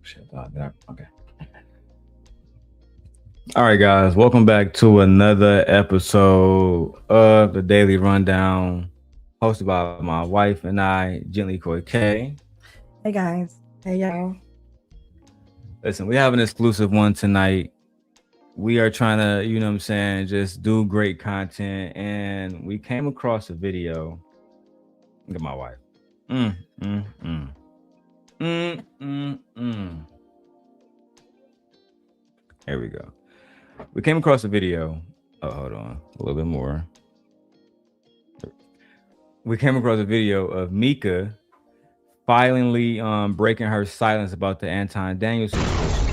Shit, okay. All right, guys, welcome back to another episode of the Daily Rundown, hosted by my wife and I, Gently Coy K. Hey guys. Hey y'all. Listen, we have an exclusive one tonight. We are trying to, you know what I'm saying, just do great content, and we came across a video. Look at my wife. Mm, mm, mm. Mm. Here we go. We came across a video. Oh, hold on. A little bit more. We came across a video of Micca finally breaking her silence about the Anton Daniels situation.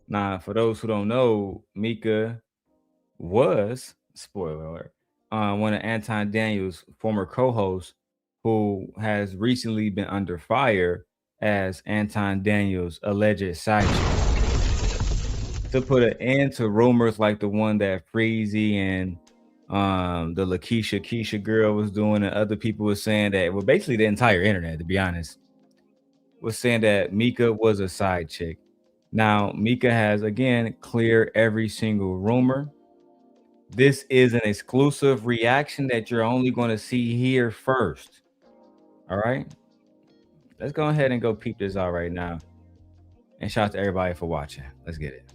Now, for those who don't know, Micca was, spoiler alert, one of Anton Daniels' former co-hosts who has recently been under fire as Anton Daniels' alleged side chick. To put an end to rumors like the one that Freezy and the Lakeisha Keisha girl was doing, and other people were saying that, well, basically the entire internet, to be honest, was saying that Micca was a side chick. Now, Micca has again cleared every single rumor. This is an exclusive reaction that you're only going to see here first. All right, let's go ahead and go peep this out right now. And shout out to everybody for watching. Let's get it.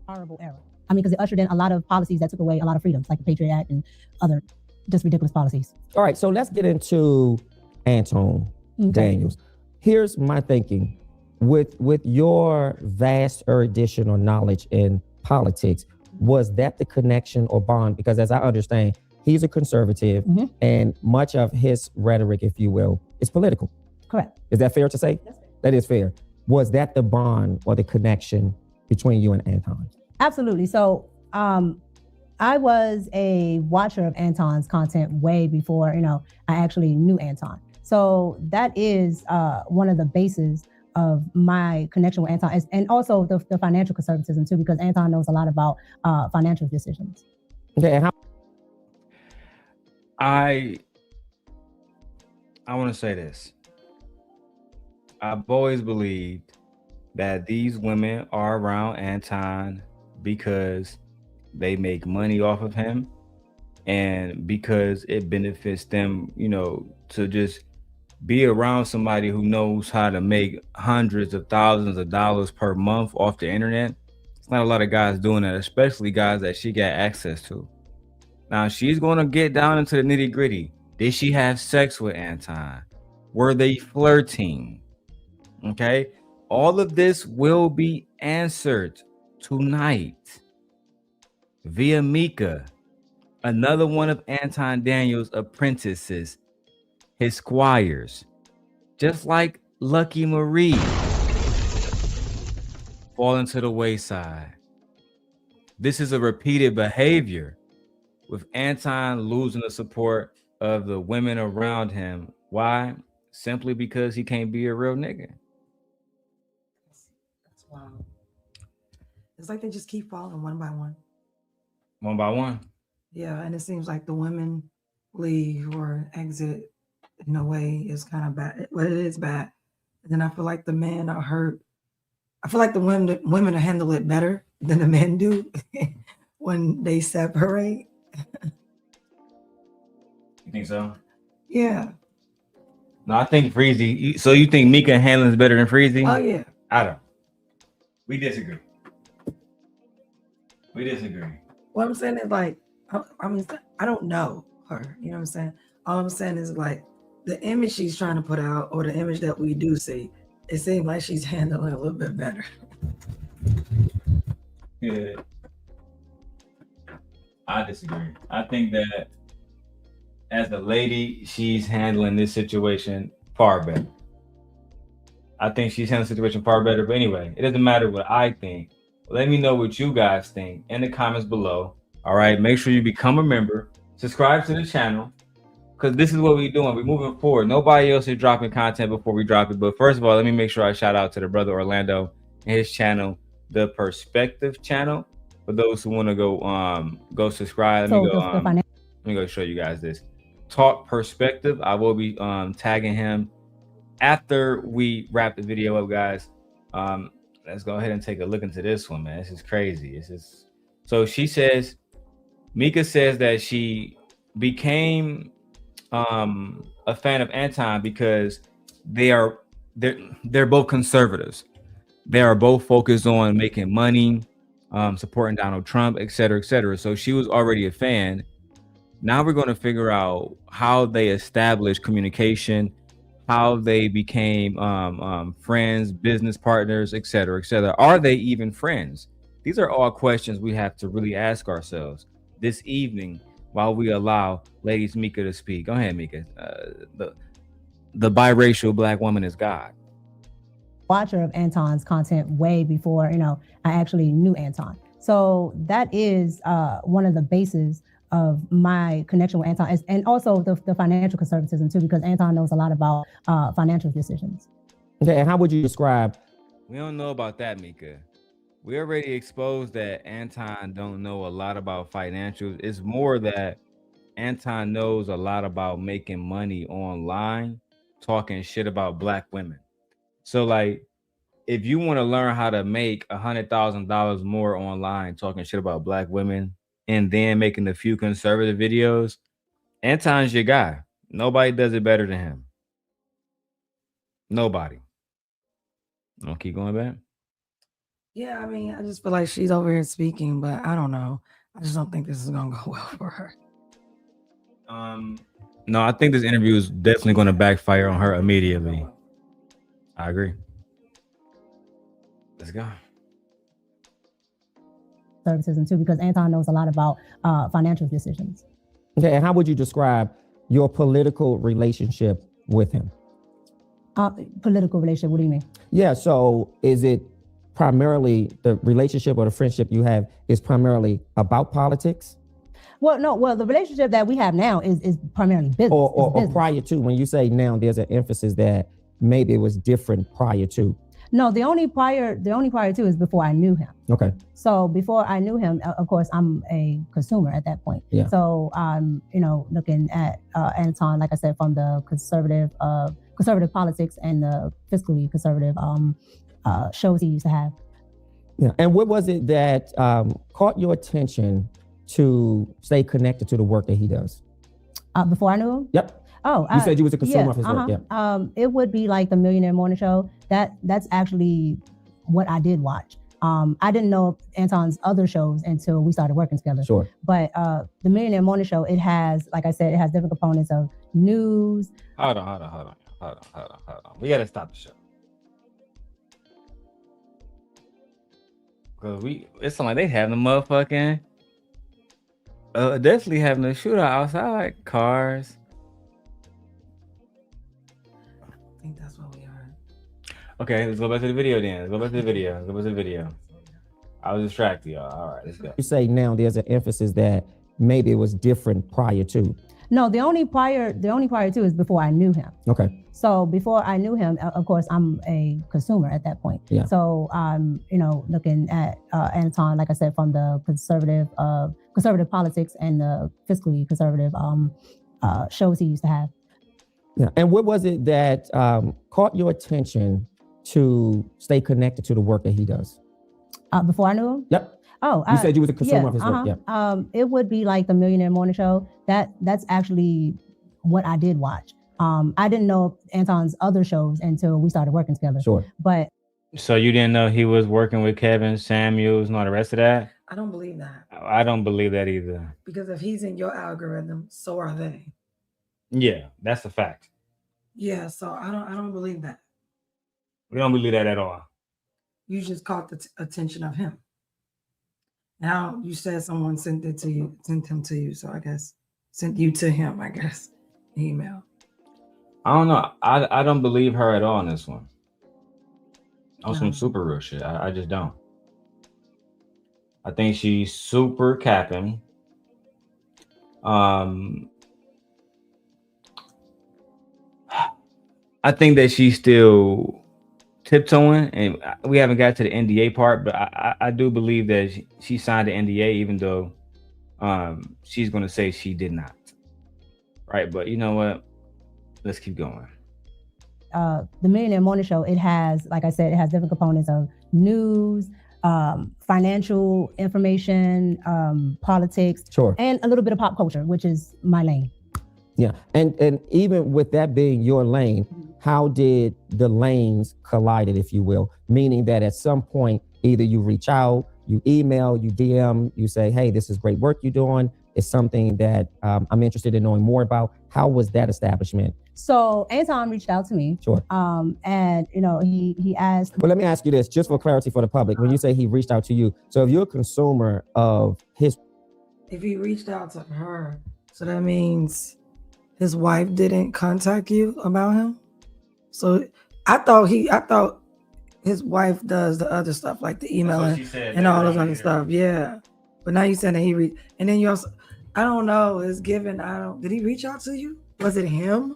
Horrible era. I mean, because it ushered in a lot of policies that took away a lot of freedoms, like the Patriot Act and other just ridiculous policies. All right, so let's get into Anton Daniels. Here's my thinking. With your vast erudition or knowledge in politics, was that the connection or bond? Because as I understand, he's a conservative, and much of his rhetoric, if you will, is political. Correct. Is that fair to say? That's fair. That is fair. Was that the bond or the connection between you and Anton? Absolutely. So I was a watcher of Anton's content way before, I actually knew Anton. So that is one of the bases of my connection with Anton, and also the financial conservatism too, because Anton knows a lot about financial decisions. Okay. I want to say this. I've always believed that these women are around Anton because they make money off of him, and because it benefits them, to just be around somebody who knows how to make hundreds of thousands of dollars per month off the internet. It's not a lot of guys doing that, especially guys that she got access to. Now, she's going to get down into the nitty gritty. Did she have sex with Anton? Were they flirting? Okay. All of this will be answered tonight via Micca, another one of Anton Daniels' apprentices, his squires, just like Lucky Marie, falling to the wayside. This is a repeated behavior, with Anton losing the support of the women around him. Why? Simply because he can't be a real nigga. That's wild. It's like they just keep falling one by one. One by one. Yeah, and it seems like the women leave or exit in a way is kind of bad. Well, it is bad. And then I feel like the men are hurt. I feel like the women handle it better than the men do when they separate. You think so? Yeah. No, I think Freezy. So you think Micca handling is better than Freezy? Oh yeah. I don't. We disagree. What I'm saying is like, I don't know her. You know what I'm saying? All I'm saying is like the image she's trying to put out, or the image that we do see, it seems like she's handling it a little bit better. Yeah. I disagree. I think that as a lady, she's handling this situation far better. I think she's handling the situation far better. But anyway, it doesn't matter what I think. Let me know what you guys think in the comments below. All right. Make sure you become a member. Subscribe to the channel, because this is what we're doing. We're moving forward. Nobody else is dropping content before we drop it. But first of all, let me make sure I shout out to the brother Orlando and his channel, the Perspective channel. For those who want to go subscribe, let me go show you guys this. Talk Perspective. I will be tagging him after we wrap the video up, guys, let's go ahead and take a look into this one, man. This is crazy. This is so she says, Micca says that she became a fan of Anton because they're both conservatives. They are both focused on making money, supporting Donald Trump, et cetera, et cetera. So she was already a fan. Now we're going to figure out how they established communication, how they became friends, business partners, et cetera, et cetera. Are they even friends? These are all questions we have to really ask ourselves this evening while we allow Ladies Micca to speak. Go ahead, Micca. The biracial Black woman is God. Watcher of Anton's content way before, I actually knew Anton. So that is one of the bases of my connection with Anton, and also the financial conservatism too, because Anton knows a lot about financial decisions. Okay, and how would you describe? We don't know about that, Micca. We already exposed that Anton don't know a lot about financials. It's more that Anton knows a lot about making money online, talking shit about Black women. So like, if you want to learn how to make $100,000 more online, talking shit about Black women, and then making a few conservative videos, Anton's your guy. Nobody does it better than him. Nobody. I'll keep going back. Yeah, I mean, I just feel like she's over here speaking, but I don't know. I just don't think this is gonna go well for her. No, I think this interview is definitely going to backfire on her immediately. I agree. Let's go. Conservatism too, because Anton knows a lot about financial decisions. Okay, and how would you describe your political relationship with him? Political relationship, what do you mean? Yeah, so is it primarily the relationship or the friendship you have is primarily about politics? Well, no, the relationship that we have now is primarily business. Or prior to, when you say now, there's an emphasis that maybe it was different prior to. No, the only prior to is before I knew him. Okay. So before I knew him, of course, I'm a consumer at that point. Yeah. So I'm, looking at Anton, like I said, from the conservative politics and the fiscally conservative shows he used to have. Yeah. And what was it that caught your attention to stay connected to the work that he does? Before I knew him? Yep. Oh, you said you was a consumer of his work. Yeah. It would be like the Millionaire Morning Show. That's actually what I did watch. I didn't know Anton's other shows until we started working together. Sure. But the Millionaire Morning Show, it has, like I said, it has different components of news. Hold on. We gotta stop the show. Cause it's like they having a motherfucking definitely having a shootout outside, like cars. I think that's what we heard. Okay, let's go back to the video then. Let's go back to the video. I was distracted, y'all. All right, let's go. You say now there's an emphasis that maybe it was different prior to. No, the only prior to is before I knew him. Okay. So before I knew him, of course, I'm a consumer at that point. Yeah. So I'm, looking at Anton, like I said, from the conservative politics and the fiscally conservative shows he used to have. Yeah. And what was it that caught your attention to stay connected to the work that he does? Before I knew him? Yep. Oh, you said you was a consumer of his work. Yeah. It would be like the Millionaire Morning Show. That's actually what I did watch. I didn't know Anton's other shows until we started working together. Sure. But so you didn't know he was working with Kevin Samuels and all the rest of that? I don't believe that. I don't believe that either. Because if he's in your algorithm, so are they. Yeah, that's a fact. Yeah, so I don't believe that. We don't believe that at all. You just caught the attention of him. Now you said someone sent him to you. So I guess sent you to him, I guess. Email. I don't know. I don't believe her at all in this one. On some super real shit. I just don't. I think she's super capping. I think that she's still tiptoeing, and we haven't got to the NDA part, but I do believe that she signed the NDA, even though she's going to say she did not. Right, but you know what? Let's keep going. the Millionaire Morning Show, it has, like I said, it has different components of news, financial information, politics, Sure. and a little bit of pop culture, which is my lane. Yeah. And even with that being your lane, how did the lanes collided, if you will? Meaning that at some point, either you reach out, you email, you DM, you say, hey, this is great work you're doing. It's something that I'm interested in knowing more about. How was that establishment? So Anton reached out to me. Sure. And he asked. Well, let me ask you this, just for clarity for the public. When you say he reached out to you, so if you're a consumer of his, If he reached out to her, so that means his wife didn't contact you about him. So I thought his wife does the other stuff, like the emailing and all this other stuff. Yeah. But now you said that he and then you also, I don't know, it's given, did he reach out to you? Was it him?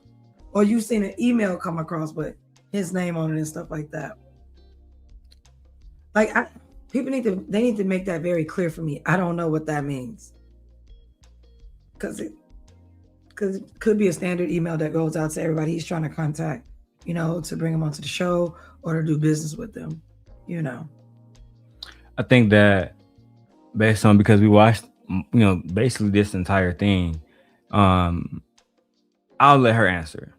Or you seen an email come across with his name on it and stuff like that? Like people need to make that very clear for me. I don't know what that means. Because it could be a standard email that goes out to everybody he's trying to contact, to bring him onto the show or to do business with them, I think that based on, because we watched, basically this entire thing, I'll let her answer.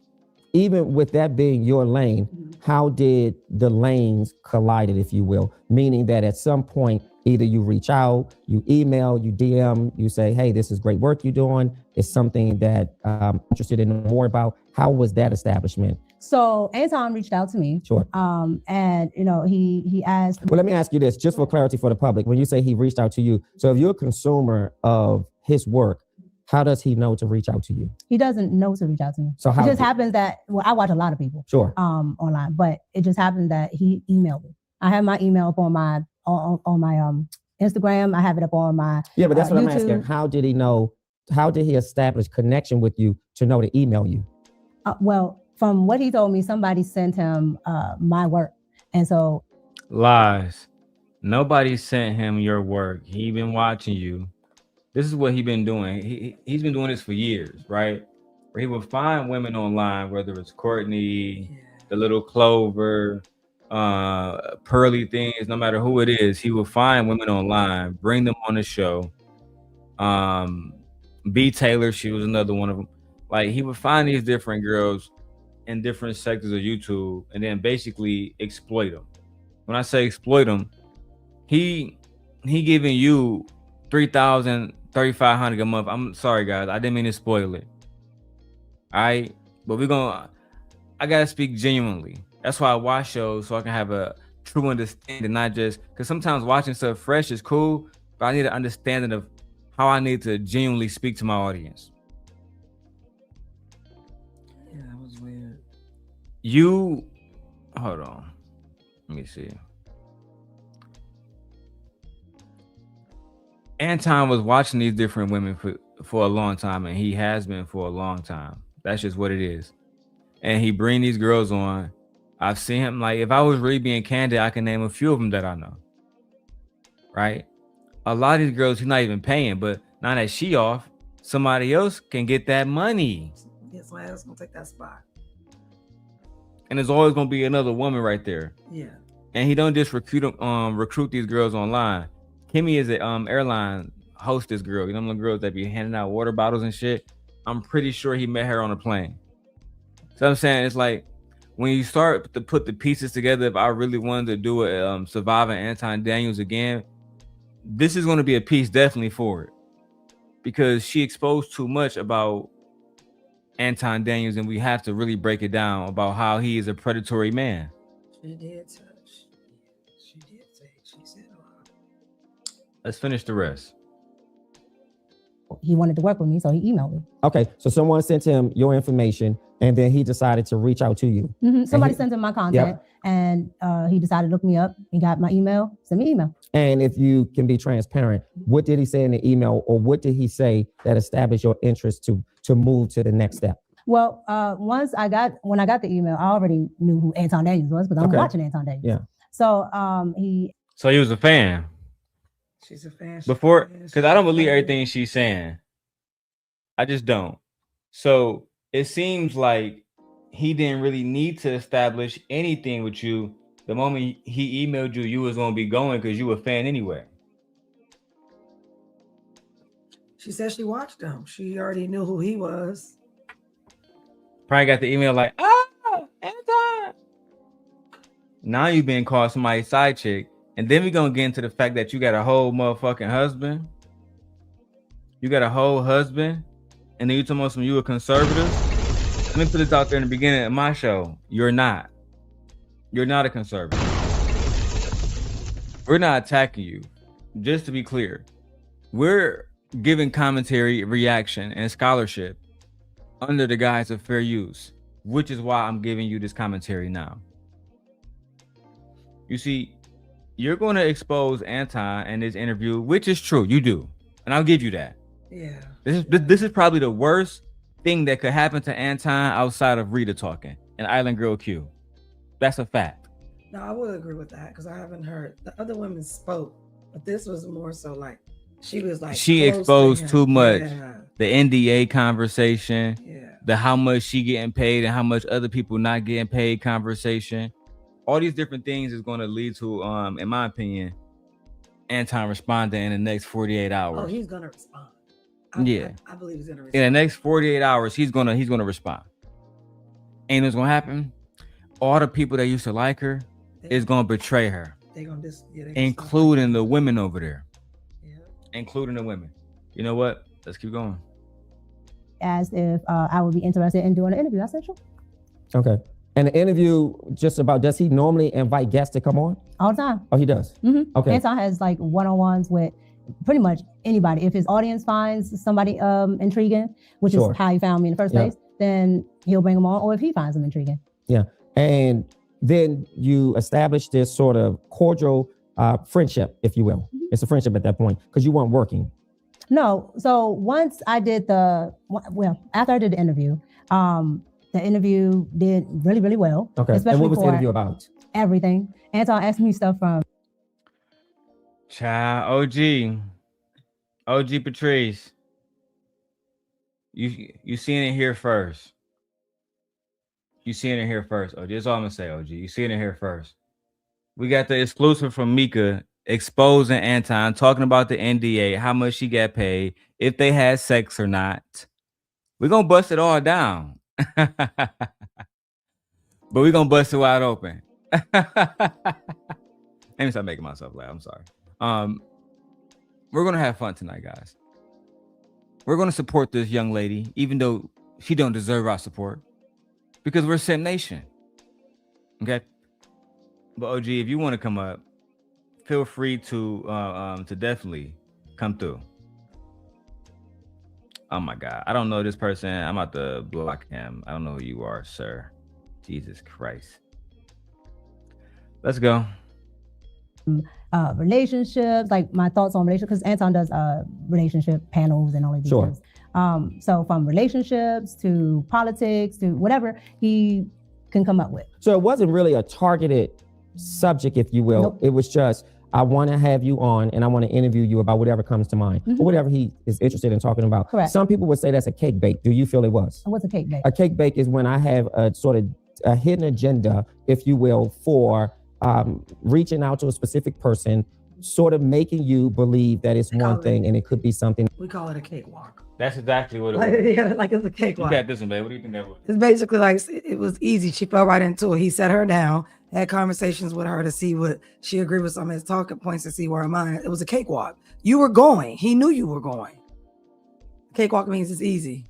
Even with that being your lane, how did the lanes collided, if you will? Meaning that at some point, either you reach out, you email, you DM, you say, hey, this is great work you're doing. It's something that I'm interested in more about. How was that establishment? So Anton reached out to me. Sure. And he asked. Well, let me ask you this, just for clarity for the public. When you say he reached out to you, so if you're a consumer of his work, how does he know to reach out to you? He doesn't know to reach out to me. So how it just happens that, well, I watch a lot of people. Sure. Online, but it just happened that he emailed me. I have my email up on my on my Instagram. I have it up on my but that's what YouTube. I'm asking. How did he know? How did he establish connection with you to know to email you? Well, from what he told me, somebody sent him my work, and so lies. Nobody sent him your work. He been watching you. This is what he's been doing. He's been doing this for years, right? Where he would find women online, whether it's Courtney, the little Clover, Pearly Things, no matter who it is, he would find women online, bring them on the show. B. Taylor, she was another one of them. Like, he would find these different girls in different sectors of YouTube and then basically exploit them. When I say exploit them, he giving you $3,000, $3,500 a month. I'm sorry, guys. I didn't mean to spoil it. All right. But I got to speak genuinely. That's why I watch shows, so I can have a true understanding, not just, because sometimes watching stuff fresh is cool, but I need an understanding of how I need to genuinely speak to my audience. Yeah, that was weird. Hold on. Let me see. Anton was watching these different women for a long time, and he has been for a long time. That's just what it is. And he bring these girls on. I've seen him, like, if I was really being candid, I can name a few of them that I know. Right? A lot of these girls he's not even paying, but now that she off, somebody else can get that money. Yeah, somebody else gonna take that spot. And there's always gonna be another woman right there. Yeah. And he don't just recruit these girls online. Kimmy is a airline hostess girl. You know them girls that be handing out water bottles and shit. I'm pretty sure he met her on a plane. So I'm saying, it's like, when you start to put the pieces together, if I really wanted to do a Surviving Anton Daniels again, this is going to be a piece definitely for it, because she exposed too much about Anton Daniels, and we have to really break it down about how he is a predatory man. She did touch. She did say. She said a lot. Let's finish the rest. he wanted to work with me, so he emailed me. Okay, so someone sent him your information, and then he decided to reach out to you. Somebody sent him my contact, and he decided to look me up. He got my email, send me email. And if you can be transparent, what did he say in the email, or what did he say that established your interest to move to the next step? Well, when I got the email, I already knew who Anton Daniels was because I'm watching Anton Daniels. Yeah. So he was a fan. She's a fan. Before, because I don't believe everything she's saying. I just don't. So it seems like he didn't really need to establish anything with you. The moment he emailed you, you was gonna be going because you a fan anyway. She said she watched him. She already knew who he was. Probably got the email like, oh, Anton. Now you being called somebody's side chick. And then we're gonna get into the fact that you got a whole motherfucking husband. You got a whole husband. And then you talking about some you a conservative. Let me put this out there in the beginning of my show. You're not. You're not a conservative. We're not attacking you. Just to be clear. We're giving commentary, reaction, and scholarship under the guise of fair use, which is why I'm giving you this commentary now. You see, you're going to expose Anton in this interview, which is true. You do. And I'll give you that. Yeah. This is probably the worst thing that could happen to Anton outside of Rita talking and Island Girl Q. That's a fact. No, I would agree with that because I haven't heard the other women spoke, but this was more so like she was like she close to exposed him. too much. Yeah. The NDA conversation, Yeah. the how much she getting paid and how much other people not getting paid conversation. All these different things is going to lead to, in my opinion, Anton responding in the next 48 hours. Oh, he's gonna respond. I believe he's gonna respond. In the next 48 hours, he's gonna respond. And what's gonna happen? All the people that used to like her is gonna betray her. They're gonna including the women over there. Yeah. Including the women. You know what? Let's keep going. Asked if I would be interested in doing an interview. I said sure. Okay. And the interview just about, does he normally invite guests to come on? All the time. Oh, he does? Mm-hmm. Okay. Anton has like one-on-ones with pretty much anybody. If his audience finds somebody intriguing, which Sure. is how he found me in the first Yeah. place, then he'll bring them on. Or if he finds them intriguing. Yeah. And then you establish this sort of cordial friendship, if you will. Mm-hmm. It's a friendship at that point because you weren't working. No. So once I did after I did the interview did really, really well. Okay. Especially And what was the for interview about? everything. Anton asked me stuff from Child, OG Patrice. You seeing it here first. You seeing it here first. OG, that's all I'm gonna say, OG. You seeing it here first. We got the exclusive from Micca exposing Anton, talking about the NDA, how much she got paid, if they had sex or not. We're gonna bust it all down. But we're gonna bust it wide open. Let me stop making myself laugh. I'm sorry. We're gonna have fun tonight, guys. We're gonna support this young lady, even though she don't deserve our support, because we're Sim Nation. Okay. But OG, if you want to come up, feel free to definitely come through. Oh my God, I don't know this person. I'm about to block him. I don't know who you are, sir. Jesus Christ. Let's go. Relationships, like my thoughts on relationships, because Anton does relationship panels and all of these Sure. things. So from relationships to politics to whatever he can come up with. So it wasn't really a targeted subject, if you will. Nope. It was just, I want to have you on and I want to interview you about whatever comes to mind, or whatever he is interested in talking about. Correct. Some people would say that's a cake bake. Do you feel it was? What's a cake bake? A cake bake is when I have a sort of a hidden agenda, if you will, for reaching out to a specific person, sort of making you believe that it's one thing and it could be something. We call it a cakewalk. That's exactly what it Like, was. yeah, like it's a You cakewalk. got this one, babe. What do you think that was? It's basically like it was easy. She fell right into it. He set her down, had conversations with her to see what she agreed with some of his talking points to see where her mind. It was a cakewalk. You were going. He knew you were going. Cakewalk means it's easy.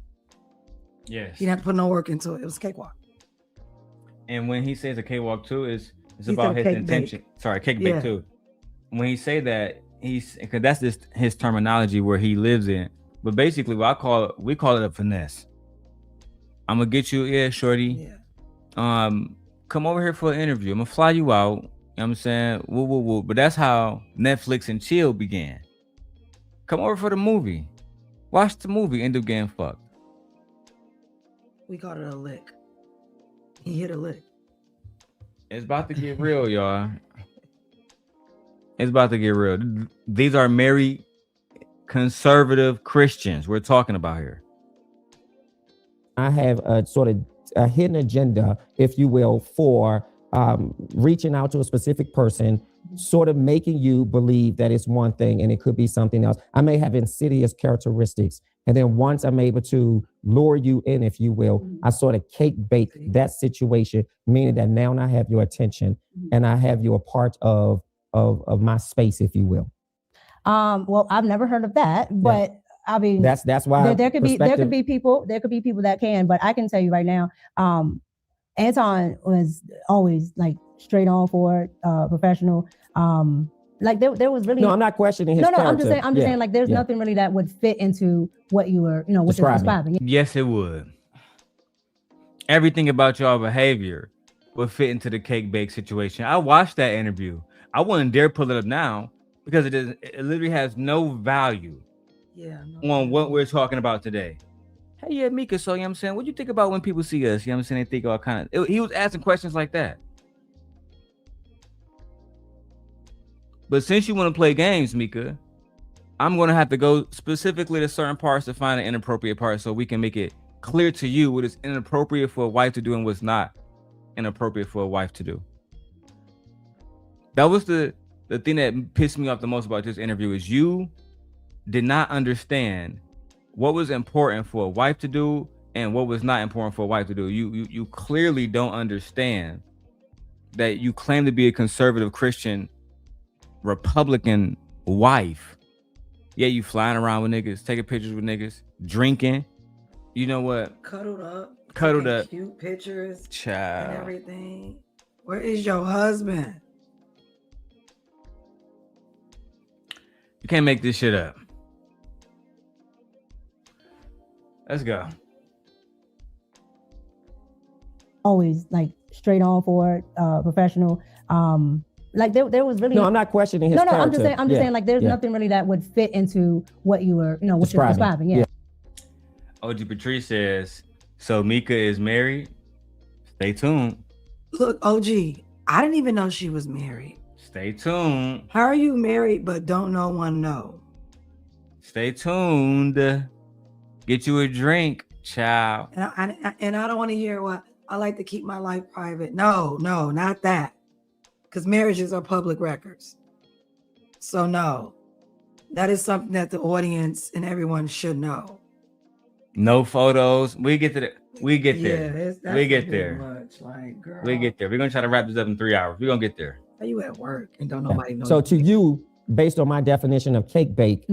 Yes. You didn't have to put no work into it. It was a cakewalk. And when he says a cakewalk too, it's He about said his cake intention. Sorry, cake Yeah. bake too. When he say that, because that's just his terminology where he lives in. But basically, we call it a finesse. I'm gonna get you, yeah, shorty. Yeah. Come over here for an interview. I'm gonna fly you out. You know what I'm saying? Woo, woo, woo. But that's how Netflix and chill began. Come over for the movie. Watch the movie. End up getting fucked. We called it a lick. He hit a lick. It's about to get real, y'all. It's about to get real. These are married conservative Christians we're talking about here. I have a sort of a hidden agenda, if you will, for reaching out to a specific person, sort of making you believe that it's one thing and it could be something else. I may have insidious characteristics. And then once I'm able to lure you in, if you will, I sort of cake bake that situation, meaning that now I have your attention and I have you a part of my space, if you will. Well, I've never heard of that, but I mean, that's why there could be people that can, but I can tell you right now, Anton was always like straight on for it, professional. Like there was really no. I'm not questioning his character. I'm just saying like there's nothing really that would fit into what you were, what you're describing. Yes, it would. Everything about y'all behavior would fit into the cake bake situation. I watched that interview. I wouldn't dare pull it up now because it literally has no value on what we're talking about today. Hey, yeah, Micca, so you know what I'm saying? What do you think about when people see us? You know what I'm saying? They think all kind of, he was asking questions like that. But since you want to play games, Micca, I'm going to have to go specifically to certain parts to find an inappropriate part so we can make it clear to you what is inappropriate for a wife to do and what's not inappropriate for a wife to do. That was the thing that pissed me off the most about this interview is you did not understand what was important for a wife to do and what was not important for a wife to do. You clearly don't understand that you claim to be a conservative Christian Republican wife. Yeah, you flying around with niggas, taking pictures with niggas, drinking. You know what? Cuddled up. Cute pictures. Child. And everything. Where is your husband? You can't make this shit up. Let's go. Always like straight on for it, professional. Like there was really no. I'm not questioning his character. I'm just saying like there's nothing really that would fit into what you were, what you're describing. Yeah. OG Patrice says, so Micca is married. Stay tuned. Look, OG, I didn't even know she was married. Stay tuned. How are you married but don't no one know? Stay tuned. Get you a drink, child. And I don't want to hear what I like to keep my life private. No, not that. Because marriages are public records. So no, that is something that the audience and everyone should know. No photos. We get there. Yeah, we get there. Much. Like, girl. We get there. We're gonna try to wrap this up in 3 hours. We're gonna get there. Are you at work and don't nobody know? So to you, based on my definition of cake bake,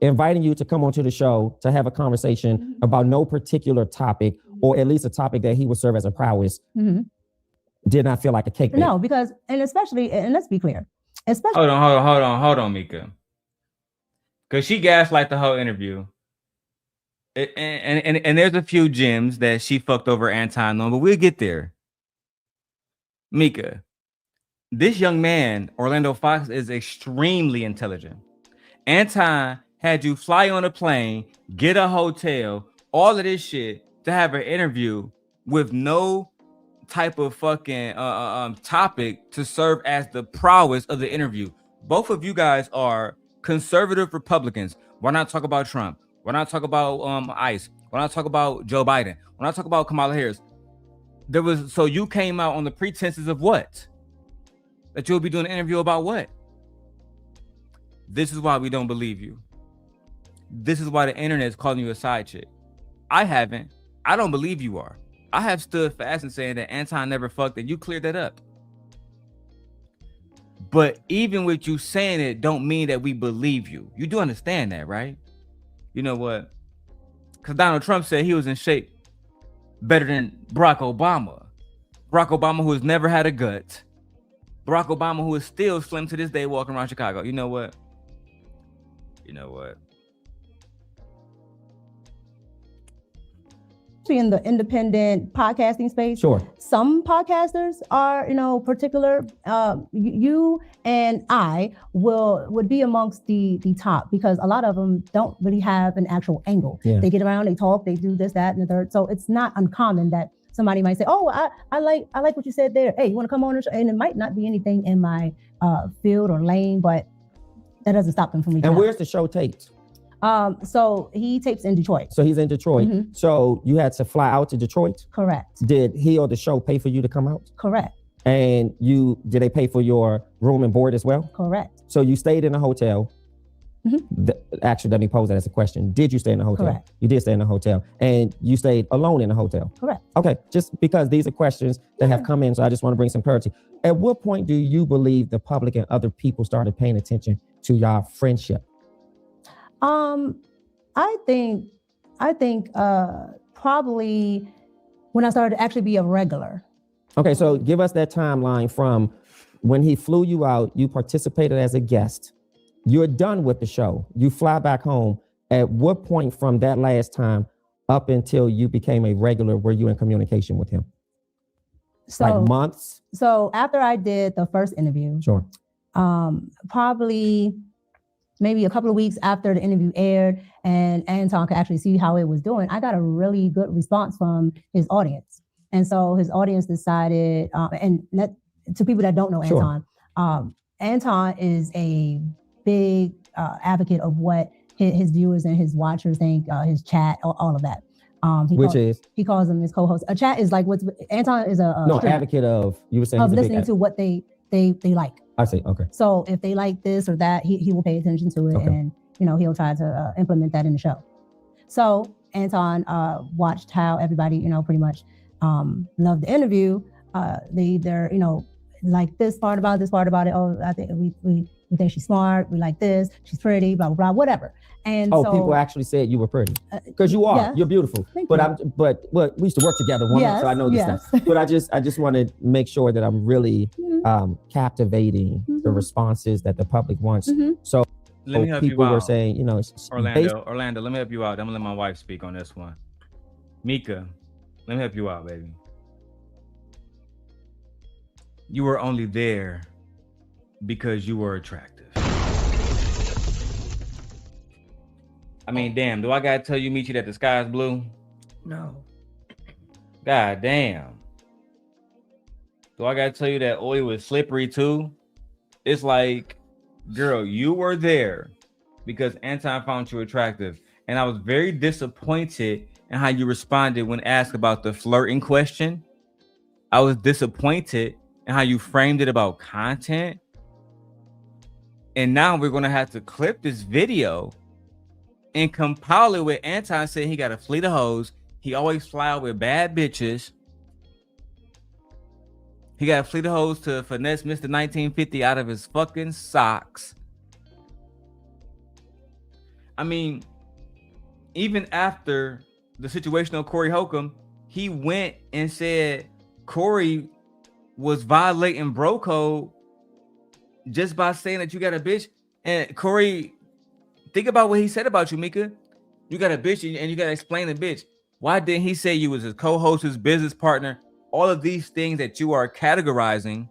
inviting you to come onto the show to have a conversation about no particular topic, or at least a topic that he would serve as a prowess, did not feel like a cake bake. No, because, and let's be clear. Hold on, Micca. Because she gaslight the whole interview. And there's a few gems that she fucked over Anton on, but we'll get there. Micca, this young man, Orlando Fox, is extremely intelligent. Anton had you fly on a plane, get a hotel, all of this shit to have an interview with no type of fucking topic to serve as the prowess of the interview. Both of you guys are conservative Republicans. Why not talk about Trump? Why not talk about ICE? Why not talk about Joe Biden? Why not talk about Kamala Harris? So you came out on the pretenses of what? That you'll be doing an interview about what? This is why we don't believe you. This is why the internet is calling you a side chick. I haven't. I don't believe you are. I have stood fast in saying that Anton never fucked, and you cleared that up. But even with you saying it, don't mean that we believe you. You do understand that, right? You know what? Because Donald Trump said he was in shape better than Barack Obama. Barack Obama, who has never had a gut. Barack Obama, who is still slim to this day, walking around Chicago. You know what? In the independent podcasting space, sure, some podcasters are, particular. You and I would be amongst the top, because a lot of them don't really have an actual angle. Yeah. They get around, they talk, they do this, that, and the third. So it's not uncommon that somebody might say, "Oh, I like what you said there. Hey, you want to come on?" And it might not be anything in my field or lane, but that doesn't stop them from reaching out. And where's the show taped? So he tapes in Detroit. So he's in Detroit. Mhm. So you had to fly out to Detroit? Correct. Did he or the show pay for you to come out? Correct. And did they pay for your room and board as well? Correct. So you stayed in a hotel. Mhm. Actually, let me pose that as a question. Did you stay in a hotel? Correct. You did stay in a hotel. And you stayed alone in a hotel? Correct. Okay, just because these are questions that have come in, so I just want to bring some clarity. At what point do you believe the public and other people started paying attention to your friendship? I think probably when I started to actually be a regular. Okay, so give us that timeline from when he flew you out, you participated as a guest, you're done with the show, you fly back home. At what point from that last time up until you became a regular were you in communication with him? So Like months? So after I did the first interview, Sure. probably maybe a couple of weeks after the interview aired and Anton could actually see how it was doing, I got a really good response from his audience. And so his audience decided, to people that don't know Sure. Anton, Anton is a big advocate of what his viewers and his watchers think, his chat, all of that. He calls them his co-host. A chat is like Anton is a advocate of, you were saying of listening to what they like. I see. Okay. So if they like this or that, he will pay attention to it, Okay. and he'll try to implement that in the show. So Anton watched how everybody pretty much loved the interview. They either like this part about it. Oh, I think we think she's smart. We like this. She's pretty. Blah blah blah. Whatever. And so people actually said you were pretty because you are. yes. You're beautiful. Thank but you. But we used to work together, woman, Yes, so I know this yes. stuff. But I just want to make sure that I'm really captivating the responses that the public wants. Mhm. So Let me help people you out. were saying, Orlando, let me help you out. I'm gonna let my wife speak on this one. Micca, let me help you out, baby. You were only there because you were attractive. I mean, damn, do I gotta tell you, Michi, that the sky's blue? No. God damn. Do I gotta tell you that oil was slippery too? It's like, girl, you were there because Anton found you attractive. And I was very disappointed in how you responded when asked about the flirting question. I was disappointed in how you framed it about content. And now we're gonna have to clip this video and compile it with Anton saying he got a fleet of hoes. He always fly out with bad bitches. He got a fleet of hoes to finesse Mr. 1950 out of his fucking socks. I mean, even after the situation of Corey Holcomb, he went and said Corey was violating bro code just by saying that you got a bitch. And Corey, think about what he said about you, Micca. You got a bitch and you got to explain the bitch. Why didn't he say you was his co-host, his business partner? All of these things that you are categorizing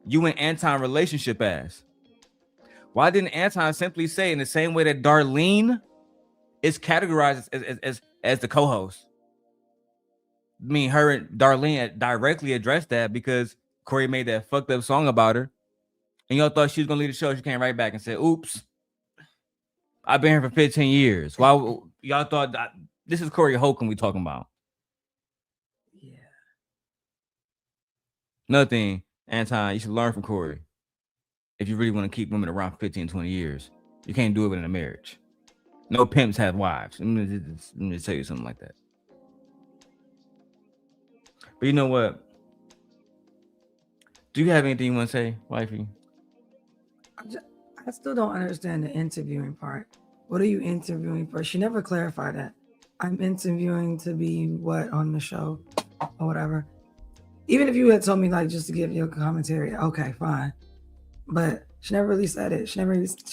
you and Anton relationship as. Why didn't Anton simply say in the same way that Darlene is categorized as the co-host? I mean, her and Darlene directly addressed that because Corey made that fucked up song about her. And y'all thought she was going to leave the show. She came right back and said, oops, I've been here for 15 years. Why y'all thought this is Corey Holcomb we talking about? Yeah. Another thing, Anton, you should learn from Corey. If you really want to keep women around for 15, 20 years, you can't do it within a marriage. No pimps have wives. Let me tell you something like that. But you know what? Do you have anything you want to say, wifey? I still don't understand the interviewing part. What are you interviewing for? She never clarified that. I'm interviewing to be what on the show or whatever. Even if you had told me like just to give your commentary, okay, fine. But she never really said it. She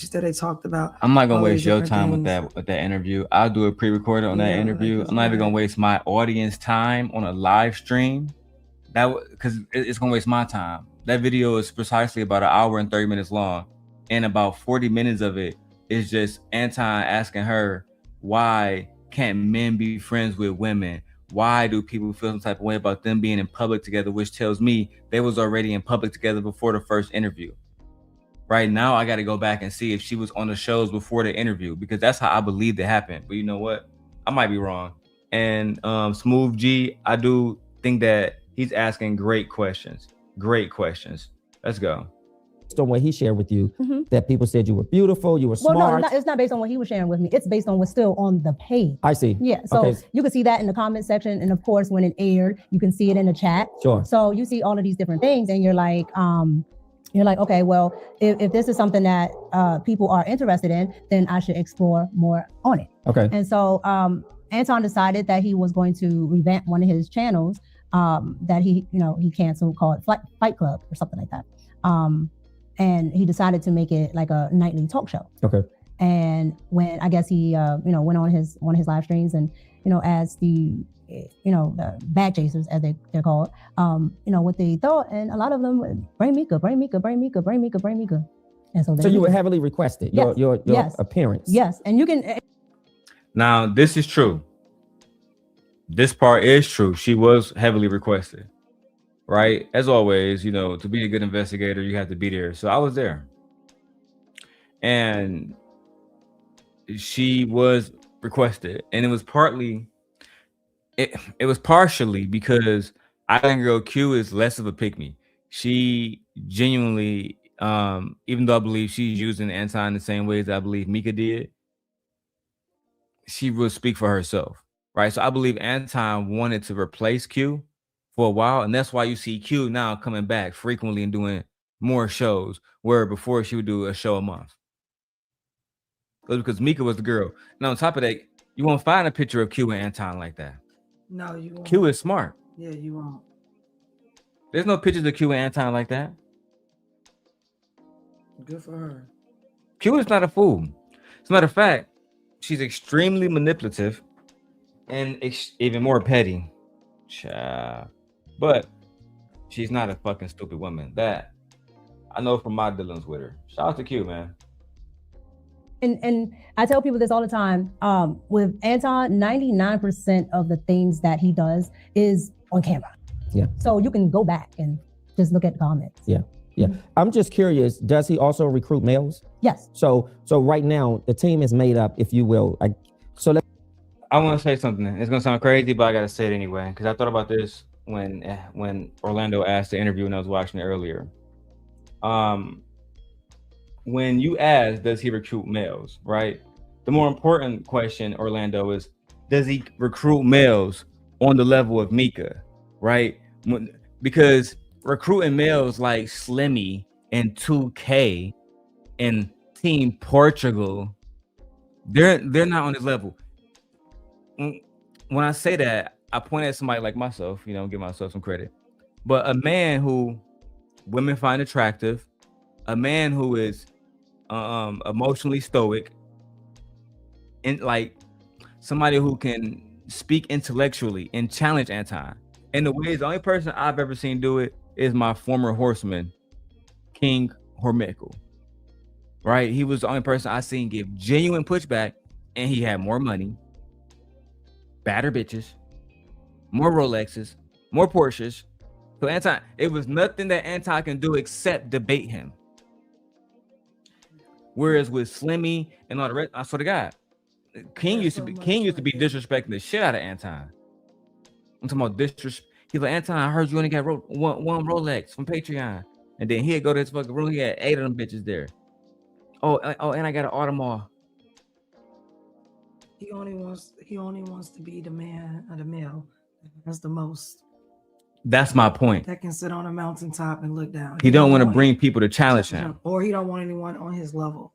said they talked about. I'm not gonna all waste these your different time things. with that interview. I'll do a pre-recorded on that Yeah, interview. like, I'm not even gonna right. waste my audience time on a live stream. Because it's gonna waste my time. That video is precisely about 1 hour and 30 minutes long, and about 40 minutes of it is just Anton asking her, why can't men be friends with women? Why do people feel some type of way about them being in public together? Which tells me they was already in public together before the first interview. Right now, I got to go back and see if she was on the shows before the interview, because that's how I believe it happened. But you know what? I might be wrong. And Smooth G, I do think that he's asking great questions. Great questions. Let's go. Based on what he shared with you, that people said you were beautiful, you were Well, smart. no, it's not based on what he was sharing with me. It's based on what's still on the page. I see. Yeah, so Okay. you can see that in the comment section, and of course, when it aired, you can see it in the chat. Sure. So you see all of these different things, and you're like, okay, well, if this is something that people are interested in, then I should explore more on it. Okay. And so Anton decided that he was going to revamp one of his channels that he canceled, called Fight Club or something like that. And he decided to make it like a nightly talk show. Okay. And when I guess he went on one of his live streams, and as the bag chasers, as they're called, what they thought, and a lot of them would bring Mecca. And so you were heavily requested. Yes. Your Yes. appearance. Yes, and you can. Now, this is true. This part is true. She was heavily requested, right? As always, to be a good investigator, you have to be there. So I was there. And she was requested. And it was partially because Island Girl Q is less of a pick-me. She genuinely, even though I believe she's using Anton the same ways I believe Mecca did, she will speak for herself, right? So I believe Anton wanted to replace Q for a while, and that's why you see Q now coming back frequently and doing more shows, where before she would do a show a month. It was because Mecca was the girl. Now on top of that, you won't find a picture of Q and Anton like that. No, you won't. Q is smart. Yeah, you won't. There's no pictures of Q and Anton like that. Good for her. Q is not a fool. As a matter of fact, she's extremely manipulative and even more petty. But she's not a fucking stupid woman. That I know from my dealings with her. Shout out to Q, man. And I tell people this all the time. With Anton, 99% of the things that he does is on camera. Yeah. So you can go back and just look at the comments. Yeah. Yeah. I'm just curious, does he also recruit males? Yes. So right now the team is made up, if you will. I want to say something. It's gonna sound crazy, but I gotta say it anyway, because I thought about this when Orlando asked the interview and I was watching it earlier. When you ask, does he recruit males, right? The more important question, Orlando, is does he recruit males on the level of Mecca, right? Because recruiting males like Slimmy and 2K and Team Portugal, they're not on his level. When I say that, I point at somebody like myself, give myself some credit. But a man who women find attractive, a man who is emotionally stoic, and like somebody who can speak intellectually and challenge Anton. And the only person I've ever seen do it is my former horseman, King Hormickle. Right? He was the only person I seen give genuine pushback, and he had more money, badder bitches, more Rolexes, more Porsches. So Anton, it was nothing that Anton can do except debate him. Whereas with Slimmy and all the rest, I swear to God, King used to be disrespecting the shit out of Anton. I'm talking about disrespect. He's like, Anton, I heard you only got one Rolex from Patreon, and then he'd go to his fucking room. He had 8 of them bitches there. Oh, and I got an Audemars. He only wants to be the man or the male. That's the most. That's my point. That can sit on a mountaintop and look down. He don't want to bring people to challenge him. Or he don't want anyone on his level.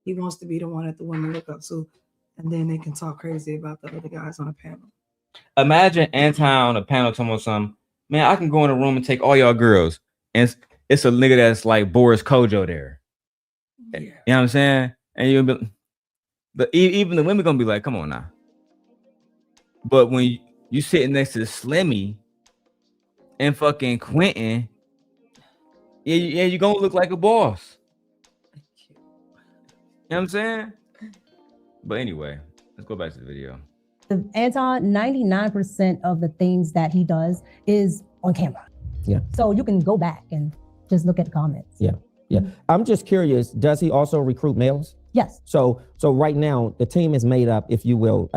He wants to be the one that the women look up to, and then they can talk crazy about the other guys on the panel. Imagine Anton on a panel talking something. Man, I can go in a room and take all y'all girls, and it's a nigga that's like Boris Kojo there. Yeah. You know what I'm saying? And you'll be, even the women gonna be like, "Come on now." But when you sitting next to Slimmy and fucking Quentin, yeah, you gonna look like a boss. You know what I'm saying? But anyway, let's go back to the video. Anton, 99% of the things that he does is on camera. Yeah. So you can go back and just look at the comments. Yeah. Yeah. I'm just curious, does he also recruit males? Yes. So right now the team is made up, if you will.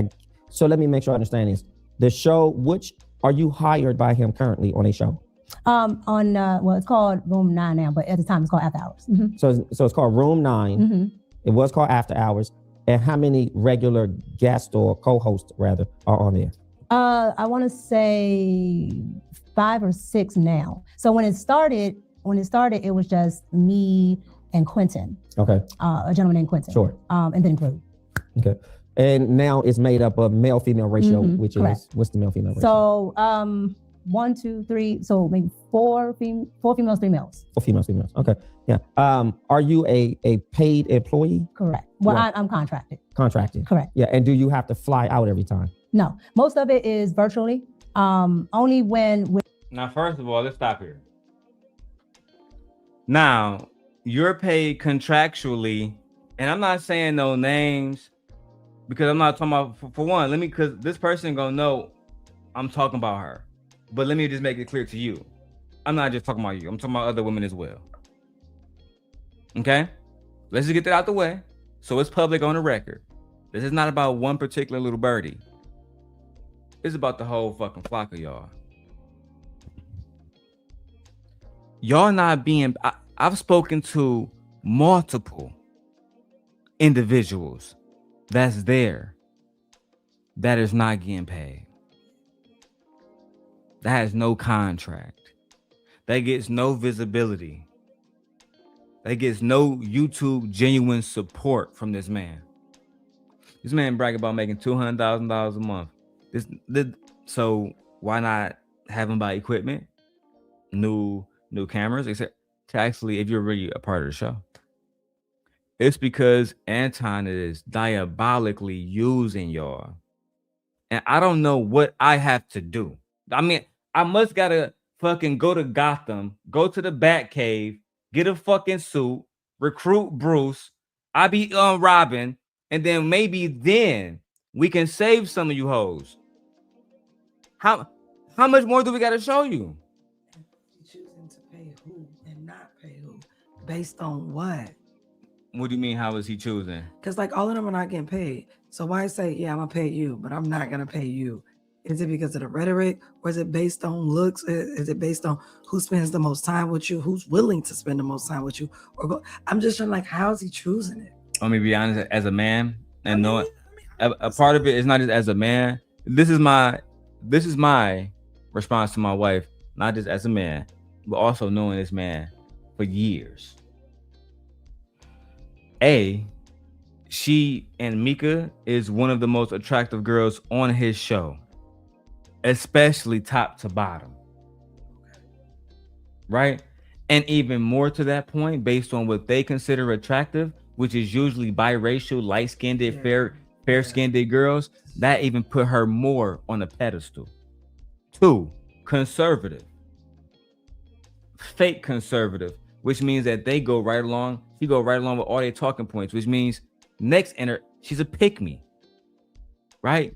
So let me make sure I understand this. The show, which are you hired by him currently on a show? Well, it's called Room 9 now, but at the time it's called After Hours. So it's called Room 9. It was called After Hours. And how many regular guests or co-hosts rather are on there? I want to say 5 or 6 now. So when it started, it was just me and Quentin. Okay. A gentleman named Quentin. Sure. And then Blue. Okay. And now it's made up of male-female ratio, which correct. is, what's the male-female ratio? So 1, 2, 3, so maybe 4 females, 3 males. 4 females, 3 males. Okay. Yeah. Are you a paid employee? Correct. Well, Right. I'm contracted. Contracted. Correct. Yeah. And do you have to fly out every time? No, most of it is virtually. Only when. Now, first of all, let's stop here. Now, you're paid contractually, and I'm not saying no names because I'm not talking about, for one, because this person gonna know I'm talking about her. But let me just make it clear to you. I'm not just talking about you. I'm talking about other women as well. Okay? Let's just get that out the way. So it's public on the record. This is not about one particular little birdie. It's about the whole fucking flock of y'all. Y'all not being... I've spoken to multiple individuals that's there that is not getting paid. That has no contract. That gets no visibility. That gets no YouTube genuine support from this man. This man bragging about making $200,000 a month. So why not have him buy equipment, new cameras, except to actually, if you're really a part of the show? It's because Anton is diabolically using y'all. And I don't know what I have to do. I mean, I must gotta fucking go to Gotham, go to the Batcave, get a fucking suit, recruit Bruce. I be Robin, and then maybe then we can save some of you hoes. How much more do we gotta show you? Choosing to pay who and not pay who, based on what? What do you mean? How is he choosing? Because like all of them are not getting paid. So why say, yeah, I'm gonna pay you, but I'm not gonna pay you? Is it because of the rhetoric, or is it based on looks? Is it based on who spends the most time with you, who's willing to spend the most time with you? I'm just trying, like, how is he choosing it? Let me be honest, as a man, and knowing a part of it is not just as a man. This is my response to my wife, not just as a man, but also knowing this man for years. She and Micca is one of the most attractive girls on his show, especially top to bottom. Right? And even more to that point, based on what they consider attractive, which is usually biracial, light-skinned, fair-skinned girls, that even put her more on a pedestal. 2, conservative. Fake conservative, which means that she go right along with all their talking points, which means she's a pick-me, right?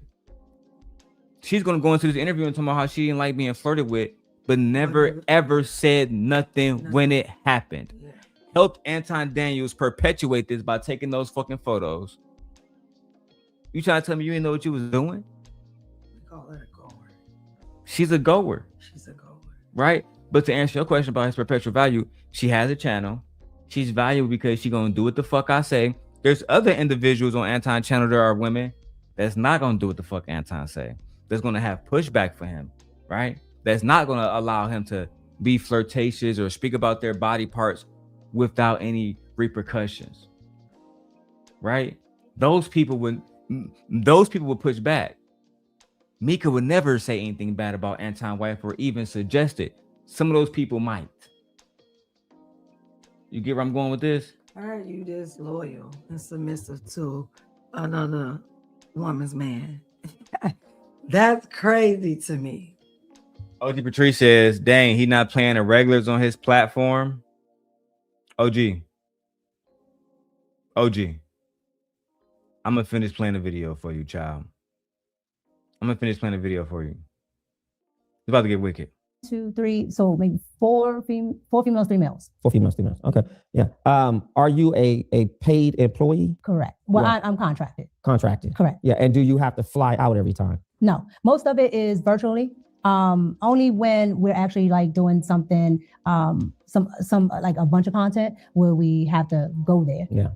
She's gonna go into this interview and talk about how she didn't like being flirted with, but never ever said nothing when it happened. Yeah. Helped Anton Daniels perpetuate this by taking those fucking photos. You trying to tell me you didn't know what you was doing? We call her a goer. She's a goer. She's a goer. Right? But to answer your question about his perpetual value, she has a channel. She's valuable because she's gonna do what the fuck I say. There's other individuals on Anton's channel, there are women that's not gonna do what the fuck Anton say. That's gonna have pushback for him, right? That's not gonna allow him to be flirtatious or speak about their body parts without any repercussions, right? Those people would push back. Micca would never say anything bad about Anton's wife or even suggest it. Some of those people might. You get where I'm going with this? Why are you this loyal and submissive to another woman's man? That's crazy to me. OG Patrice says, dang, he not playing the regulars on his platform. OG. I'm gonna finish playing the video for you, child. I'm gonna finish playing the video for you. It's about to get wicked. 2, 3, so maybe four females, 3 males. 4 females, 3 males. Okay, yeah. Are you a paid employee? Correct. Well, Yeah. I'm contracted. Contracted. Correct. Yeah, and do you have to fly out every time? No, most of it is virtually. Only when we're actually like doing something, some like a bunch of content where we have to go there. Yeah.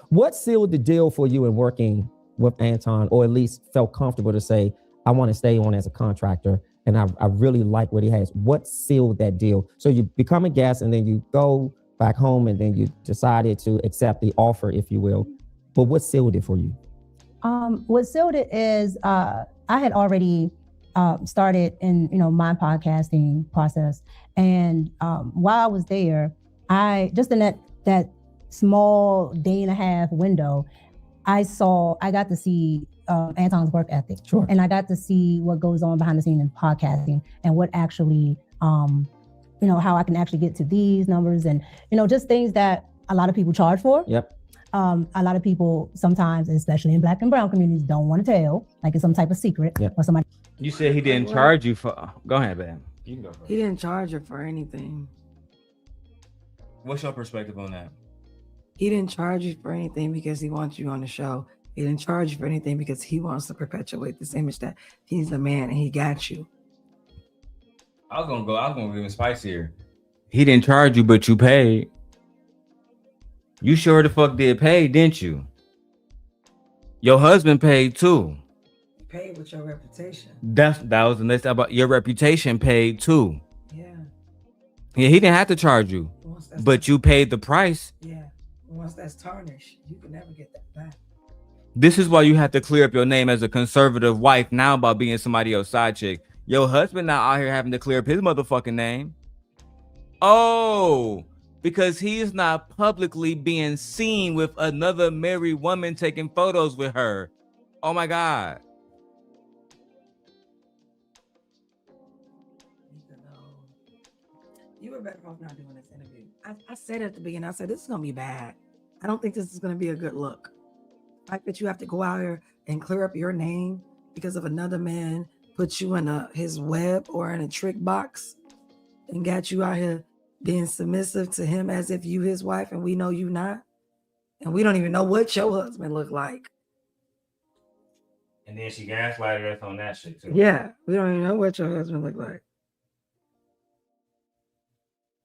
What sealed the deal for you in working with Anton, or at least felt comfortable to say, I want to stay on as a contractor, and I really like what he has? What sealed that deal? So you become a guest, and then you go back home, and then you decided to accept the offer, if you will. But what sealed it for you? What sealed it is I had already started in my podcasting process, and while I was there, I just in that small day and a half window, I got to see Anton's work ethic. Sure. And I got to see what goes on behind the scenes in podcasting, and what actually how I can actually get to these numbers, and just things that a lot of people charge for. Yep. A lot of people sometimes, especially in Black and brown communities, don't want to tell, like it's some type of secret. Yep. Or somebody. You said he didn't charge you for. Go ahead, man. You can go first. He didn't charge her for anything. What's your perspective on that? He didn't charge you for anything because he wants you on the show. He didn't charge you for anything because he wants to perpetuate this image that he's the man and he got you. I was gonna give him spicier. He didn't charge you, but you paid. You sure the fuck did pay, didn't you? Your husband paid too. You paid with your reputation. That was the next about your reputation paid too. Yeah. Yeah, he didn't have to charge you, but you paid the price. Yeah. Once that's tarnished, you can never get that back. This is why you have to clear up your name as a conservative wife now about being somebody else's side chick. Your husband not out here having to clear up his motherfucking name. Oh, because he's not publicly being seen with another married woman taking photos with her. Oh my God. You were better off not doing this interview. I said at the beginning, I said, this is going to be bad. I don't think this is going to be a good look. The fact that you have to go out here and clear up your name because of another man put you in his web or in a trick box and got you out here being submissive to him as if you his wife, and we know you not. And we don't even know what your husband look like. And then she gaslighted us on that shit too. Yeah, we don't even know what your husband look like.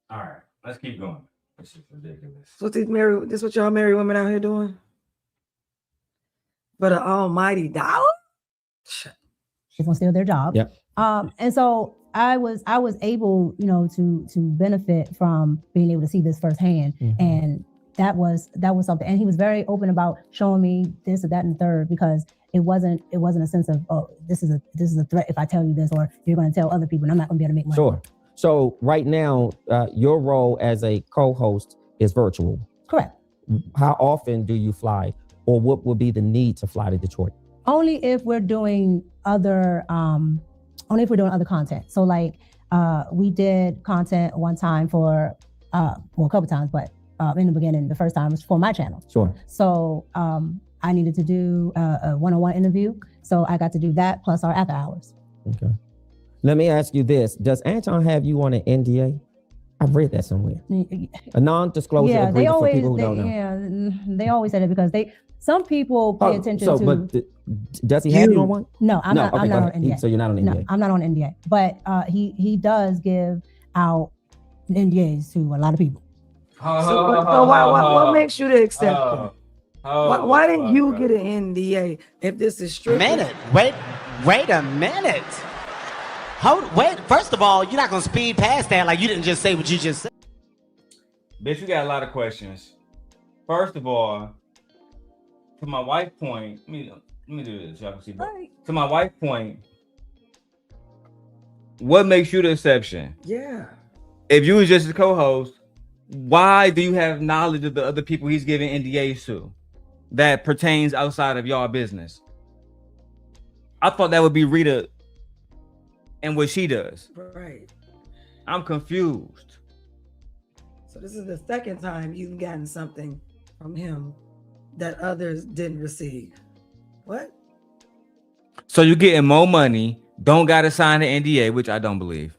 All right, let's keep going. This is ridiculous. So this what y'all married women out here doing? For the almighty dollar? She's gonna steal their job. Yep. And so I was able, to benefit from being able to see this firsthand. Mm-hmm. And that was something. And he was very open about showing me this or that and the third, because it wasn't a sense of, oh, this is a threat if I tell you this, or you're going to tell other people and I'm not going to be able to make money. Sure. So right now, your role as a co-host is virtual. Correct. How often do you fly, or what would be the need to fly to Detroit? Only if we're doing other content. So like we did content one time for a couple times, but in the beginning, the first time was for my channel. Sure. So I needed to do a one-on-one interview. So I got to do that plus our after hours. Okay. Let me ask you this. Does Anton have you on an NDA? I've read that somewhere. A non-disclosure agreement for people who don't know. Yeah, they always say that because some people pay attention to. But does he have you on one? No, I'm not on NDA. So you're not on NDA? No, I'm not on NDA. But he does give out NDAs to a lot of people. So what makes you the exception? Why didn't you get an NDA if this is strict? Wait a minute. Wait, first of all, you're not going to speed past that like you didn't just say what you just said. Bitch, we got a lot of questions. First of all, to my wife's point, let me do this. Y'all can see. Right. To my wife's point, what makes you the exception? Yeah. If you was just a co-host, why do you have knowledge of the other people he's giving NDAs to that pertains outside of y'all business? I thought that would be Rita and what she does. Right. I'm confused. So this is the second time you've gotten something from him that others didn't receive. What? So you're getting more money, don't gotta sign the NDA, which I don't believe.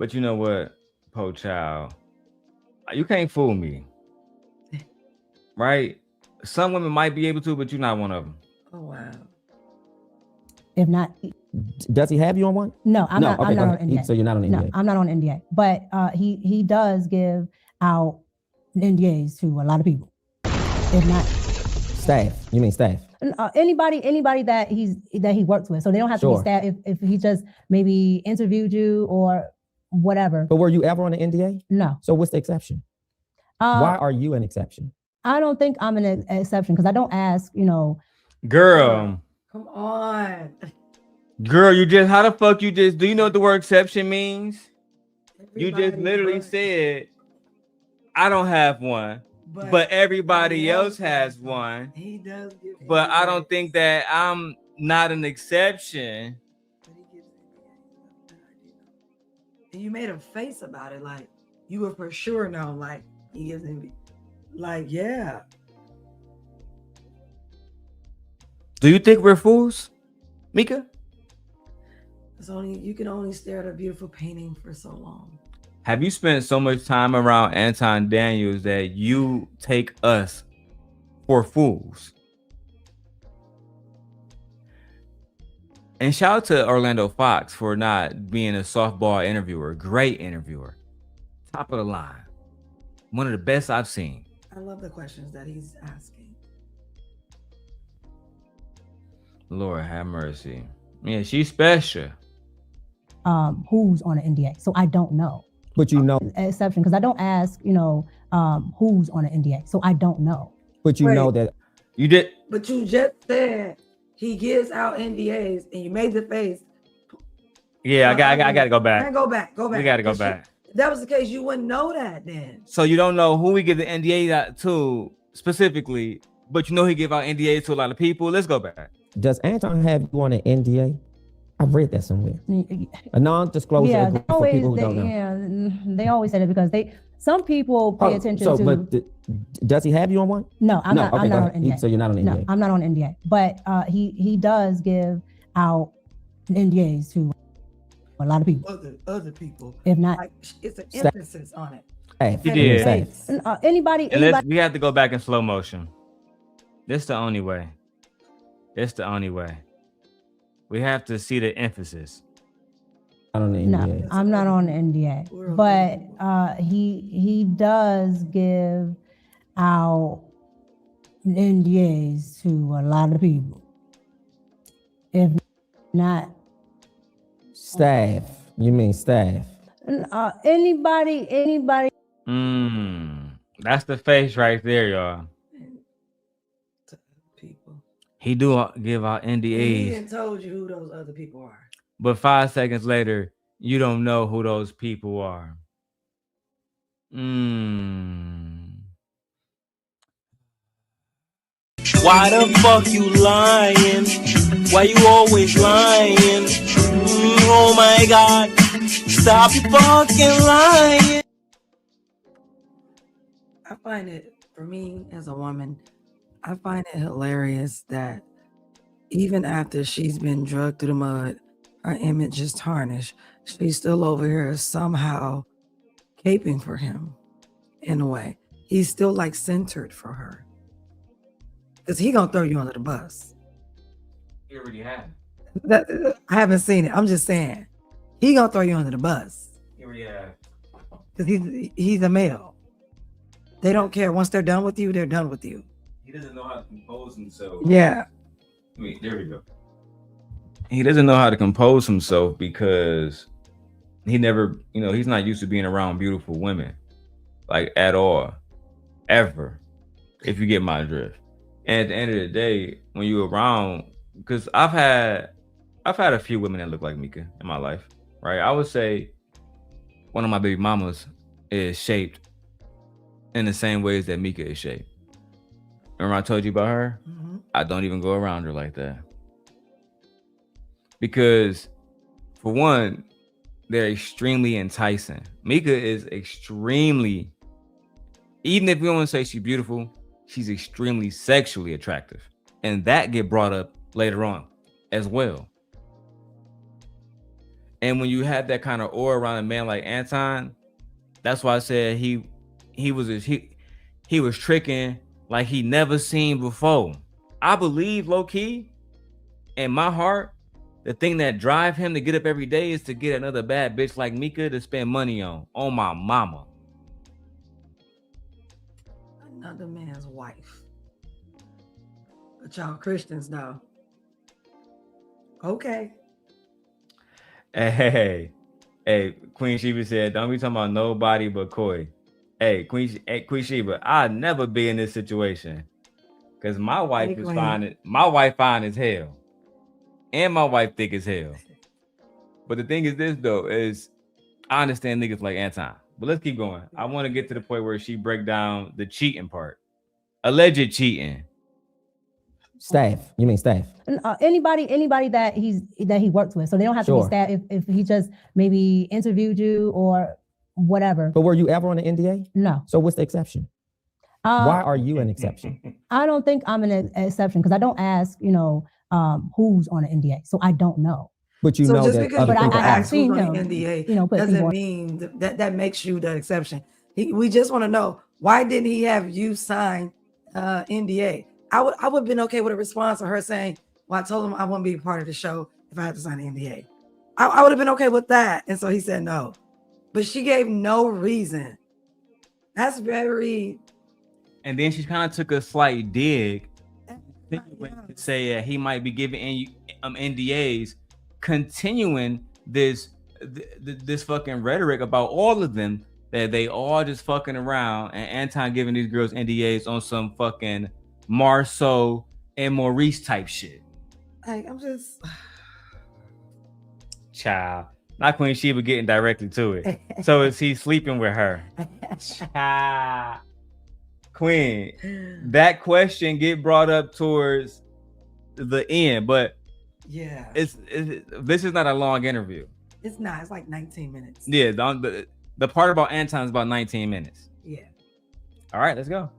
But you know what, po child, you can't fool me, right? Some women might be able to, but you're not one of them. Oh wow. If not, Does he have you on one? no, I'm not. Okay, I'm go not on ahead. NDA. So you're not on NDA. No, I'm not on NDA. But he does give out NDAs to a lot of people. If not Staff. You mean staff? anybody that he works with, so they don't have to be Sure. staff. If he just maybe interviewed you or whatever. But were you ever on an NDA? No. So what's the exception? Why are you an exception? I don't think I'm an exception because I don't ask. Girl, Come on. girl, you just how the fuck you just do you know what the word exception means? You just Everybody literally but- said, I don't have one, but everybody else has one. He does give. But I don't think that I'm not an exception. But he gives and you made a face about it, like you were for sure know, like he gives him, like yeah. Do you think we're fools, Micca? It's only you can only stare at a beautiful painting for so long. Have you spent so much time around Anton Daniels that you take us for fools? And shout out to Orlando Fox for not being a softball interviewer. Great interviewer. Top of the line. One of the best I've seen. I love the questions that he's asking. Lord have mercy. Yeah, she's special. Who's on an NDA? So I don't know. But you know. Exception because I don't ask. Who's on an NDA? So I don't know. But you Wait. know that. You did. But you just said he gives out NDAs, and you made the face. Yeah, I got to go back. Man, go back. We got to go If back. If that was the case, you wouldn't know that then. So you don't know who we give the NDA out to specifically, but you know he give out NDAs to a lot of people. Let's go back. Does Anton have you on an NDA? I've read that somewhere. A non-disclosure Yeah, agreement for people who don't know. they always say that because some people pay attention to. But does he have you on one? No, I'm not. Okay, I'm go not ahead. on NDA. So you're not on NDA. No, I'm not on NDA. But he does give out NDAs to a lot of people. Other people. If not Like it's an Staff. emphasis on it. Staff. He You mean did. staff. anybody. We have to go back in slow motion. This the only way. It's the only way. We have to see the emphasis. Not on the No, NDA. I'm not on NDA. We're on But NDA. he does give out NDAs to a lot of people. If not Staff. You mean staff. anybody. That's the face right there, y'all. To people. He do give out And he NDAs, didn't told you who those other people are. but 5 seconds later, you don't know who those people are. Why the fuck you lying? Why you always lying? Oh my god, stop fucking lying. I find it, for me as a woman, I find it hilarious that even after she's been drugged through the mud, her image is tarnished, she's still over here somehow caping for him in a way. He's still like centered for her. Because he gonna throw you under the bus. He already have. I haven't seen it. I'm just saying. He gonna throw you under the bus. He already have. Because he's a male. They don't care. Once they're done with you, they're done with you. He doesn't know how to compose himself. Yeah. Wait, there we go. He doesn't know how to compose himself because he never, he's not used to being around beautiful women, like at all, ever. If you get my drift. And at the end of the day, when you're around, because I've had a few women that look like Micca in my life, right? I would say one of my baby mamas is shaped in the same ways that Micca is shaped. Remember I told you about her? Mm-hmm. I don't even go around her like that. Because for one, they're extremely enticing. Micca is extremely, even if we don't say she's beautiful, she's extremely sexually attractive. And that get brought up later on as well. And when you have that kind of aura around a man like Anton, that's why I said he was tricking like he never seen before. I believe low key in my heart, the thing that drive him to get up every day is to get another bad bitch like Micca to spend money on my mama. Another man's wife. But y'all Christians though. Okay. Hey, Queen Sheba said, don't be talking about nobody but Koi. Hey, Queen Sheba, I'd never be in this situation. Cause my wife is fine. My wife fine as hell. And my wife thick as hell. But the thing is this though, is I understand niggas like Anton. But let's keep going. I want to get to the point where she break down the cheating part. Alleged cheating. Staff. You mean staff? Anybody that he works with. So they don't have to be staff if he just maybe interviewed you or whatever. But were you ever on an NDA? No. So what's the exception? Why are you an exception? I don't think I'm an exception because I don't ask, who's on an NDA. So I don't know. But you so know just that because other you people I've ask seen who's on him, the NDA put doesn't people mean that makes you the exception. We just want to know, why didn't he have you sign NDA? I would have been okay with a response of her saying, well, I told him I wouldn't be part of the show if I had to sign an NDA. I would have been okay with that. And so he said no. But she gave no reason. That's very... And then she kind of took a slight dig to Yes. say he might be giving NDAs, continuing this fucking rhetoric about all of them, that they all just fucking around, and Anton giving these girls NDAs on some fucking Marceau and Maurice type shit. Like, I'm just... Child. Not Queen Sheba getting directly to it. So is he sleeping with her? Child. Queen, that question get brought up towards the end, but yeah, this is not a long interview. It's not. It's like 19 minutes. Yeah, the part about Anton is about 19 minutes. Yeah. All right, let's go.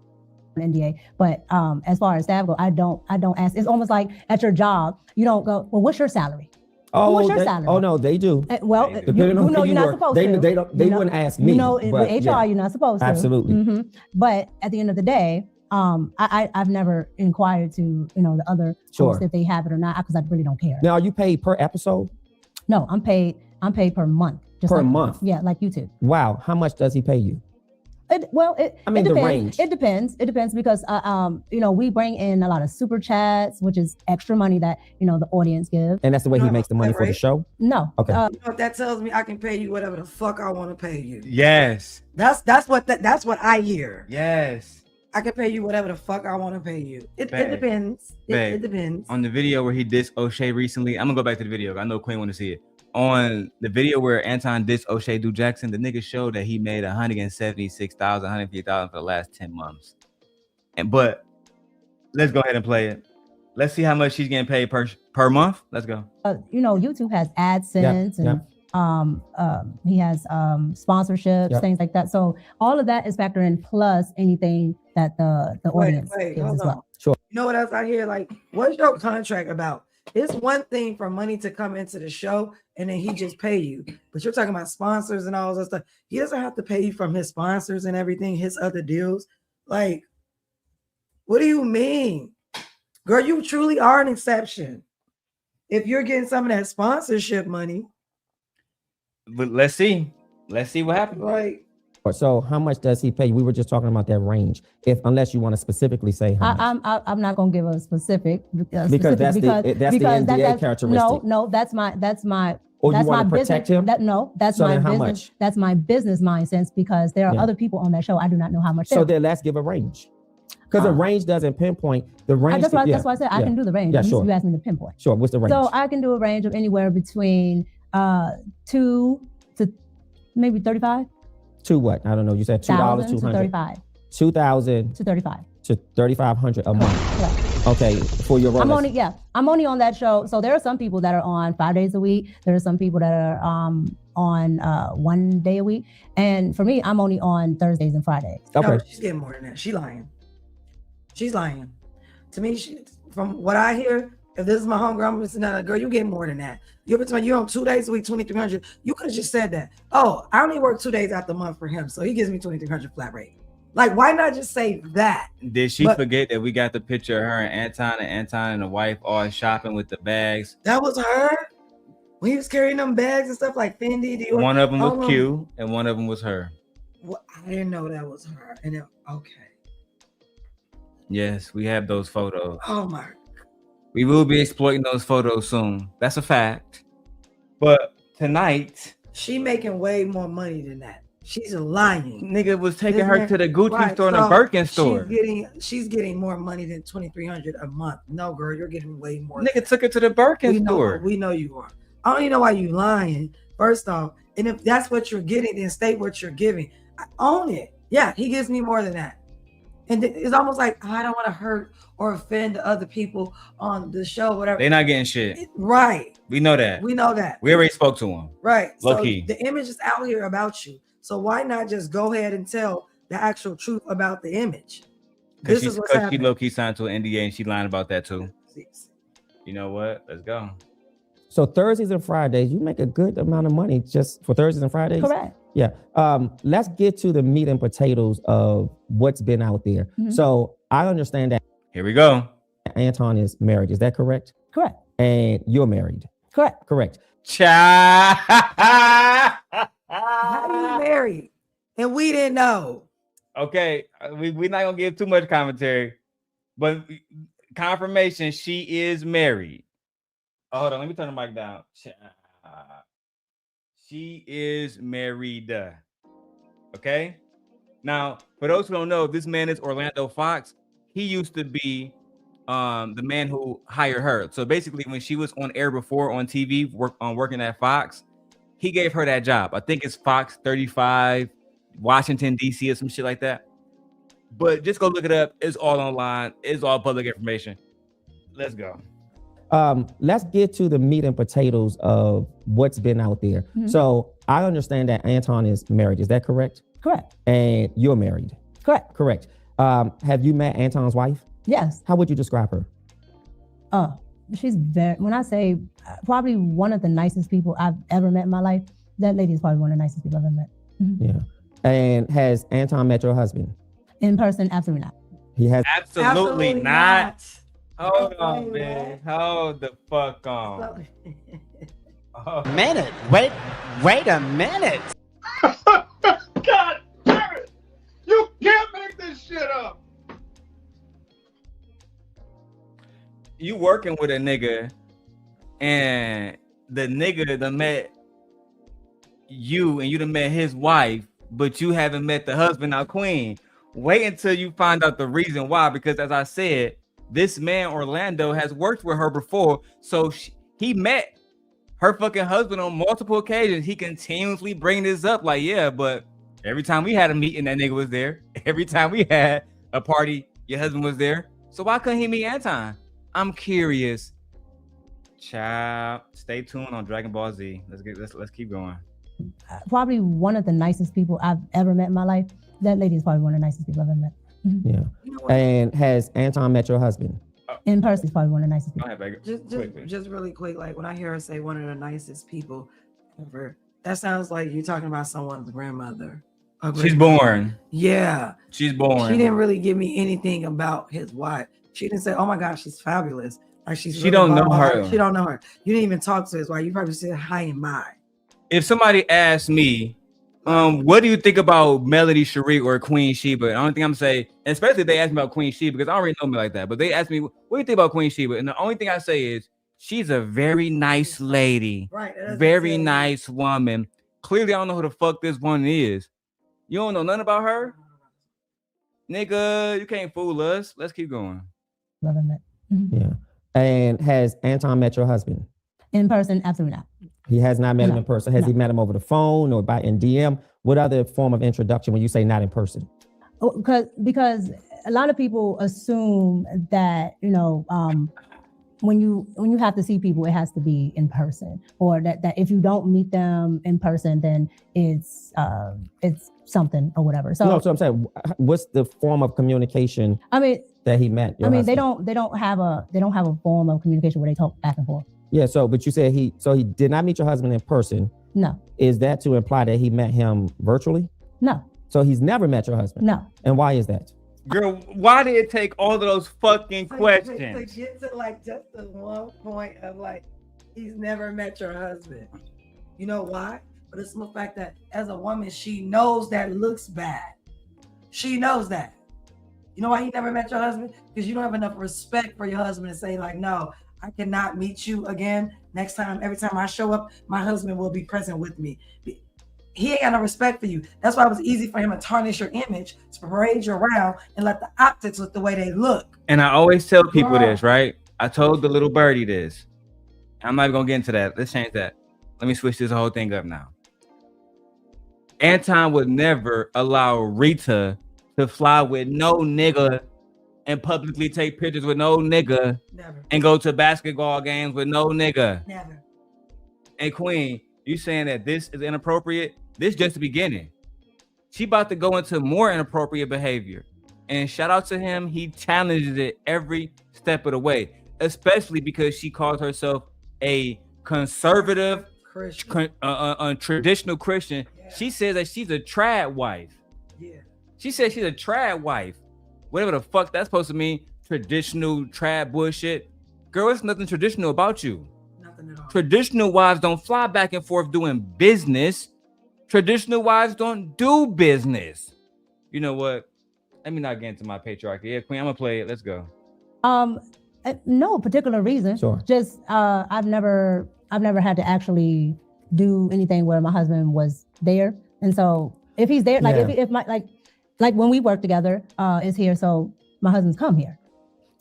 NDA, but as far as staff go, I don't ask. It's almost like at your job, you don't go, well, what's your salary? Oh, what's your salary? Oh no, they do. Well, Depending you know you're not supposed to. They wouldn't ask me. With HR, you're not supposed to. Absolutely. Mm-hmm. But at the end of the day, I've never inquired to the other hosts if they have it or not, because I really don't care. Now, are you paid per episode? No, I'm paid per month. Per month? Yeah, like YouTube. Wow, how much does he pay you? It depends. the range. It depends because we bring in a lot of super chats, which is extra money that the audience gives. And that's the way he makes the money for the show? No. Okay. If that tells me I can pay you whatever the fuck I want to pay you. Yes. That's what I hear. Yes. I can pay you whatever the fuck I want to pay you. It depends. It depends. On the video where he dissed O'Shea recently, I'm gonna go back to the video. I know Queen want to see it. On the video where Anton dissed O'Shea Du Jackson, the nigga showed that he made $176,000, $150,000 for the last 10 months. But let's go ahead and play it. Let's see how much she's getting paid per month. Let's go. YouTube has AdSense and he has sponsorships, things like that. So all of that is factored in, plus anything that the audience gives as well. Sure. You know what else I hear? Like, what's your contract about? It's one thing for money to come into the show and then he just pay you, but you're talking about sponsors and all that stuff. He doesn't have to pay you from his sponsors and everything, his other deals. Like, what do you mean? Girl, you truly are an exception if you're getting some of that sponsorship money. But let's see what happens. Right. So how much does he pay you? We were just talking about that range. Unless you want to specifically say how much. I'm not going to give a specific because that's the NDA characteristic. No, that's my. Or that's you want my to protect business. him? That's so my then business. How much? That's my business mindset, because there are other people on that show. I do not know how much. So then let's give a range, because the range doesn't pinpoint the range. That's why I said I can do the range. Yeah, sure. You asked me to pinpoint. Sure. What's the range? So I can do a range of anywhere between 2 to maybe 35. To what? I don't know. You said $2, to 35. 2,000 to 35 to 3,500 a month. Correct. Okay, for your role. I'm only on that show. So there are some people that are on 5 days a week. There are some people that are on 1 day a week. And for me, I'm only on Thursdays and Fridays. Okay. No, she's getting more than that. She's lying. To me, from what I hear, If this is my homegirl, I'm missing out. Girl, you get more than that. You're on 2 days a week, 2,300. You could have just said that. Oh, I only work 2 days out the month for him, so he gives me 2,300 flat rate. Like, why not just say that? Did she forget that we got the picture of her and Anton and the wife all shopping with the bags? That was her? When he was carrying them bags and stuff like Fendi, Dior. One of them was Q and one of them was her. Well, I didn't know that was her. And then, okay. Yes, we have those photos. Oh my. We will be exploiting those photos soon. That's a fact. But tonight, she making way more money than that. She's lying. Nigga was taking her to the Gucci store and the Birkin store. She's getting more money than 2,300 a month. No, girl, you're getting way more. Nigga took her to the Birkin store. We know you are. I don't even know why you lying. First off, and if that's what you're getting, then state what you're giving. I own it. Yeah, he gives me more than that. And it's almost like I don't want to hurt or offend other people on the show, whatever. They're not getting shit. Right. We know that. We know that. We already spoke to them. Right. Low so key. The image is out here about you. So why not just go ahead and tell the actual truth about the image? This is what's happening. She low key signed to an NDA and she lying about that too. You know what? Let's go. So Thursdays and Fridays, you make a good amount of money just for Thursdays and Fridays? Correct. Yeah. Let's get to the meat and potatoes of what's been out there. Mm-hmm. So I understand that. Here we go. Anton is married. Is that correct? Correct. And you're married. Correct. Correct. How are you married? And we didn't know. Okay. We're not going to give too much commentary, but confirmation, she is married. Oh, hold on. Let me turn the mic down. She is married. Okay. Now, for those who don't know, this man is Orlando Fox. He used to be the man who hired her. So basically, when she was on air before on TV, working at Fox, he gave her that job. I think it's Fox 35, Washington, D.C. or some shit like that. But just go look it up. It's all online. It's all public information. Let's go. Let's get to the meat and potatoes of what's been out there. Mm-hmm. So I understand that Anton is married. Is that correct? Correct. And you're married. Correct. Correct. Have you met Anton's wife? Yes. How would you describe her? She's when I say probably one of the nicest people I've ever met in my life, that lady is probably one of the nicest people I've ever met. Mm-hmm. Yeah. And has Anton met your husband? In person, absolutely not. He has absolutely not. Hold on, man. Hold the fuck on. Minute. Wait a minute. God damn it! You can't make this shit up. You working with a nigga, and the nigga done met you, and you done met his wife, but you haven't met the husband or queen. Wait until you find out the reason why, because as I said, this man Orlando has worked with her before, so he met her fucking husband on multiple occasions. He continuously bring this up, like, yeah, but every time we had a meeting, that nigga was there. Every time we had a party, your husband was there. So why couldn't he meet Anton? I'm curious. Child, stay tuned on Dragon Ball Z. Let's keep going. Probably one of the nicest people I've ever met in my life. That lady is probably one of the nicest people I've ever met. Mm-hmm. Yeah. You know, and has Anton met your husband? In person, is probably one of the nicest people. Just really quick, like when I hear her say one of the nicest people ever, that sounds like you're talking about someone's grandmother. She's born. Yeah. She's born. She didn't really give me anything about his wife. She didn't say, "Oh my gosh, she's fabulous." Like she really don't know her. She don't know her. You didn't even talk to his wife. You probably said hi and bye. If somebody asked me, what do you think about Melody Cherie or Queen Sheba? The only thing I'm saying, especially if they ask me about Queen Sheba, because I already know me like that, but they ask me, what do you think about Queen Sheba? And the only thing I say is, she's a very nice lady. Right. Very nice woman. Clearly, I don't know who the fuck this one is. You don't know nothing about her? Nigga, you can't fool us. Let's keep going. Mm-hmm. Yeah. And has Anton met your husband? In person, absolutely not. He has not met him in person. Has he met him over the phone or in DM? What other form of introduction when you say not in person? Because a lot of people assume that, when you have to see people, it has to be in person, or that if you don't meet them in person, then it's something or whatever. So no, so I'm saying, what's the form of communication? I mean, that he met your I mean, husband? they don't have a form of communication where they talk back and forth. Yeah, so but you said he did not meet your husband in person. No. Is that to imply that he met him virtually? No. So he's never met your husband? No. And why is that? Girl, why did it take all of those fucking questions? To get to like just the one point of like, he's never met your husband. You know why? But it's the fact that as a woman, she knows that looks bad. She knows that. You know why he never met your husband? Because you don't have enough respect for your husband to say like, no, I cannot meet you again. Next time, every time I show up, my husband will be present with me. He ain't got no respect for you. That's why it was easy for him to tarnish your image, to parade you around and let the optics look the way they look. And I always tell people this, right? I told the little birdie this. I'm not even gonna get into that. Let's change that. Let me switch this whole thing up now. Anton would never allow Rita to fly with no nigga and publicly take pictures with no nigga. Never. And go to basketball games with no nigga. Never. And Queen, you saying that this is inappropriate? This just the beginning. She about to go into more inappropriate behavior. And shout out to him, he challenges it every step of the way, especially because she calls herself a conservative, traditional Christian. Yeah. She says that she's a trad wife. Yeah. She says she's a trad wife. Whatever the fuck that's supposed to mean, traditional trad bullshit. Girl, it's nothing traditional about you. Nothing at all. Traditional wives don't fly back and forth doing business. Traditional wives don't do business. You know what? Let me not get into my patriarchy. Yeah, Queen, I'm gonna play it. Let's go. No particular reason. Sure. Just I've never had to actually do anything where my husband was there, and so if he's there, like if my like when we work together, is here, so my husband's come here.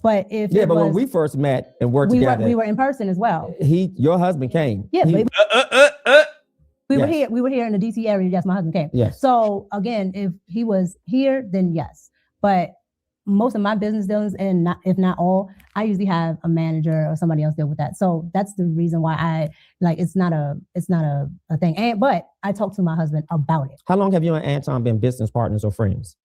But if but when we first met and worked together, we were in person as well. Your husband came. Yeah, we were here. We were here in the DC area. Yes, my husband came. Yes. So again, if he was here, then yes. But most of my business dealings, and if not all, I usually have a manager or somebody else deal with that. So that's the reason why I it's not a thing. But I talk to my husband about it. How long have you and Anton been business partners or friends?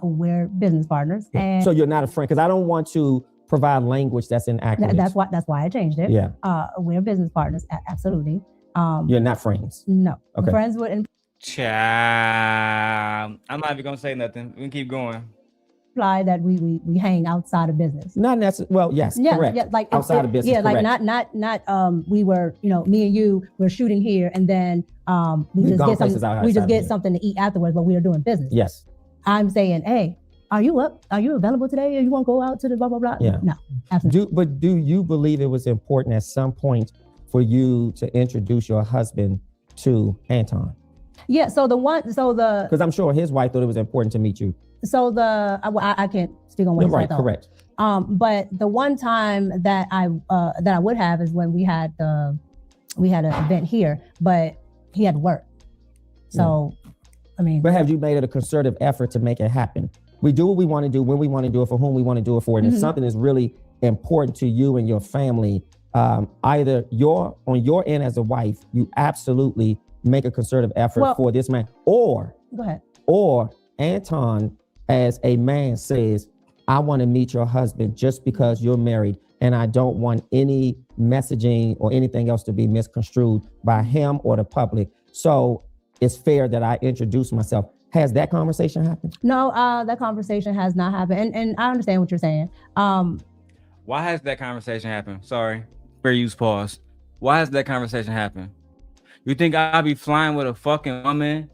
We're business partners. Yeah. And so you're not a friend, because I don't want to provide language that's inaccurate. That's why I changed it. Yeah. We're business partners. Absolutely. You're not friends. No. Okay. Friends would Child. I'm not even gonna say nothing. We can keep going. Imply that we hang outside of business. Not necessarily. Well, yes, correct. Yeah, like outside of business. Yeah, correct. like not we were, me and you were shooting here, and then we just get something to eat afterwards, but we are doing business. Yes. I'm saying, hey, are you up? Are you available today? Or you want to go out to the blah blah blah? Yeah. No, absolutely. Do you believe it was important at some point for you to introduce your husband to Anton? Yeah. Because I'm sure his wife thought it was important to meet you. So I can't speak on what he said, though. Correct. But the one time that I would have is when we had an event here, but he had to work. So, yeah. I mean. But have you made it a concerted effort to make it happen? We do what we want to do when we want to do it for whom we want to do it for. And if something is really important to you and your family, either on your end as a wife, you absolutely make a concerted effort for this man, or go ahead, or Anton as a man says, I want to meet your husband just because you're married, and I don't want any messaging or anything else to be misconstrued by him or the public. So it's fair that I introduce myself. Has that conversation happened? No, that conversation has not happened. And I understand what you're saying. Why has that conversation happened? Sorry, fair use pause. Why has that conversation happened? You think I'll be flying with a fucking woman,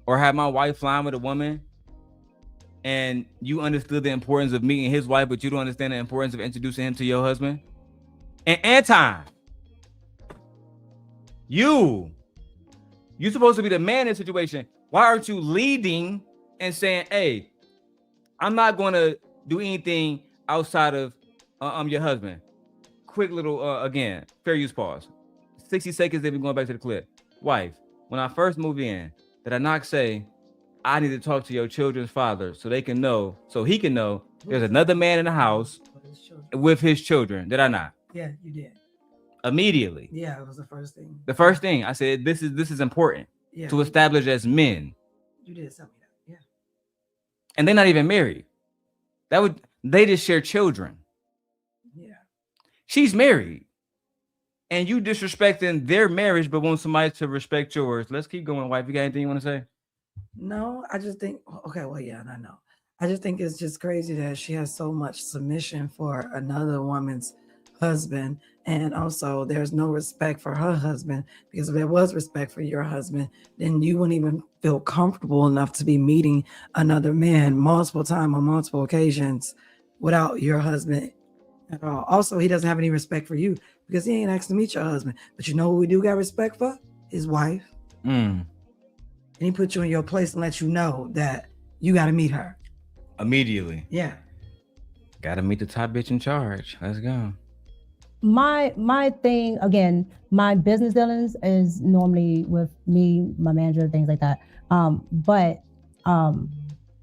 or have my wife flying with a woman, and you understood the importance of meeting his wife, but you don't understand the importance of introducing him to your husband? And Anton, you're supposed to be the man in this situation. Why aren't you leading and saying, hey, I'm not going to do anything outside of your husband? Quick little, again, fair use pause. 60 seconds, then we're going back to the clip. Wife, when I first moved in, did I not say, I need to talk to your children's father so he can know there's another man in the house with his children? Did I not? Yeah, you did. Immediately. Yeah, it was the first thing. The first thing I said, this is important to establish as men. You did something. Yeah. And they're not even married. They just share children. Yeah. She's married. And you disrespecting their marriage, but want somebody to respect yours. Let's keep going, wife. You got anything you want to say? No, I just think, okay, well, yeah, I know. I just think it's just crazy that she has so much submission for another woman's husband. And also, there's no respect for her husband, because if there was respect for your husband, then you wouldn't even feel comfortable enough to be meeting another man multiple times on multiple occasions without your husband at all. Also, he doesn't have any respect for you because he ain't asked to meet your husband. But you know who we do got respect for? His wife. And he put you in your place and let you know that you got to meet her. Immediately. Yeah. Got to meet the top bitch in charge. Let's go. My thing, again, my business dealings is normally with me, my manager, things like that. But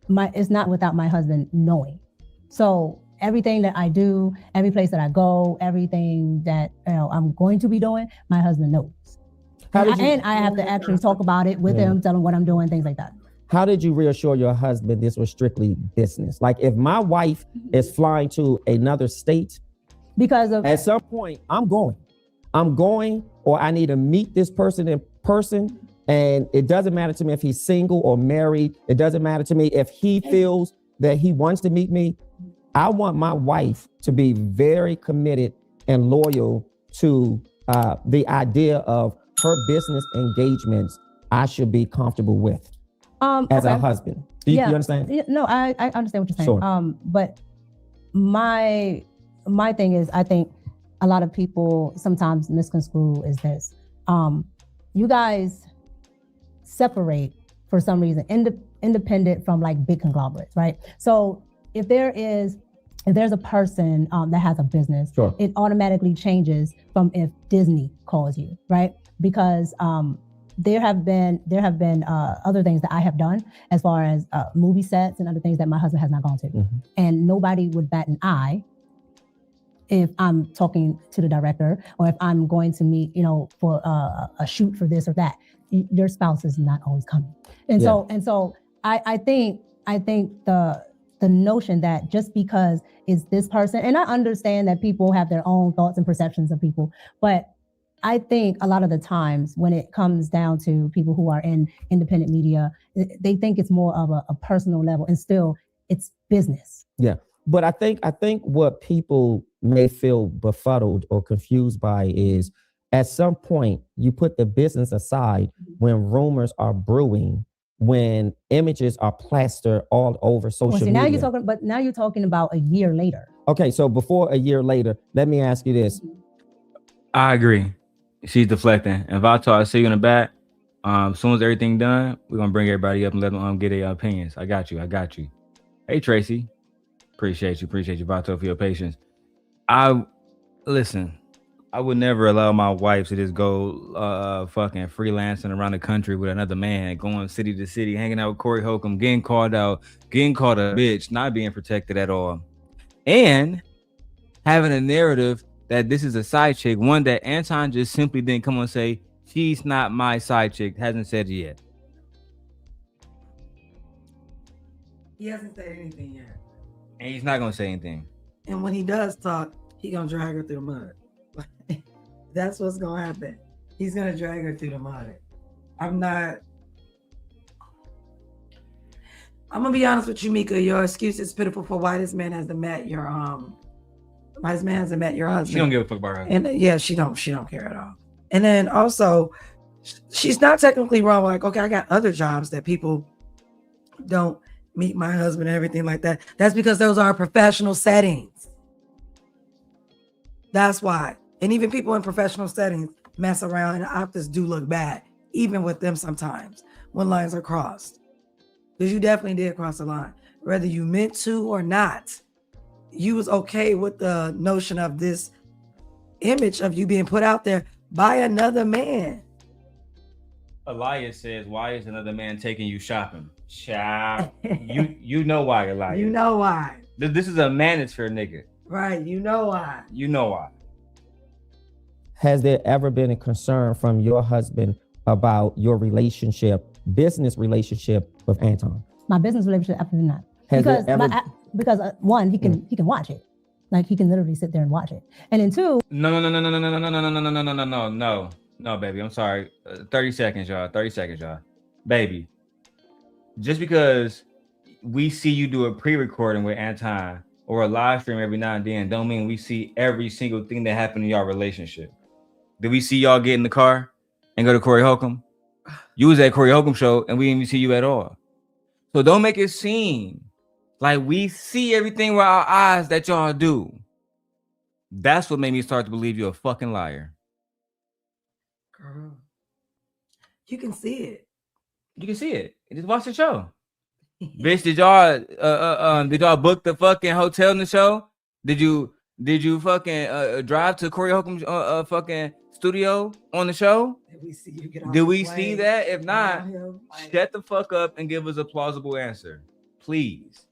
it's not without my husband knowing. So everything that I do, every place that I go, everything that I'm going to be doing, my husband knows. And I have to actually talk about it with him, tell him what I'm doing, things like that. How did you reassure your husband this was strictly business? Like, if my wife is flying to another state, because of at some point I'm going, or I need to meet this person in person, and it doesn't matter to me if he's single or married. It doesn't matter to me if he feels that he wants to meet me. I want my wife to be very committed and loyal to the idea of her business engagements. I should be comfortable with as a husband. Do you understand? No, I understand what you're saying. Sure. But my thing is, I think a lot of people sometimes misconstrue is this. You guys separate for some reason, independent from like big conglomerates, right? So if there's a person that has a business, sure, it automatically changes from if Disney calls you, right? Because there have been other things that I have done as far as movie sets and other things that my husband has not gone to. Mm-hmm. And nobody would bat an eye if I'm talking to the director, or if I'm going to meet, for a shoot for this or that. Your spouse is not always coming. And so I think the notion that just because it's this person, and I understand that people have their own thoughts and perceptions of people, but I think a lot of the times when it comes down to people who are in independent media, they think it's more of a personal level, and still it's business. Yeah. But I think what people may feel befuddled or confused by is, at some point you put the business aside when rumors are brewing, when images are plastered all over social media. Now you're talking about a year later. Okay, so before a year later, let me ask you this. I agree. She's deflecting. And Vato, I see you in the back. As soon as everything done, we're gonna bring everybody up and let them get their opinions. I got you. Hey Tracy. Appreciate you, Vato, for your patience. I would never allow my wife to just go fucking freelancing around the country with another man, going city to city, hanging out with Corey Holcomb, getting called out, getting called a bitch, not being protected at all, and having a narrative that this is a side chick, one that Anton just simply didn't come and say, she's not my side chick, hasn't said it yet. He hasn't said anything yet. And he's not going to say anything. And when he does talk, he's going to drag her through the mud. That's what's going to happen. He's going to drag her through the mud. I'm going to be honest with you, Micca. Your excuse is pitiful for why this man hasn't met your husband. She don't give a fuck about her. And yeah, she don't care at all. And then also, she's not technically wrong. Like, okay, I got other jobs that people don't meet my husband and everything like that. That's because those are professional settings. That's why. And even people in professional settings mess around, and the optics do look bad, even with them sometimes when lines are crossed. Because you definitely did cross the line. Whether you meant to or not, you was okay with the notion of this image of you being put out there by another man. Elias says, why is another man taking you shopping? You know why, Elias. You know why. This is a Manosphere nigga. Right, you know why. You know why. Has there ever been a concern from your husband about your business relationship with Anton? My business relationship, absolutely not. because one, he can watch it, like he can literally sit there and watch it, and then two, no, baby, I'm sorry. 30 seconds, y'all. 30 seconds, y'all. Baby, just because we see you do a pre-recording with Anton or a live stream every now and then, don't mean we see every single thing that happened in y'all relationship. Did we see y'all get in the car and go to Corey Holcomb? You was at Corey Holcomb show and we didn't even see you at all. So don't make it seem like we see everything with our eyes that y'all do. That's what made me start to believe you're a fucking liar. Girl, you can see it. You can see it. Just watch the show. Bitch, did y'all book the fucking hotel in the show? Did you fucking drive to Corey Holcomb's fucking studio on the show? Did we see you get off Did the we plane? see that? If not, Like, shut the fuck up and give us a plausible answer, please.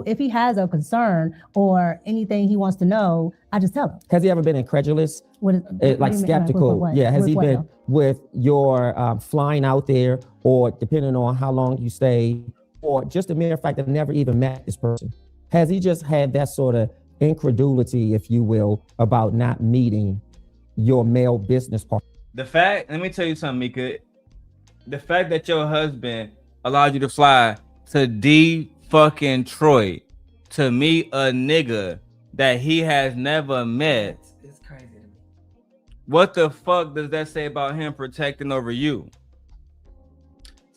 if he has a concern or anything he wants to know, I just tell him. Has he ever been incredulous? What Like do you mean? skeptical? What? Yeah. Has With he what, been though? with your flying out there, or depending on how long you stay, or just the mere fact that I never even met this person? Has he just had that sort of incredulity, if you will, about not meeting your male business partner? The fact, let me tell you something, Micca. The fact that your husband allowed you to fly to fucking Detroit to meet a nigga that he has never met. it's crazy to me. What the fuck does that say about him protecting over you?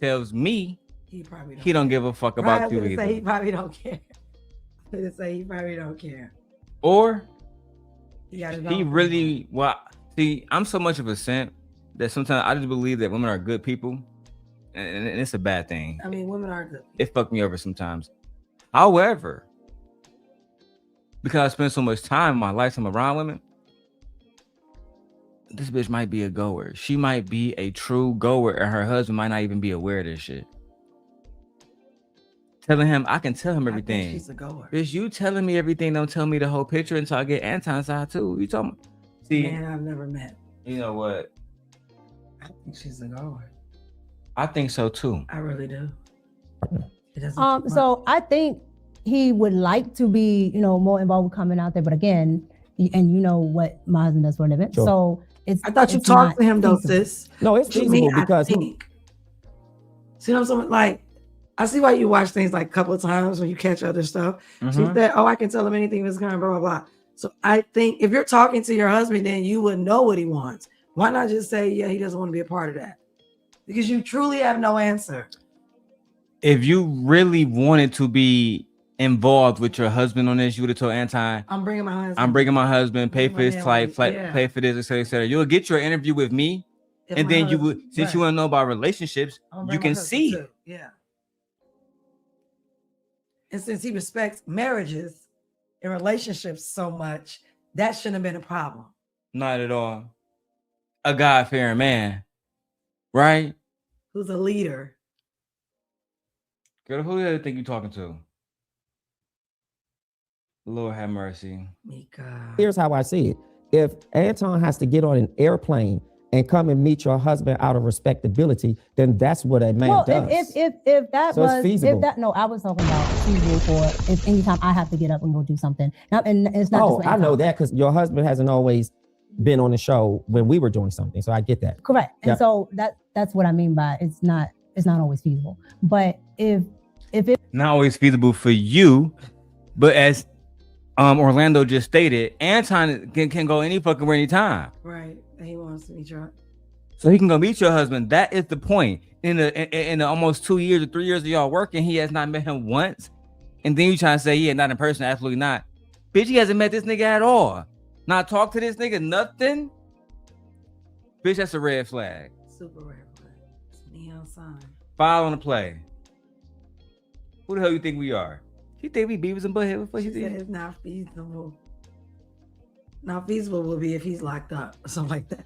Tells me He probably he don't give a fuck about you Say he either. probably don't care. I was gonna say he probably don't care. Or He got his he own really, well, see, I'm so much of a simp that sometimes I just believe that women are good people, and it's a bad thing. I mean, women are good. It fucked me over sometimes. However, because I spend so much time in my lifetime around women, this bitch might be a goer. She might be a true goer, and her husband might not even be aware of this shit. Telling him, I can tell him I think everything. she's a goer. Bitch, you telling me everything, don't tell me the whole picture until I get Anton's side too. You talking? See, Man, I've never met. you know what? I think she's a goer. I think so too. I really do. It doesn't. So I think he would like to be, more involved with coming out there, but again, and you know what my husband does for a living, Sure. so it's. I thought you it's talked not to him though, feasible. sis. No, it's To feasible me, because I think. See what I'm saying? Like, I see why you watch things like a couple of times when you catch other stuff. She Mhm. said, "Oh, I can tell him anything that's going, blah blah blah." So I think if you're talking to your husband, then you would know what he wants. Why not just say, "Yeah, he doesn't want to be a part of that," because you truly have no answer. If you really wanted to be involved with your husband on this, you would have told Anton, I'm bringing my husband. I'm bringing my husband, pay Bring for my his man flight, with- yeah. pay for this, etc., etc. You'll get your interview with me, If and my then you husband- would, since you right. want to know about relationships, I'm gonna you bring my can husband see. too. Yeah. And since he respects marriages and relationships so much, that shouldn't have been a problem. Not at all. A God-fearing man, right? Who's a leader? Girl, who do you think you're talking to? Lord have mercy. Micca. here's how I see it. If Anton has to get on an airplane and come and meet your husband out of respectability, then that's what a man Well, does. if that So it's was feasible. if that no, I was talking about feasible for if anytime I have to get up and go do something. Now, and it's not. Oh, just with I know Anton. that because your husband hasn't always been on the show when we were doing something. So I get that. Correct. And Yeah. so that's what I mean by it's not always feasible. But if it Not always feasible for you, but as Orlando just stated, Anton can go any fucking where anytime. Right. And he wants to meet your So he can go meet your husband. That is the point. In the almost 2 years or 3 years of y'all working, he has not met him once. And then you trying to say, yeah, not in person, absolutely not. Bitch, he hasn't met this nigga at all. Not talk to this nigga, nothing. Bitch, that's a red flag. super rare flag. It's a neon sign. File on the play. Who the hell you think we are? You think we Beavis and Butthead? What She you said think? it's not feasible. Not feasible will be if he's locked up or something like that.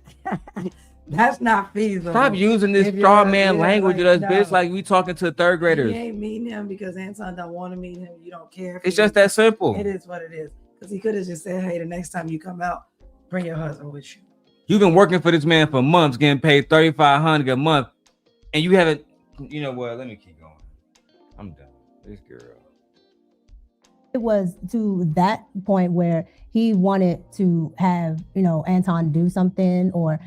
That's not feasible. Stop using this If you're straw not- man yeah, language like, with us, no. bitch, like we talking to third graders. You ain't meeting him because Anton don't want to meet him. You don't care. if It's he- just that simple. It is what it is. Because he could have just said, "Hey, the next time you come out, bring your husband with you." You've been working for this man for months, getting paid $3,500 a month, and you haven't. You know what? Let me keep going. I'm done. This girl. it was to that point where he wanted to have, Anton do something, or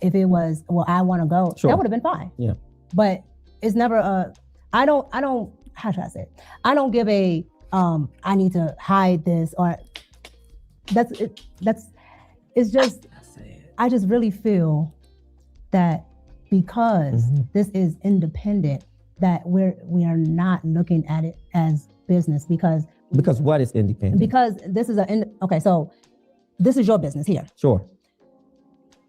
if it was, well, I want to go, Sure. that would have been fine. Yeah. But it's never I don't, how should I say it? I don't give a, I need to hide this, or it's just, I just really feel that because this is independent, that we are not looking at it as business, because what is independent? Because this is okay, so this is your business here. Sure.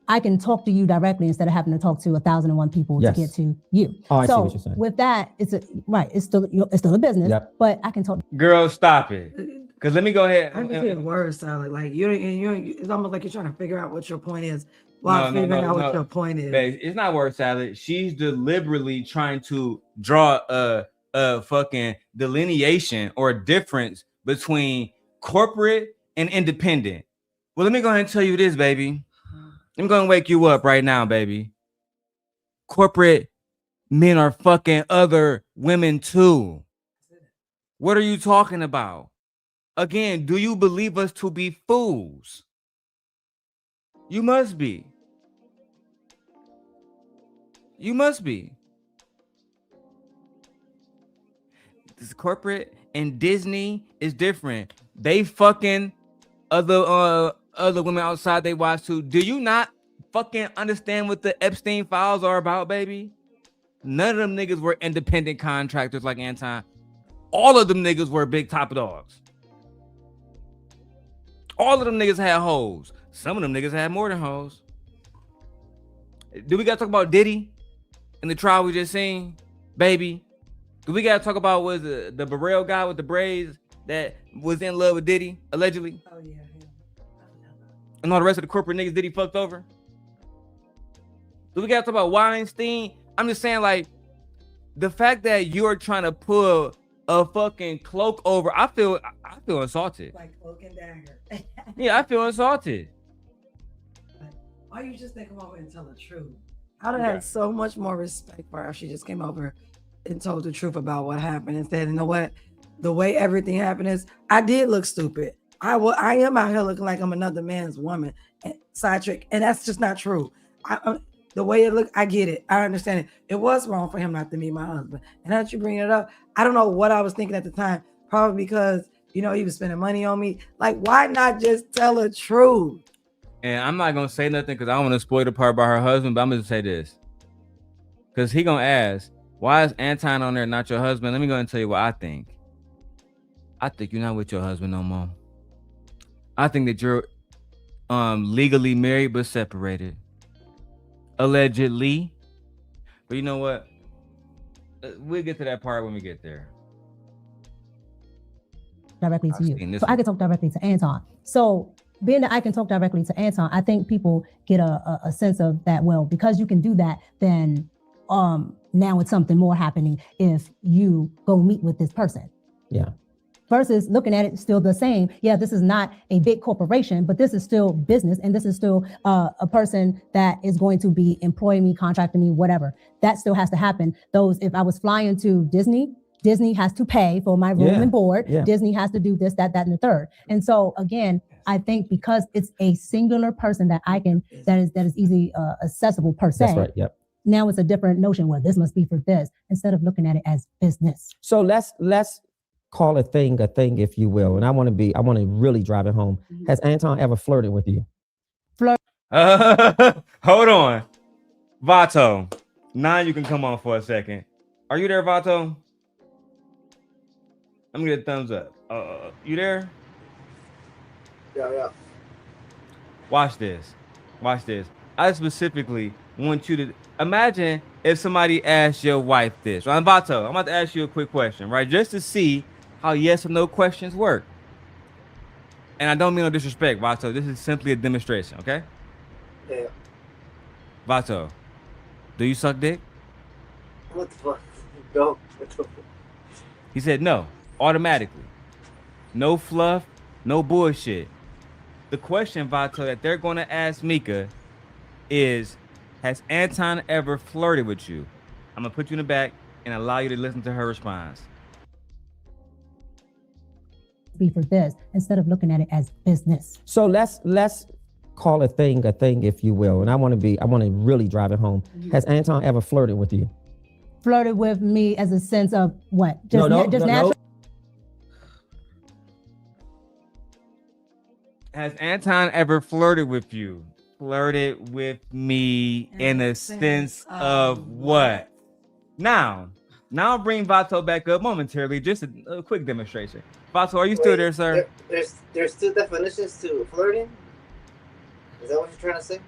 I can talk to you directly instead of having to talk to 1,001 people to get to you. Oh, I see what you're saying. With that, it's still a business, but I can talk. Girl, stop it. Because let me go ahead. I just hear words salad. Like you, it's almost like you're trying to figure out what your point is while figuring out what your point is. Babe, it's not word salad. She's deliberately trying to draw a fucking delineation or difference between corporate and independent. Well, let me go ahead and tell you this, baby. I'm going to wake you up right now, baby. Corporate men are fucking other women too. What are you talking about? Again, do you believe us to be fools? You must be. You must be. This corporate and Disney is different. They fucking other women outside they watch too. Do you not fucking understand what the Epstein files are about, baby? None of them niggas were independent contractors like Anton. All of them niggas were big top dogs. All of them niggas had hoes. Some of them niggas had more than hoes. Do we gotta talk about Diddy in the trial we just seen, baby? Do we gotta talk about was the Burrell guy with the braids that was in love with Diddy allegedly? Oh yeah. And all the rest of the corporate niggas Diddy fucked over? Do we gotta talk about Weinstein? I'm just saying, like, the fact that you're trying to pull a fucking cloak over, I feel insulted. Like cloak and dagger. Yeah, I feel insulted. Why you just think come over and tell the truth? I'd have had so much more respect for her if she just came over and told the truth about what happened and said, you know what? The way everything happened is, I did look stupid. I am out here looking like I'm another man's woman, and sidetrack, and that's just not true. The way it looked, I get it. I understand it. It was wrong for him not to meet my husband. And now that you bring it up, I don't know what I was thinking at the time. Probably because, he was spending money on me. Like, why not just tell the truth? And I'm not gonna say nothing because I don't want to spoil the part about her husband, but I'm gonna say this. Because he gonna ask, why is Anton on there, not your husband? Let me go and tell you what I think. I think you're not with your husband no more. I think that you're legally married but separated. Allegedly. But you know what? We'll get to that part when we get there. Directly to you. So I can talk directly to Anton. So being that I can talk directly to Anton, I think people get a sense of that, well, because you can do that, then now it's something more happening if you go meet with this person. Yeah. Versus looking at it still the same. Yeah, this is not a big corporation, but this is still business, and this is still a person that is going to be employing me, contracting me, whatever. That still has to happen. If I was flying to Disney has to pay for my room and board. Yeah. Disney has to do this, that, and the third. And so again, I think because it's a singular person that is easily accessible per se. That's right. Yep. Now it's a different notion where this must be for this instead of looking at it as business. So let's call a thing, if you will. And I want to really drive it home. Mm-hmm. Has Anton ever flirted with you? Hold on. Vato. Now you can come on for a second. Are you there, Vato? I'm gonna get a thumbs up. You there? Yeah. Watch this. I specifically want you to imagine if somebody asked your wife this. Right, Vato, I'm about to ask you a quick question, right? Just to see how yes or no questions work. And I don't mean no disrespect, Vato. This is simply a demonstration, okay? Yeah. Vato, do you suck dick? What the fuck? No. He said no, automatically. No fluff, no bullshit. The question, Vato, that they're going to ask Micca is, has Anton ever flirted with you? I'm going to put you in the back and allow you to listen to her response. be for this instead of looking at it as business. So let's call a thing, if you will. And I want to really drive it home. Has Anton ever flirted with you? Flirted with me as a sense of what? Just No. natural. Has Anton ever flirted with you? Flirted with me in a sense of what? Now bring Vato back up momentarily. Just a quick demonstration. Vato, are you still there, sir? There's two definitions to flirting. Is that what you're trying to say?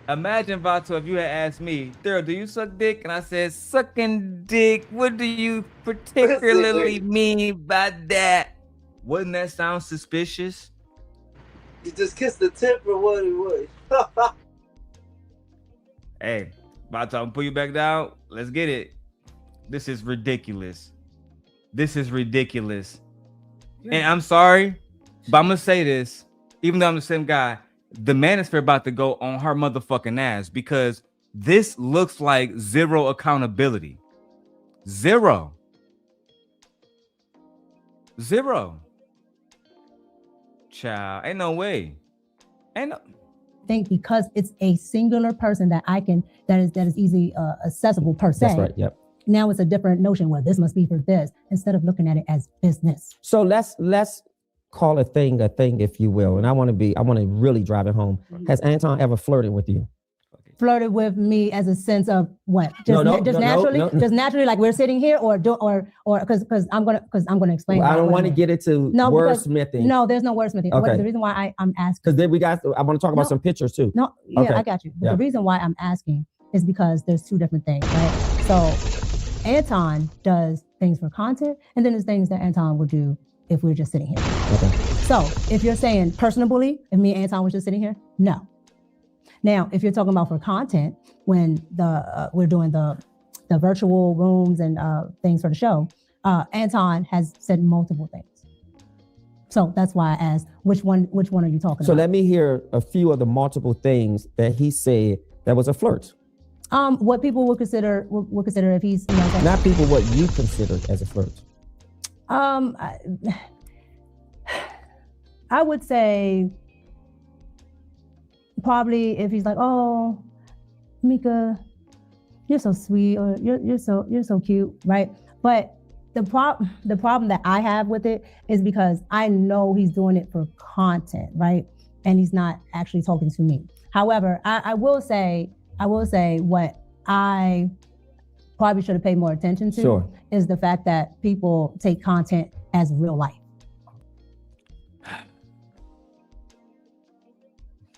Imagine, Vato, if you had asked me, Darrel, do you suck dick? And I said, sucking dick. What do you particularly mean by that? Wouldn't that sound suspicious? You just kissed the tip or what it was. Hey, Vato, I'm gonna pull you back down. Let's get it. This is ridiculous. And I'm sorry, but I'm gonna say this, even though I'm the same guy, the Manosphere about to go on her motherfucking ass because this looks like zero accountability. Zero. Child, ain't no way. Think because it's a singular person that is easily accessible per se. That's right. Yep. Now it's a different notion where this must be for this instead of looking at it as business. So let's call a thing, if you will. And I want to really drive it home. Has Anton ever flirted with you? Flirted with me as a sense of what? Just naturally, like we're sitting here, or because I'm gonna explain. Well, I don't want to get into wordsmithing. No, there's no wordsmithing. Okay. The reason why I'm asking, because then I want to talk about some pictures too. No, yeah, okay. I got you. But the reason why I'm asking is because there's two different things, right? So Anton does things for content, and then there's things that Anton would do if we're just sitting here. Okay. So if you're saying personally, if me and Anton was just sitting here, no. Now, if you're talking about for content, when we're doing the virtual rooms and things for the show, Anton has said multiple things. So that's why I asked, which one are you talking about? So let me hear a few of the multiple things that he said that was a flirt. What people would consider if he's, you know, not people, what you consider as a flirt. I would say probably if he's like, oh, Micca, you're so sweet, or you're so cute, right? But the problem that I have with it is because I know he's doing it for content, right? And he's not actually talking to me. However, I will say what I probably should have paid more attention to is the fact that people take content as real life.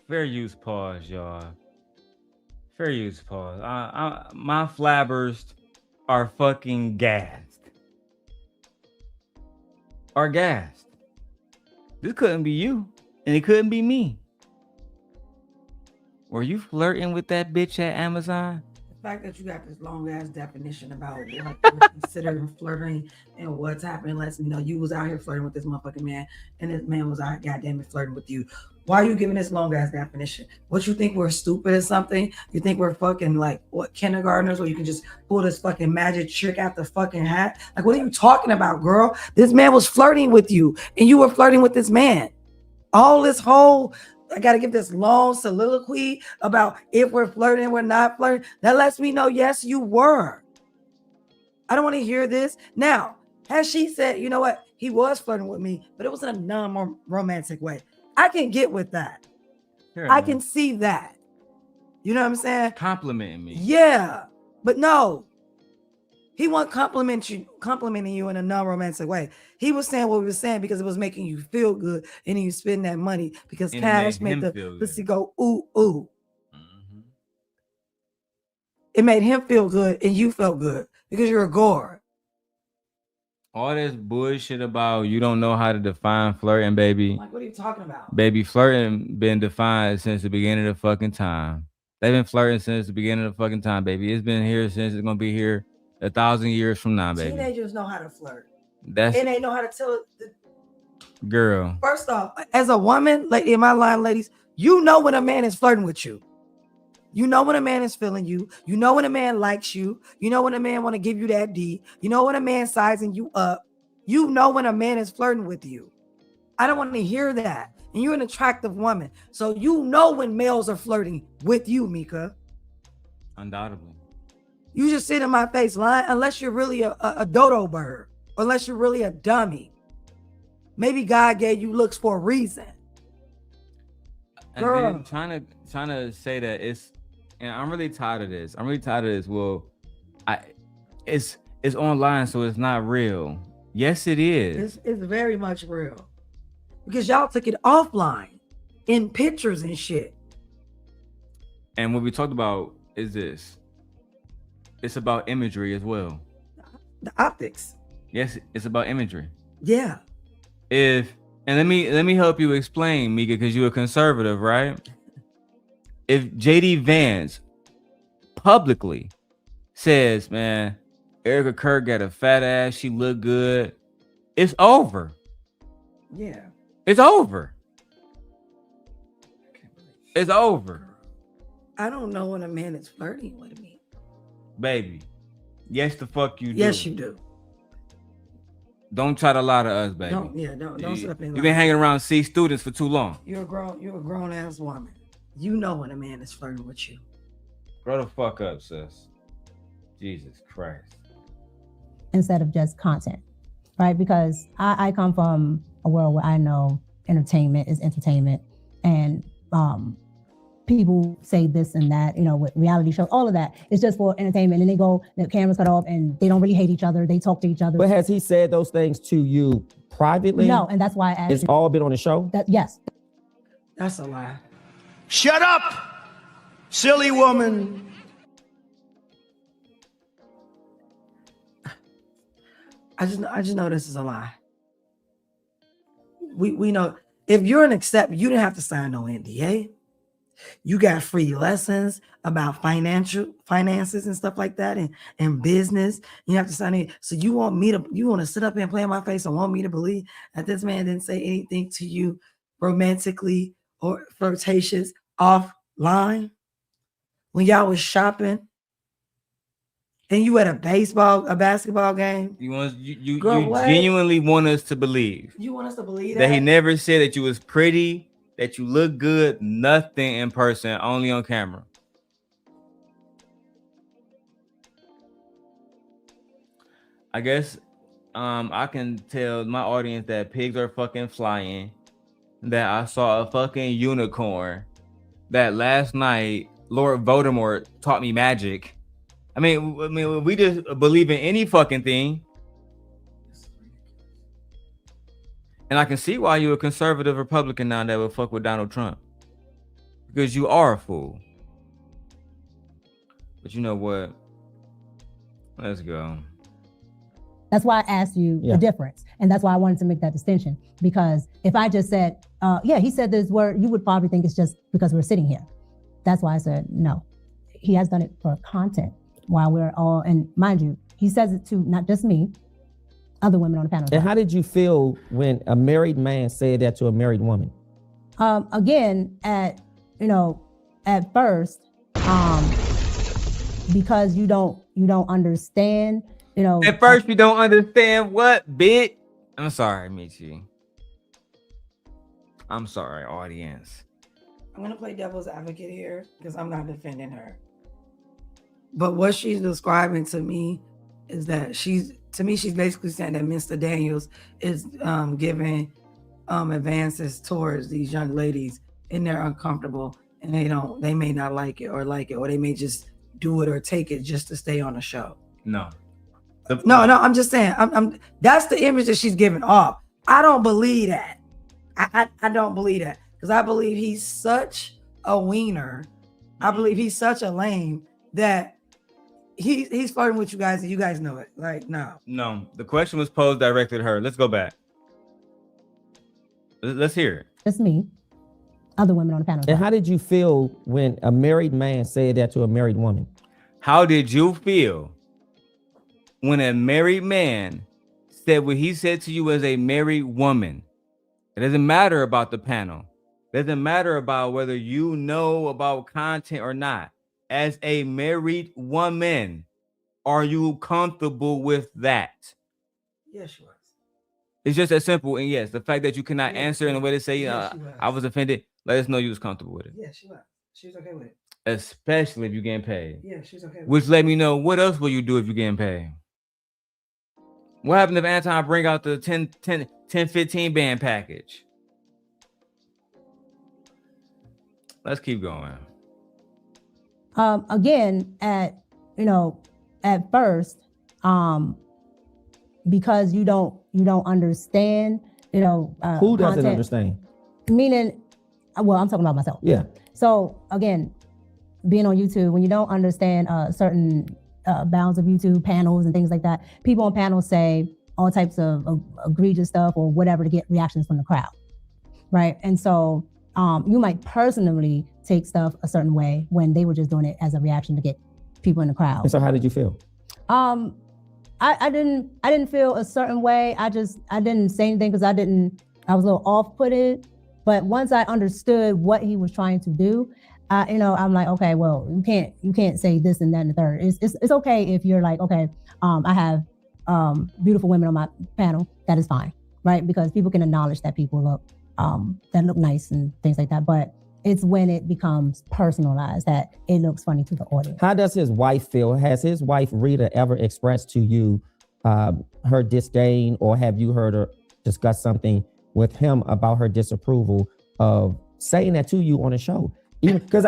Fair use pause, y'all. Fair use pause. My flabbers are fucking gassed. This couldn't be you, and it couldn't be me. Were you flirting with that bitch at Amazon? The fact that you got this long ass definition about what you consider flirting and what's happening lets me know you was out here flirting with this motherfucking man, and this man was out goddamn it flirting with you. Why are you giving this long ass definition? What, you think we're stupid or something? You think we're fucking like what, kindergartners, where you can just pull this fucking magic trick out the fucking hat? Like, what are you talking about, girl? This man was flirting with you, and you were flirting with this man. All this whole, I got to give this long soliloquy about if we're flirting, we're not flirting. That lets me know, yes, you were. I don't want to hear this. Now, has she said, you know what? He was flirting with me, but it was in a non-romantic way. I can get with that. I can see that. You know what I'm saying? Complimenting me. Yeah, but no. He wasn't complimenting you in a non-romantic way. He was saying what we were saying because it was making you feel good, and then you spend that money because And cash made made him the feel pussy good. go ooh ooh. It made him feel good, and you felt good because you're a gore. All this bullshit about you don't know how to define flirting, baby. Like, what are you talking about? Baby, flirting been defined since the beginning of the fucking time. They've been flirting since the beginning of the fucking time, baby. It's been here since it's gonna be here 1,000 years from now, baby. Teenagers know how to flirt. That's And they know how to tell it. girl. First off, as a woman, lady in my line, ladies, you know when a man is flirting with you. You know when a man is feeling you. You know when a man likes you. You know when a man want to give you that D. You know when a man sizing you up. You know when a man is flirting with you. I don't want to hear that. And you're an attractive woman. So you know when males are flirting with you, Micca. Undoubtedly. You just sit in my face lying unless you're really a dodo bird. Or unless you're really a dummy. Maybe God gave you looks for a reason. And Girl. then trying to say that and I'm really tired of this. Well, it's online, so it's not real. Yes, it is. It's very much real. Because y'all took it offline in pictures and shit. And what we talked about is this. It's about imagery as well. The optics. Yes, it's about imagery. Yeah. And let me help you explain, Micca, because you're a conservative, right? If JD Vance publicly says, man, Erica Kirk got a fat ass, she look good, it's over. Yeah. It's over. It's over. I don't know when a man is flirting with me. Baby. Yes, the fuck you do. Yes, you do. Don't try to lie to us, baby. Don't sit up and You've been lie. hanging around C students for too long. You're a grown ass woman. You know when a man is flirting with you. Grow the fuck up, sis. Jesus Christ. Instead of just content, right? Because I come from a world where I know entertainment is entertainment, and people say this and that, you know, with reality shows, all of that. It's just for entertainment. And they go, the cameras cut off and they don't really hate each other. They talk to each other. But has he said those things to you privately? No, and that's why I asked It's you. all been on the show? Yes. That's a lie. Shut up, silly woman. I just know this is a lie. We know if you're an accept, you didn't have to sign no NDA. You got free lessons about finances and stuff like that, and business. You have to sign it. So you want to sit up here and play in my face and want me to believe that this man didn't say anything to you romantically or flirtatious offline when y'all was shopping and you at a basketball game? You Girl, what? genuinely want us to believe You want us to believe that he never said that you was pretty, that you look good, nothing in person, only on camera. I guess I can tell my audience that pigs are fucking flying, that I saw a fucking unicorn, that last night Lord Voldemort taught me magic. I mean, we just believe in any fucking thing. And I can see why you're a conservative Republican now that would fuck with Donald Trump. Because you are a fool. But you know what? Let's go. That's why I asked you the difference. And that's why I wanted to make that distinction. Because if I just said, yeah, he said this word, you would probably think it's just because we're sitting here. That's why I said, no. He has done it for content while we're all, and mind you, he says it to not just me, other women on the panel. And how did you feel when a married man said that to a married woman? Again, at first, because you don't understand, At first, you don't understand what, bitch? I'm sorry, Michi. I'm sorry, audience. I'm gonna play devil's advocate here because I'm not defending her. But what she's describing to me is that she's basically saying that Mr. Daniels is giving advances towards these young ladies, and they're uncomfortable, and they may not like it, or they may just do it or take it just to stay on the show. No. No, I'm just saying, that's the image that she's giving off. I don't believe that. I don't believe that, because I believe he's such a wiener. I believe he's such a lame that he's flirting with you guys, and you guys know it. Like, no. No, the question was posed directly to her. Let's go back. Let's hear it. Just me, other women on the panel. And how did you feel when a married man said that to a married woman? How did you feel when a married man said what he said to you as a married woman? It doesn't matter about the panel. It doesn't matter about whether you know about content or not. As a married woman, are you comfortable with that? Yes, she was. It's just that simple. And yes, the fact that you cannot answer in a way to say, Yeah, she was. I was offended, let us know you was comfortable with it. Yeah, she was. She was okay with it. Especially if you're getting paid. Yeah, she's okay with Which it. let me know, what else will you do if you're getting paid? What happened if Anton bring out the 10-15 band package? Let's keep going. Again, at first, because you don't understand, Who doesn't content, understand? Meaning, well, I'm talking about myself. Yeah. So again, being on YouTube, when you don't understand certain bounds of YouTube panels and things like that, people on panels say all types of egregious stuff or whatever to get reactions from the crowd, right? And so you might personally take stuff a certain way when they were just doing it as a reaction to get people in the crowd. And so how did you feel? I didn't feel a certain way. I didn't say anything because I was a little off-putted. But once I understood what he was trying to do, I'm like, okay, well, you can't say this and that and the third. It's okay if you're like, okay, I have beautiful women on my panel. That is fine, right? Because people can acknowledge that people look nice and things like that. But it's when it becomes personalized that it looks funny to the audience. How does his wife feel? Has his wife Rita ever expressed to you her disdain, or have you heard her discuss something with him about her disapproval of saying that to you on a show? Because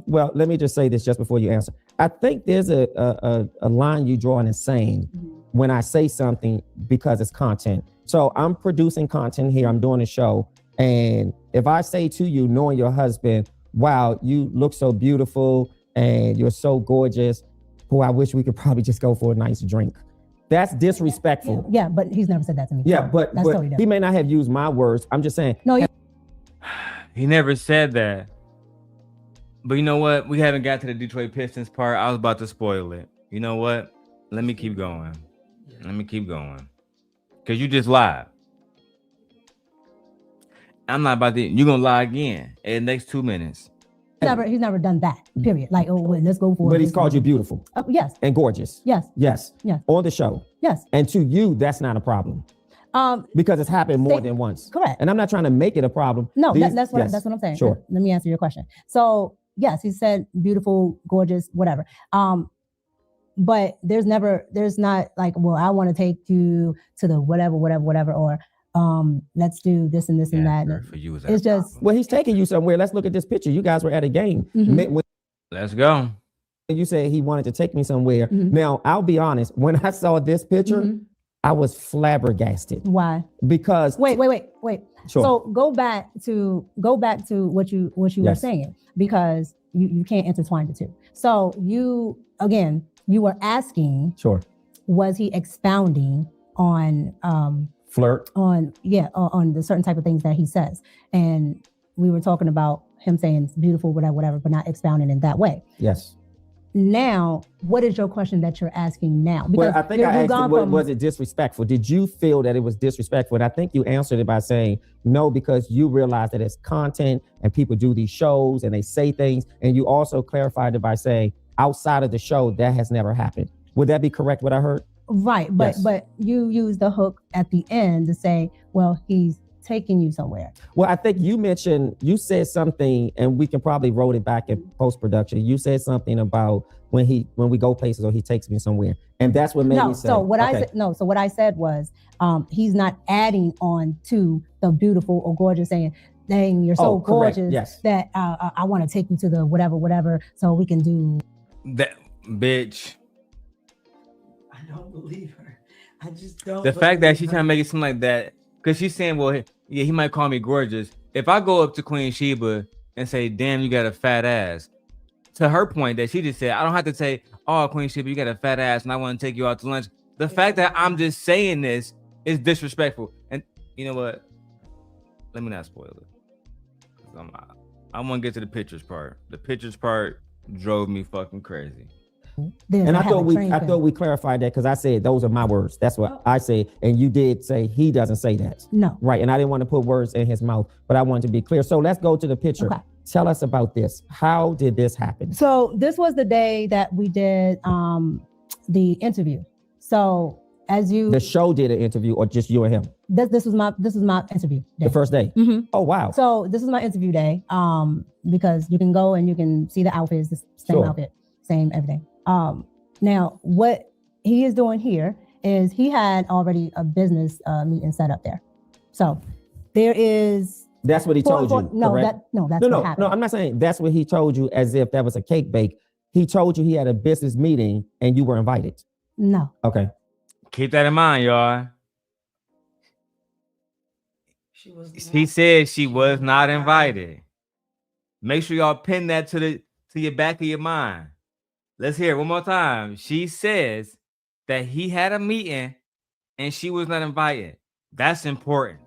well, let me just say this just before you answer. I think there's a line you draw in saying when I say something because it's content. So I'm producing content here. I'm doing a show. And if I say to you, knowing your husband, wow, you look so beautiful and you're so gorgeous, I wish we could probably just go for a nice drink. That's disrespectful. Yeah, but he's never said that to me. Yeah, so but that's totally he may not have used my words. I'm just saying. No, He never said that. But you know what? We haven't got to the Detroit Pistons part. I was about to spoil it. You know what? Let me keep going. Because you just lied. I'm not about to. You're going to lie again in the next 2 minutes. He's never done that, period. Like, oh, well, let's go for it. But he's called you beautiful. Yes. And gorgeous. Yes. Yes. Yes. On the show. Yes. And to you, that's not a problem. Because it's happened more than once. Correct. And I'm not trying to make it a problem. No, that's what I'm saying. Sure. Let me answer your question. So yes, he said beautiful, gorgeous, whatever. But there's not like, well, I want to take you to the whatever, or let's do this and this and that. For you, it's just, well, he's taking you somewhere. Let's look at this picture. You guys were at a game. Let's go. You said he wanted to take me somewhere. Now, I'll be honest. When I saw this picture, I was flabbergasted. Why? Because wait. Sure. So go back to what you were saying, because you can't intertwine the two. So you were asking, sure, was he expounding on flirt on the certain type of things that he says, and we were talking about him saying it's beautiful, whatever, but not expounding in that way. Yes. Now, what is your question that you're asking now? Because I think I asked you, was it disrespectful? Did you feel that it was disrespectful? And I think you answered it by saying no, because you realize that it's content and people do these shows and they say things. And you also clarified it by saying outside of the show, that has never happened. Would that be correct, what I heard? Right. But you use the hook at the end to say, well, he's taking you somewhere. Well, I think you said something, and we can probably roll it back in post-production. You said something about when we go places or he takes me somewhere. And that's what made me say. So what I said was he's not adding on to the beautiful or gorgeous, saying, dang, you're so gorgeous that I want to take you to the whatever, so we can do that. Bitch. I don't believe her. I just don't. The fact that she's trying to make it seem like that, because she's saying, well, yeah, he might call me gorgeous. If I go up to Queen Sheba and say, damn, you got a fat ass, to her point that she just said, I don't have to say, oh, Queen Sheba, you got a fat ass and I want to take you out to lunch. The fact that I'm just saying this is disrespectful. And you know what? Let me not spoil it. I want to get to the pictures part. The pictures part drove me fucking crazy. And I thought we clarified that, because I said those are my words. That's what I say, and you did say he doesn't say that. No. Right, and I didn't want to put words in his mouth, but I wanted to be clear. So let's go to the picture. Okay. Tell us about this. How did this happen? So this was the day that we did the interview. So the show did an interview, or just you and him? This was my interview day. The first day. Mhm. Oh wow. So this is my interview day. Because you can go and you can see the outfits, the same Sure. outfit, same everything. Now what he is doing here is he had already a business meeting set up there. So there is. That's what he told you. No, correct? that's what happened. No, I'm not saying that's what he told you as if that was a cake bake. He told you he had a business meeting and you were invited. No. Okay. Keep that in mind, y'all. He said she was not invited. Make sure y'all pin that to your back of your mind. Let's hear it one more time. She says that he had a meeting and she was not invited. That's important.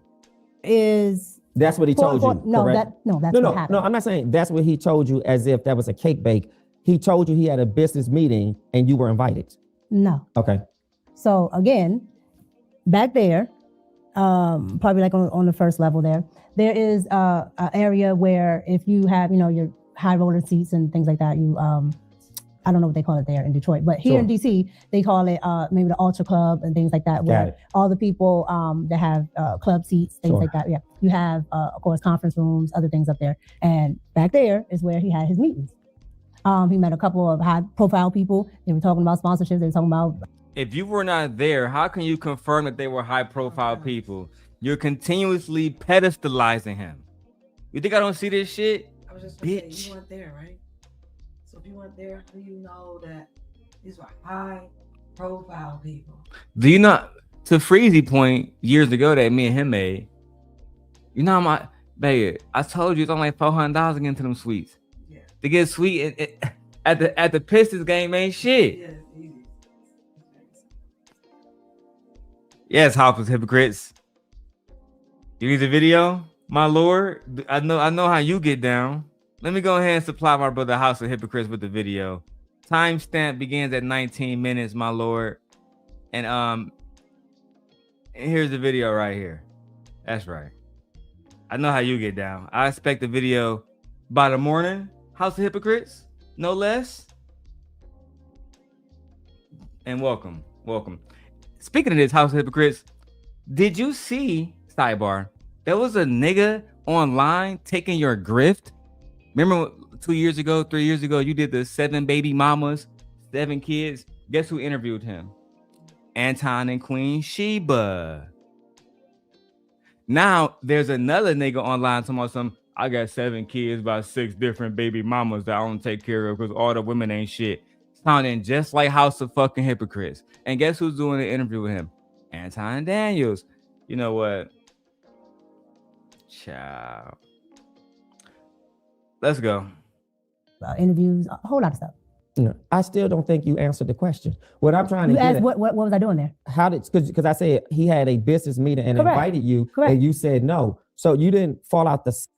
That's what he told you. No, correct? that's what happened. No, I'm not saying that's what he told you as if that was a cake bake. He told you he had a business meeting and you were invited. No. Okay. So again, back there, probably like on the first level there is a area where if you have, your high roller seats and things like that, you I don't know what they call it there in Detroit, but here in DC, they call it maybe the Ultra Club and things like that, where all the people that have club seats, things like that. Yeah. You have, of course, conference rooms, other things up there. And back there is where he had his meetings. He met a couple of high profile people. They were talking about sponsorships. They were talking about. If you were not there, how can you confirm that they were high profile people? You're continuously pedestalizing him. You think I don't see this shit? I was just Bitch. say, you weren't there, right? So if you weren't there, how do you know that these were high profile people? Do you not, to Freezy point years ago that me and him made, baby, I told you it's only like $400 to get into them suites. Yeah. To get sweet at the Pistons game ain't shit. Yeah, it's easy. Yes, Hoppers hypocrites. You need the video, my lord? I know how you get down. Let me go ahead and supply my brother House of Hypocrites with the video. Timestamp begins at 19 minutes, my lord. And here's the video right here. That's right. I know how you get down. I expect the video by the morning. House of Hypocrites, no less. And welcome. Speaking of this, House of Hypocrites, did you see, sidebar, there was a nigga online taking your grift? Remember 2 years ago, 3 years ago, you did the 7 baby mamas, 7 kids. Guess who interviewed him? Anton and Queen Sheba. Now there's another nigga online talking about some, I got 7 kids by 6 different baby mamas that I don't take care of because all the women ain't shit. Sounding just like House of fucking Hypocrites. And guess who's doing the interview with him? Anton Daniels. You know what? Ciao. Let's go. Interviews, a whole lot of stuff. No, I still don't think you answered the question. What I'm trying to You get asked at, what was I doing there? how did, because I said he had a business meeting and Correct. invited you, Correct. and you said no. So you didn't fall out the sky.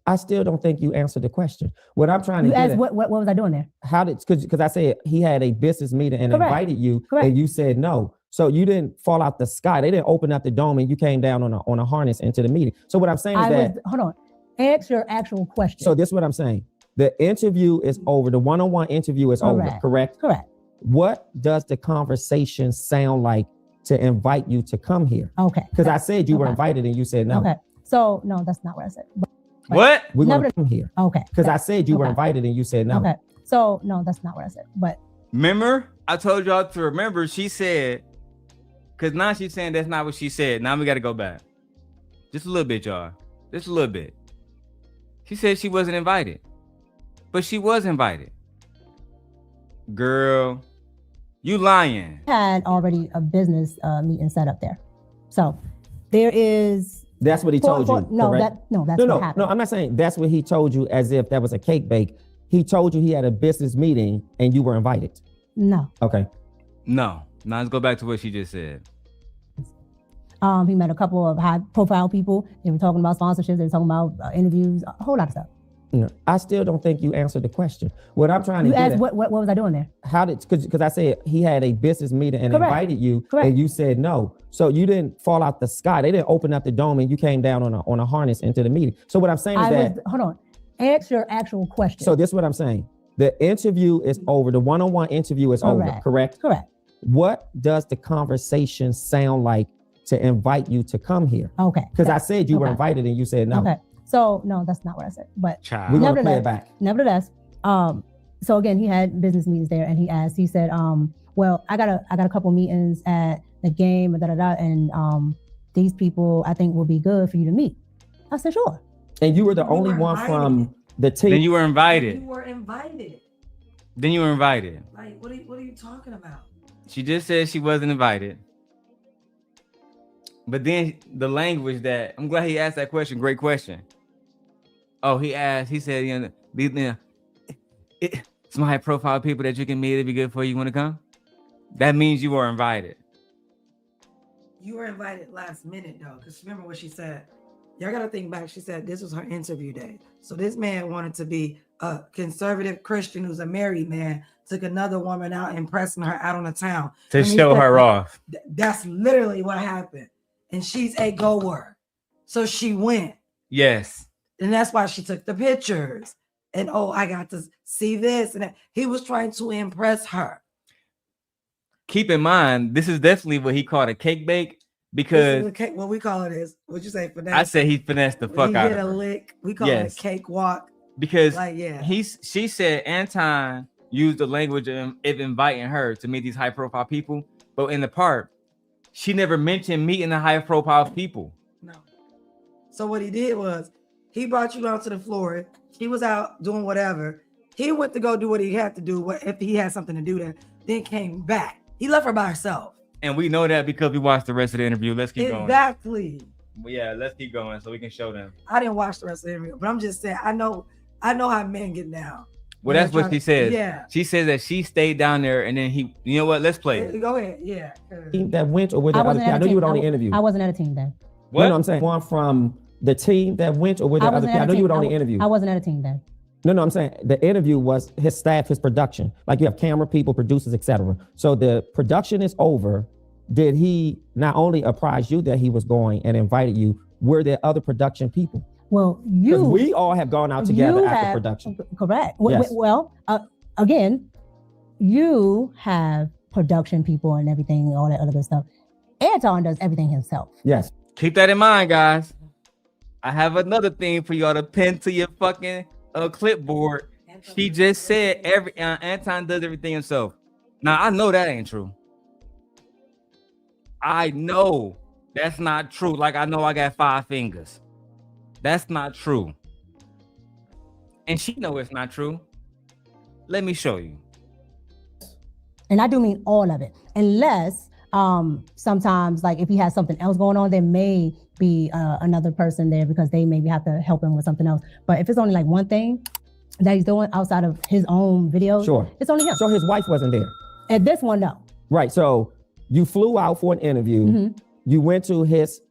I still don't think you answered the question. What I'm trying to You get asked at, what was I doing there? how did, because I said he had a business meeting and Correct. invited you, Correct. and you said no. So you didn't fall out the sky. They didn't open up the dome and you came down on a harness into the meeting. So what I'm saying is Hold on. Ask your actual question. so this is what I'm saying. The interview is over. The one-on-one interview is over, correct? Correct. What does the conversation sound like to invite you to come here? Okay. Because I said you were Okay. invited and you said no. Okay. So no, that's not what I said. What? We're going Never- to come here. Okay. Because I said you were Okay. invited and you said no. Okay. So no, that's not what I said. But Remember? I told y'all to remember. She said, because now she's saying that's not what she said. Now we got to go back. Just a little bit, y'all. Just a little bit. She said she wasn't invited. But she was invited. Girl, you lying. had already a business meeting set up there. So there is. That's what he told you, No, correct? that's what happened. No, I'm not saying that's what he told you as if that was a cake bake. He told you he had a business meeting and you were invited. No. Okay. No. Now let's go back to what she just said. He met a couple of high profile people. They were talking about sponsorships. They were talking about interviews, a whole lot of stuff. No, I still don't think you answered the question. What I'm trying to You get asked at, what was I doing there? how did, because I said he had a business meeting and Correct. invited you, Correct. and you said no. So you didn't fall out the sky. They didn't open up the dome and you came down on a harness into the meeting. So what I'm saying is Hold on. Ask your actual question. so this is what I'm saying. The interview is over. The one-on-one interview is over, correct? Correct. What does the conversation sound like to invite you to come here. Okay. Because I said you were Okay. invited and you said no. Okay. So no, that's not what I said. But Child. We're gonna play it back. nevertheless, so again, he had business meetings there, and he said, well, I got a couple meetings at the game, and these people I think will be good for you to meet. I said, sure. And you were the You only were one invited. from the team. Then you were invited. You were invited. Then you were invited. Like, what are you talking about? She just said she wasn't invited. But then the language that I'm glad he asked that question. Great question. Oh, he said, you know, some high profile people that you can meet, it'd be good for you. You want to come? That means you were invited. You were invited last minute though, because remember what she said. Y'all gotta think back. She said this was her interview day. So this man wanted to be a conservative Christian who's a married man, took another woman out and pressing her out on the town. To And he show said, her off. That's literally what happened. And she's a goer. So she went. Yes. And that's why she took the pictures. And I got to see this. And that. He was trying to impress her. Keep in mind, this is definitely what he called a cake bake, because What we call it is, what'd you say, finesse? I said he finessed the fuck He out did of a her. lick. We call Yes. it a cakewalk. Because Like, yeah. she said Anton used the language of inviting her to meet these high profile people, but in the part, she never mentioned meeting the high profile people. No. So what he did was he brought you down to the floor. He was out doing whatever. He went to go do what he had to do, if he had something to do there, then came back. He left her by herself. And we know that because we watched the rest of the interview. Let's keep going. Exactly. Yeah, let's keep going so we can show them. I didn't watch the rest of the interview, but I'm just saying, I know how men get down. Well, that's what she said. Yeah. She said that she stayed down there and then you know what? Let's play it. Go ahead. Yeah. Team that went, or were there other people? I know you were on the interview. I wasn't at a team then. What? No, I'm saying one from the team that went, or were there other people? I know you were on the interview. I wasn't at a team then. No, I'm saying the interview was his staff, his production. Like you have camera people, producers, etc. So the production is over. Did he not only apprise you that he was going and invited you? Were there other production people? Well, Because we all have gone out together after production. Correct. Yes. Well, again, you have production people and everything, all that other good stuff. Anton does everything himself. Yes. Keep that in mind, guys. I have another thing for y'all to pin to your fucking clipboard. She just said Anton does everything himself. Now I know that ain't true. I know that's not true. Like I know I got 5 fingers. That's not true. And she know it's not true. Let me show you. And I do mean all of it. Unless sometimes, like if he has something else going on, there may be another person there because they maybe have to help him with something else. But if it's only like one thing that he's doing outside of his own videos, Sure. it's only him. So his wife wasn't there. At this one, no. Right. So you flew out for an interview. Mhm. You went to his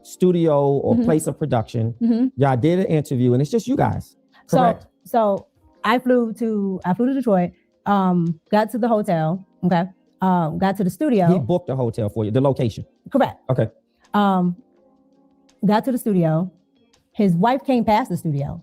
studio or place of production. Mhm. Y'all did an interview, and it's just you guys. Correct. So I flew to Detroit, got to the hotel, okay, got to the studio. He booked a hotel for you, the location. Correct. Okay. Got to the studio. His wife came past the studio.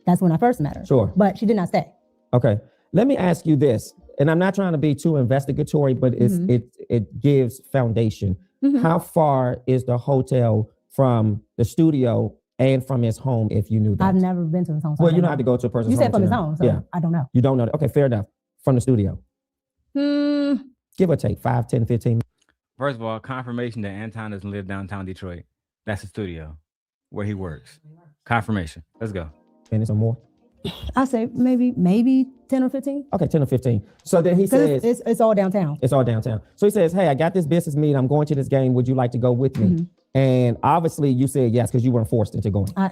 That's when I first met her. Sure. But she did not stay. Okay. Let me ask you this, and I'm not trying to be too investigatory, but it gives foundation. Mhm. How far is the hotel from the studio and from his home, if you knew that? I've never been to his home. So I Well, you don't don't have to go to a person's You home. said from to his know. home, so Yeah. I don't know. You don't know that. Okay, fair enough. From the studio. Give or take 5, 10, 15. First of all, confirmation that Anton doesn't live downtown Detroit. That's the studio where he works. Confirmation. Let's go. minutes or more. I say maybe 10 or 15. Okay, 10 or 15. So then he says, It's all downtown. it's all downtown. So he says, hey, I got this business meeting. I'm going to this game. Would you like to go with me? Mhm. And obviously you said yes, because you weren't forced into going. I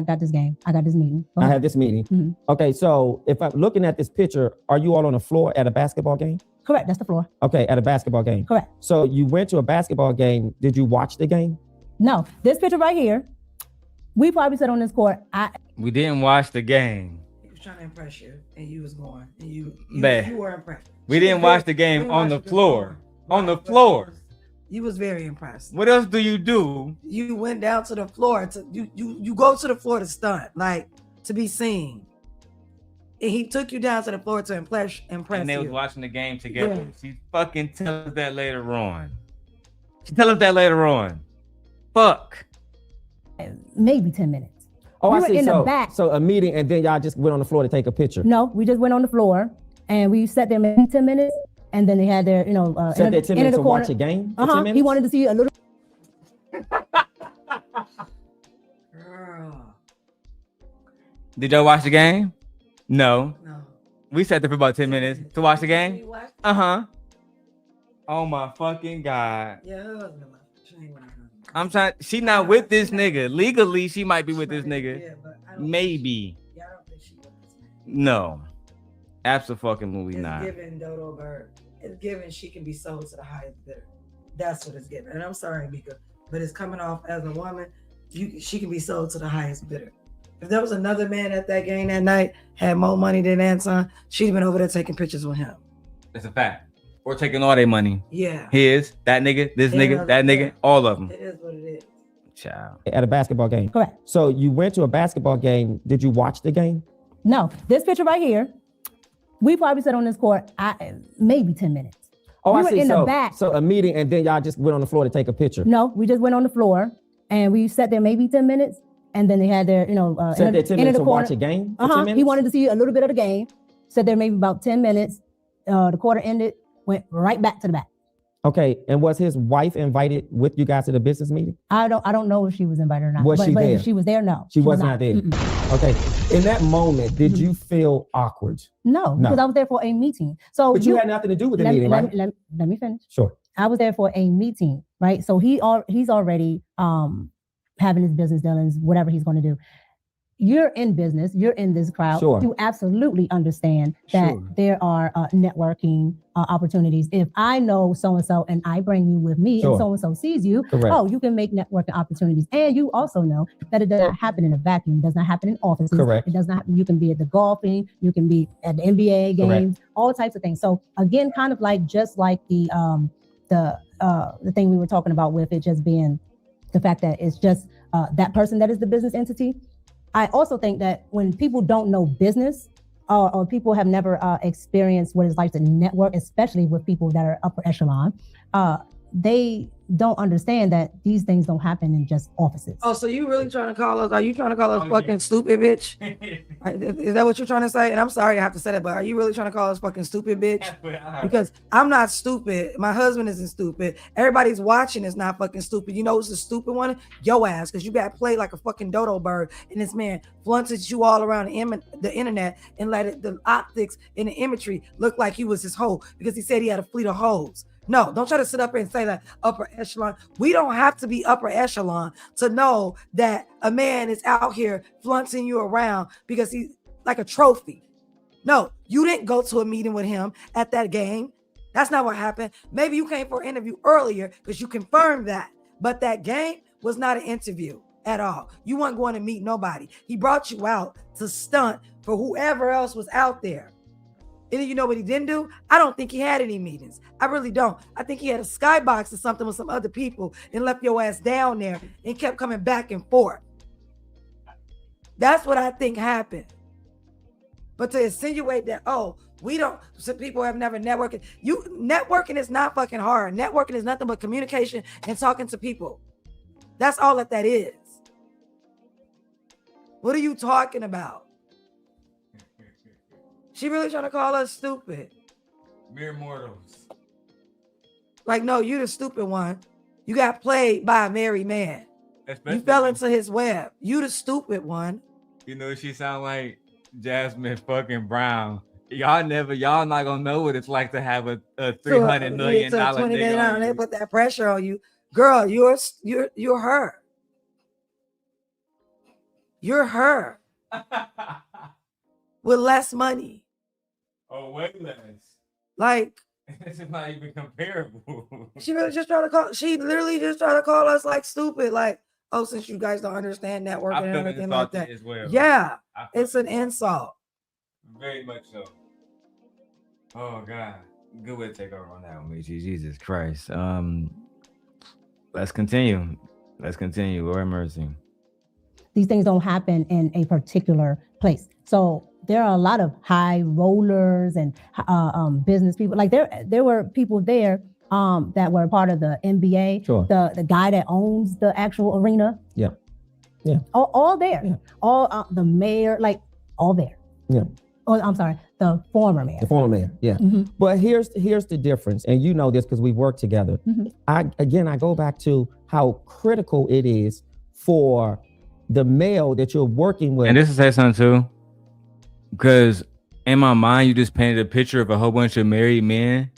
got this game. I got this meeting. Go I ahead. have this meeting. Mhm. Okay, so if I'm looking at this picture, are you all on the floor at a basketball game? Correct. That's the floor. Okay, at a basketball game. Correct. So you went to a basketball game. Did you watch the game? No, this picture right here, we probably sat on this court. We didn't watch the game. He was trying to impress you, and you was going, and you Man. were impressed. We didn't watch the game on the floor. On the floor. You was very impressed. What else do you do? You went down to the floor to you go to the floor to stunt, like to be seen. And he took you down to the floor to impress And they was you. watching the game together. Yeah. She fucking tells us that later on. Tell us that later on. Fuck. Maybe 10 minutes. Oh, We I were see. in the So, back. so a meeting, and then y'all just went on the floor to take a picture. No, we just went on the floor and we sat there maybe 10 minutes, and then they had their, Sat there 10 minutes to watch a game. For 10 minutes? He wanted to see a little. Girl. Did y'all watch the game? No. No. We sat there for about 10 minutes to watch the game. You watched? Uh-huh. Oh my fucking God. Yeah, her husband left. She ain't with her. I'm trying. She not with this nigga. Legally, she might be with this Yeah, nigga. but I don't Maybe. Yeah, I don't think she with this man. No. Absolutely It's not. given Dodo Bird. It's given she can be sold to the highest bidder. That's what it's given. And I'm sorry, Micca, but it's coming off as a woman. She can be sold to the highest bidder. If there was another man at that game that night, had more money than Anton, she'd have been over there taking pictures with him. It's a fact. Or taking all their money. Yeah. His, that nigga, this nigga, that nigga, all of them. It is what it is. Child. At a basketball game. Correct. So you went to a basketball game. Did you watch the game? No, this picture right here, we probably sat on this court maybe 10 minutes. Oh, We I were see. in the So, back. so a meeting, and then y'all just went on the floor to take a picture. No, we just went on the floor and we sat there maybe 10 minutes, and then they had their, Sat there 10 minutes to watch a corner. game? For 10 minutes? He wanted to see a little bit of the game. Sat there maybe about 10 minutes. The quarter ended, went right back to the back. Okay, and was his wife invited with you guys to the business meeting? I don't know if she was invited or not. Was she but there? If she was there, no. She was not there. Mm-mm. Okay, in that moment, did you feel awkward? No, No. because I was there for a meeting. So But you had nothing to do with the meeting, right? Let me finish. Sure. I was there for a meeting, right? So he's already having his business dealings, whatever he's going to do. You're in business, you're in this crowd. Sure. You absolutely understand that Sure. there are networking opportunities. If I know so-and-so and I bring you with me Sure. and so-and-so sees you, Correct. oh, you can make networking opportunities. And you also know that it does not happen in a vacuum. It does not happen in offices. Correct. It does not happen. You can be at the golfing, you can be at the NBA games, all types of things. So again, kind of like just like the thing we were talking about with it just being the fact that it's just that person that is the business entity. I also think that when people don't know business or people have never experienced what it's like to network, especially with people that are upper echelon, they don't understand that these things don't happen in just offices. Oh, so you really trying to call us? Are you trying to call us Oh, fucking yeah. stupid, bitch? Is that what you're trying to say? And I'm sorry I have to say that, but are you really trying to call us fucking stupid, bitch? Because I'm not stupid. My husband isn't stupid. Everybody's watching is not fucking stupid. You know who's the stupid one? Yo ass, because you got played like a fucking dodo bird. And this man flaunted you all around the internet and let the optics and the imagery look like he was his hoe because he said he had a fleet of hoes. No, don't try to sit up here and say that upper echelon. We don't have to be upper echelon to know that a man is out here flaunting you around because he's like a trophy. No, you didn't go to a meeting with him at that game. That's not what happened. Maybe you came for an interview earlier because you confirmed that. But that game was not an interview at all. You weren't going to meet nobody. He brought you out to stunt for whoever else was out there. And you know what he didn't do? I don't think he had any meetings. I really don't. I think he had a skybox or something with some other people and left your ass down there and kept coming back and forth. That's what I think happened. But to insinuate that, oh, we don't, some people have never networked. Networking is not fucking hard. Networking is nothing but communication and talking to people. That's all that is. What are you talking about? She really trying to call us stupid. Mere mortals. Like, no, you the stupid one. You got played by a married man. Especially, You fell into his web. You the stupid one. You know, she sound like Jasmine fucking Brown. Y'all not gonna know what it's like to have a $300 million $20 nigga million, on they you. put that pressure on you. Girl, you're her. You're her with less money. Oh, way less. Like, This is not even comparable. she literally just trying to call us like stupid. Like, oh, since you guys don't understand networking I and feel everything like insulted that. as well. Yeah, I feel it's an insult. very much so. Oh God, good way to take over on that one, Michi. Jesus Christ. Let's continue. Lord have mercy. These things don't happen in a particular place. So there are a lot of high rollers and business people. Like there were people there that were part of the NBA. Sure. The guy that owns the actual arena. Yeah. Yeah. All there. Yeah. All the mayor, like all there. Yeah. Oh, I'm sorry, the former mayor. The former mayor, yeah. But here's the difference, and you know this because we work together. I go back to how critical it is for the male that you're working with. And this is say something too, because in my mind, you just painted a picture of a whole bunch of married men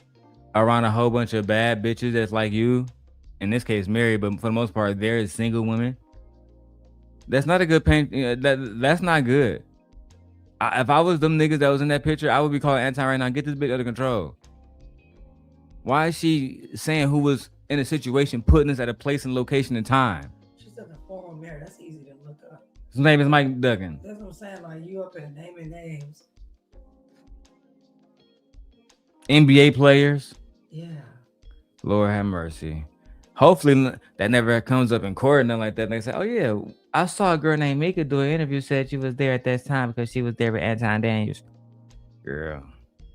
around a whole bunch of bad bitches that's like you. In this case, married, but for the most part, there is single women. That's not a good paint. That's not good. If I was them niggas that was in that picture, I would be calling Anton right now. Get this bitch under control. Why is she saying who was in a situation, putting us at a place and location and time? She said the former mayor. That's easy to look up. His name is Mike Duggan. That's what I'm saying. Like you up and naming names. NBA players. Yeah. Lord have mercy. Hopefully that never comes up in court and nothing like that. And they say, oh yeah, I saw a girl named Micca do an interview, said she was there at that time because she was there with Anton Daniels. Girl.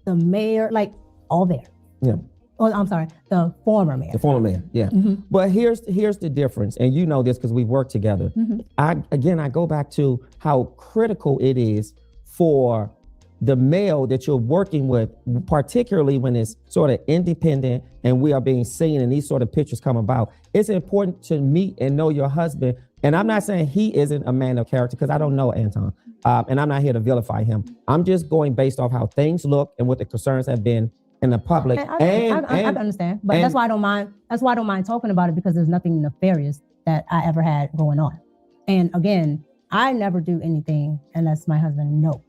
The mayor, like all there. Yeah. Oh, I'm sorry, the former mayor. The former mayor, yeah. But here's the difference, and you know this because we work together. I go back to how critical it is for the male that you're working with, particularly when it's sort of independent and we are being seen and these sort of pictures come about. It's important to meet and know your husband. And I'm not saying he isn't a man of character because I don't know Anton, and I'm not here to vilify him. I'm just going based off how things look and what the concerns have been in the public. I understand, but that's why I don't mind. That's why I don't mind talking about it, because there's nothing nefarious that I ever had going on. And again, I never do anything unless my husband knows.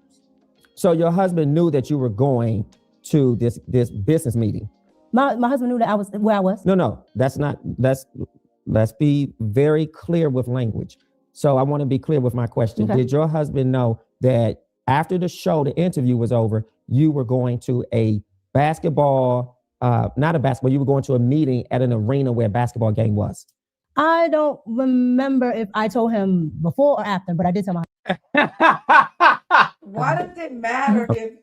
So your husband knew that you were going to this business meeting. My husband knew that I was where I was. No, that's not. Let's be very clear with language. So I want to be clear with my question. Okay. Did your husband know that after the show, the interview was over, you were going to a basketball, not a basketball, you were going to a meeting at an arena where a basketball game was? I don't remember if I told him before or after, but I did tell my Why does it matter if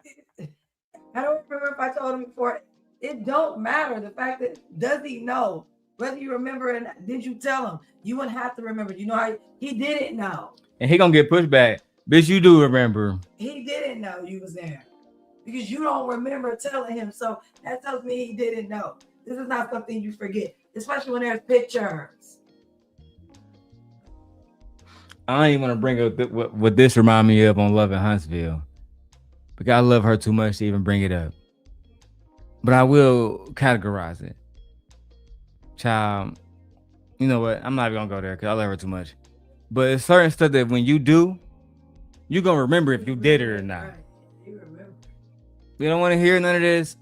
I don't remember if I told him before? It don't matter. The fact that does he know? Whether you remember and did you tell him? You wouldn't have to remember. You know how he didn't know. And he gonna get pushed back. Bitch, you do remember. He didn't know you was there. Because you don't remember telling him. So that tells me he didn't know. This is not something you forget, especially when there's pictures. I don't even want to bring up what this remind me of on Love in Huntsville, because I love her too much to even bring it up. But I will categorize it. Child, you know what? I'm not even gonna go there because I love her too much. But it's certain stuff that when you do, you're gonna remember if you did it or not. Right. You remember. You don't want to hear none of this.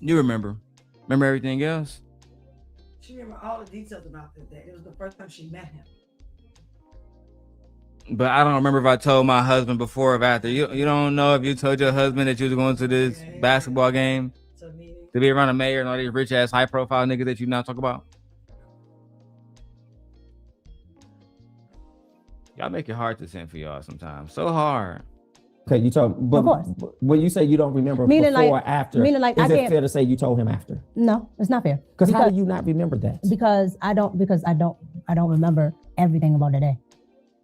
You remember. Remember everything else? She remember all the details about this day. It was the first time she met him. But I don't remember if I told my husband before or after. You don't know if you told your husband that you was going to this basketball game to be around a mayor and all these rich ass high profile niggas that you now talk about. Y'all make it hard to send for y'all sometimes. So hard. Okay, you told, but when you say you don't remember Meaning before like- or after, meaning like is I it can't- fair to say you told him after? No, it's not fair. Because how do you not remember that? Because I don't remember everything about the day.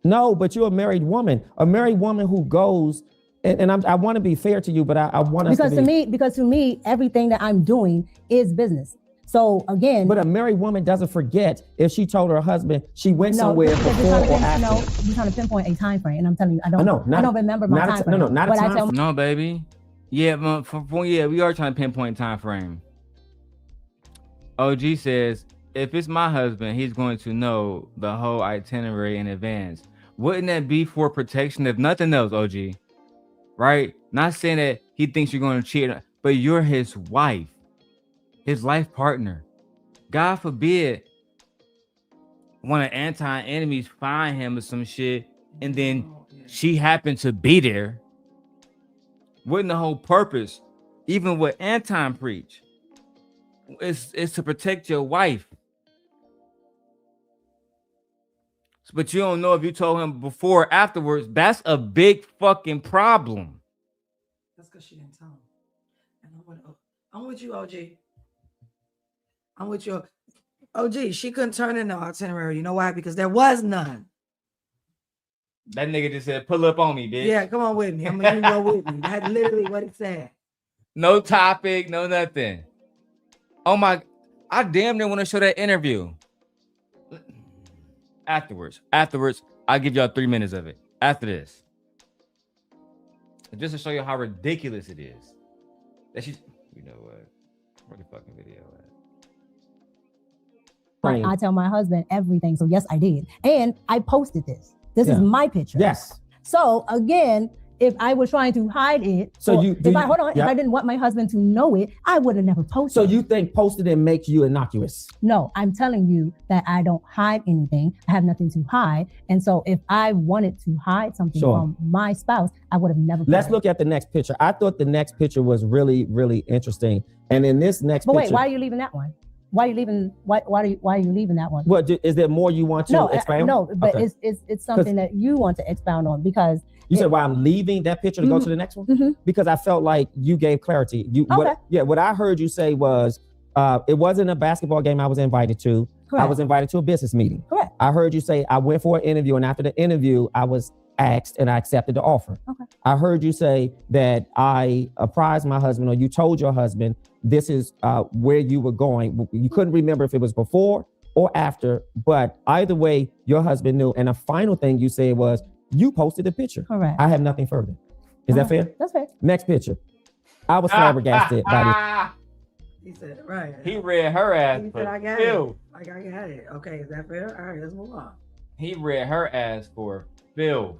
No, but you're a married woman who goes, and I want to be fair to you, but I want us Because to me, everything that I'm doing is business. So again, but a married woman doesn't forget if she told her husband she went somewhere before or after. No, you're trying to pinpoint a time frame, and I'm telling you, I don't remember my time frame. Not a time frame. No, baby. Yeah, we are trying to pinpoint time frame. OG says, if it's my husband, he's going to know the whole itinerary in advance. Wouldn't that be for protection if nothing else, OG? Right? Not saying that he thinks you're going to cheat, but you're his wife, his life partner. God forbid one of Anton enemies find him or some shit, and then she happened to be there. Wouldn't the whole purpose, even what Anton preach, is to protect your wife? But you don't know if you told him before or afterwards. That's a big fucking problem. That's because she didn't tell him. And I'm with you, OG. I'm with you. Oh, gee, she couldn't turn in the itinerary. You know why? Because there was none. That nigga just said, pull up on me, bitch. Yeah, come on with me. I'm gonna go with me. That's literally what it said. No topic, no nothing. Oh my, I damn near want to show that interview. Afterwards, I'll give y'all 3 minutes of it. After this. Just to show you how ridiculous it is. That she's, you know what? Where the fucking video at? I tell my husband everything. So yes, I did. And I posted this. This is my picture. Yes. So again, if I was trying to hide it, So if I didn't want my husband to know it, I would have never posted So it. you think posting it makes you innocuous? No, I'm telling you that I don't hide anything. I have nothing to hide. And so if I wanted to hide something from my spouse, I would have never. Let's look at the next picture. I thought the next picture was really, really interesting. And in this next But picture. wait, why are you leaving that one? Why are you leaving? Why are you leaving that one? What is there more you want to expound? No, but Okay. it's something that you want to expound on because you said why I'm leaving that picture to go to the next one? Because I felt like you gave clarity. What I heard you say was it wasn't a basketball game I was invited to. Correct. I was invited to a business meeting. Correct. I heard you say I went for an interview, and after the interview, I was asked and I accepted the offer. Okay. I heard you say that I apprised my husband, or you told your husband this is where you were going. You couldn't remember if it was before or after, but either way, your husband knew. And the final thing you said was you posted the picture. Correct. I have nothing further. Is that fair? That's fair. Next picture. I was flabbergasted by He said, right. He read her ass He for said, I got filth. it. Like, I got it. Okay, is that fair? All right, let's move on. He read her ass for filth.